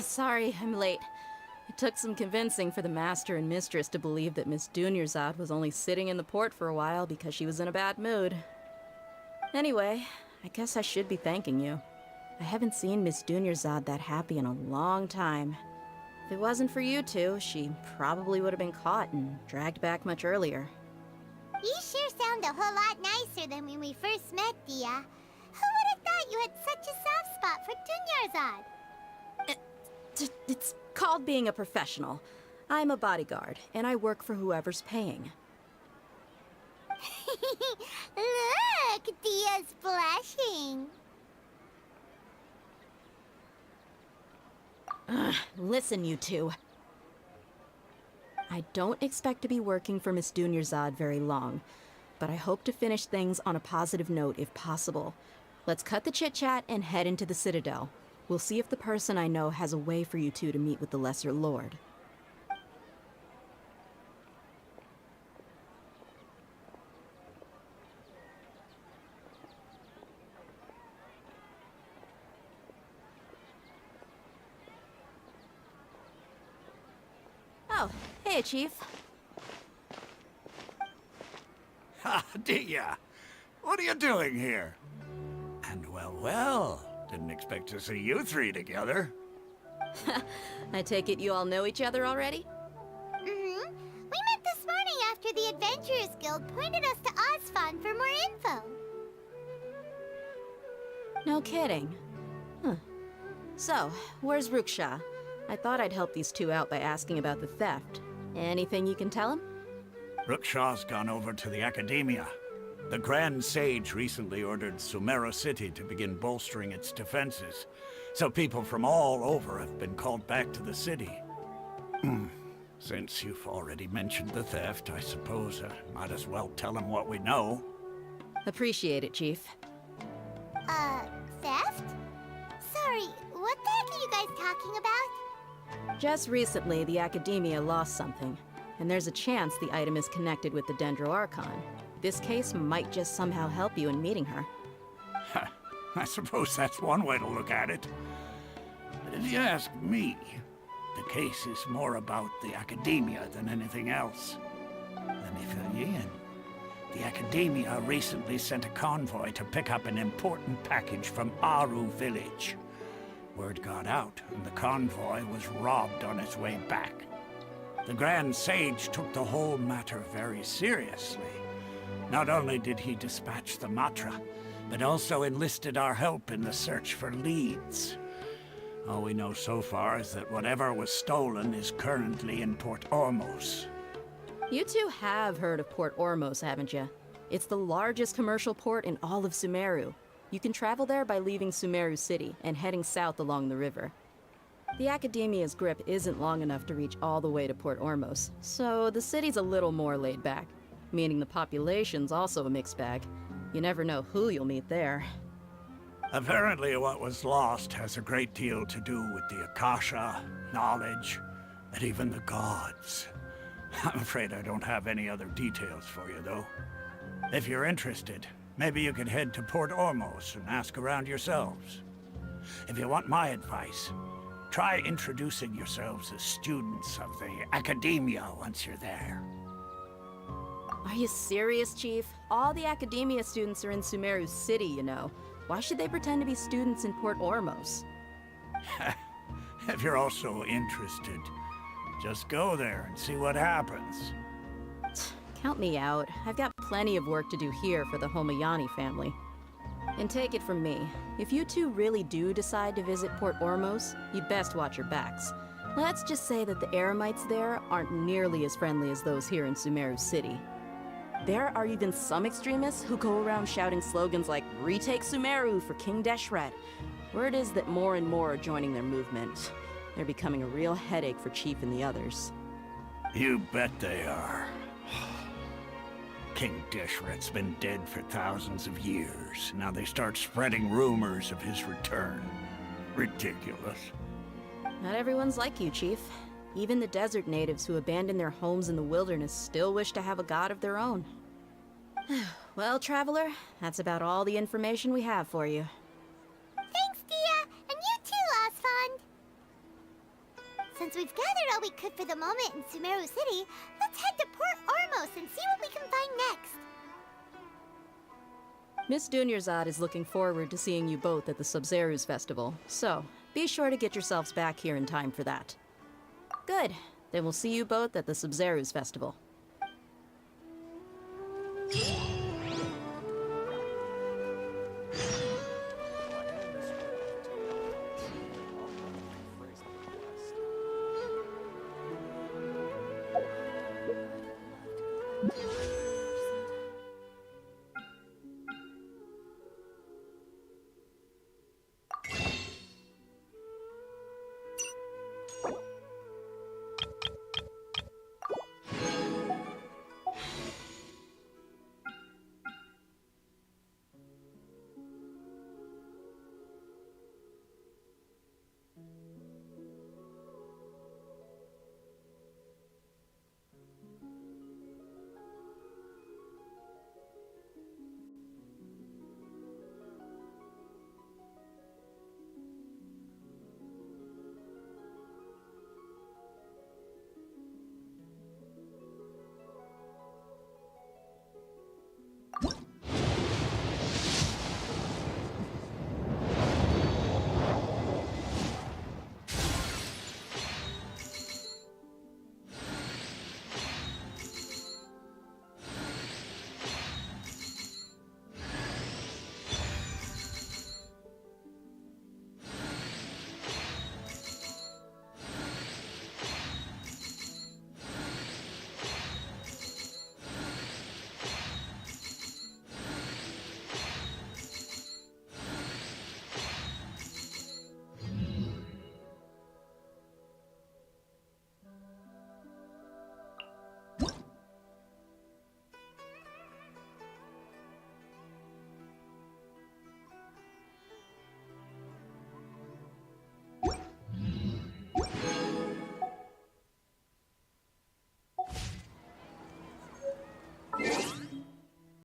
R: Sorry, I'm late. It took some convincing for the master and mistress to believe that Miss Dunyarzad was only sitting in the port for a while because she was in a bad mood. Anyway, I guess I should be thanking you. I haven't seen Miss Dunyarzad that happy in a long time. If it wasn't for you two, she probably would have been caught and dragged back much earlier.
A: You sure sound a whole lot nicer than when we first met, Dia. Who would have thought you had such a soft spot for Dunyarzad?
R: It's called being a professional. I'm a bodyguard, and I work for whoever's paying.
A: Look, Dia's blushing.
R: Listen, you two. I don't expect to be working for Miss Dunyarzad very long, but I hope to finish things on a positive note if possible. Let's cut the chit-chat and head into the Citadel. We'll see if the person I know has a way for you two to meet with the Lesser Lord. Oh, hey, Chief.
M: Ha, Dia! What are you doing here? And well, didn't expect to see you three together.
R: I take it you all know each other already?
A: Mm-hmm. We met this morning after the Adventurers Guild pointed us to Osfon for more info.
R: No kidding. Huh. So, where's Ruksha? I thought I'd help these two out by asking about the theft. Anything you can tell him?
M: Ruksha's gone over to the Academia. The Grand Sage recently ordered Semeru City to begin bolstering its defenses, so people from all over have been called back to the city. Since you've already mentioned the theft, I suppose I might as well tell him what we know.
R: Appreciate it, Chief.
A: Theft? Sorry, what the heck are you guys talking about?
R: Just recently, the Academia lost something, and there's a chance the item is connected with the Dendro Archon. This case might just somehow help you in meeting her.
M: I suppose that's one way to look at it. But if you ask me, the case is more about the Academia than anything else. Let me fill you in. The Academia recently sent a convoy to pick up an important package from Aru village. Word got out, and the convoy was robbed on its way back. The Grand Sage took the whole matter very seriously. Not only did he dispatch the Matra, but also enlisted our help in the search for leads. All we know so far is that whatever was stolen is currently in Port Ormos.
R: You two have heard of Port Ormos, haven't you? It's the largest commercial port in all of Semeru. You can travel there by leaving Semeru City and heading south along the river. The Academia's grip isn't long enough to reach all the way to Port Ormos, so the city's a little more laid back, meaning the population's also a mixed bag. You never know who you'll meet there.
M: Apparently what was lost has a great deal to do with the Akasha, knowledge, and even the gods. I'm afraid I don't have any other details for you, though. If you're interested, maybe you could head to Port Ormos and ask around yourselves. If you want my advice, try introducing yourselves as students of the Academia once you're there.
R: Are you serious, Chief? All the Academia students are in Sumeru City, you know. Why should they pretend to be students in Port Ormos?
M: If you're also interested, Just go there and see what happens.
R: Count me out. I've got plenty of work to do here for the Homayani family. And take it from me, if you two really do decide to visit Port Ormos, you'd best watch your backs. Let's just say that the Eremites there aren't nearly as friendly as those here in Semeru City. There are even some extremists who go around shouting slogans like, "Retake Semeru for King Deshret." Word is that more and more are joining their movement. They're becoming a real headache for Chief and the others.
M: You bet they are. King Deshret's been dead for thousands of years. Now they start spreading rumors of his return. Ridiculous.
R: Not everyone's like you, Chief. Even the desert natives who abandoned their homes in the wilderness still wish to have a god of their own. Well, Traveler, that's about all the information we have for you.
A: Thanks, Dia, and you too, Osfond. Since we've gathered all we could for the moment in Semeru City, let's head to Port Ormos and see what we can find next.
R: Miss Dunyarzad is looking forward to seeing you both at the Sub-Zerus Festival, so be sure to get yourselves back here in time for that. Good. Then we'll see you both at the Sub-Zerus Festival.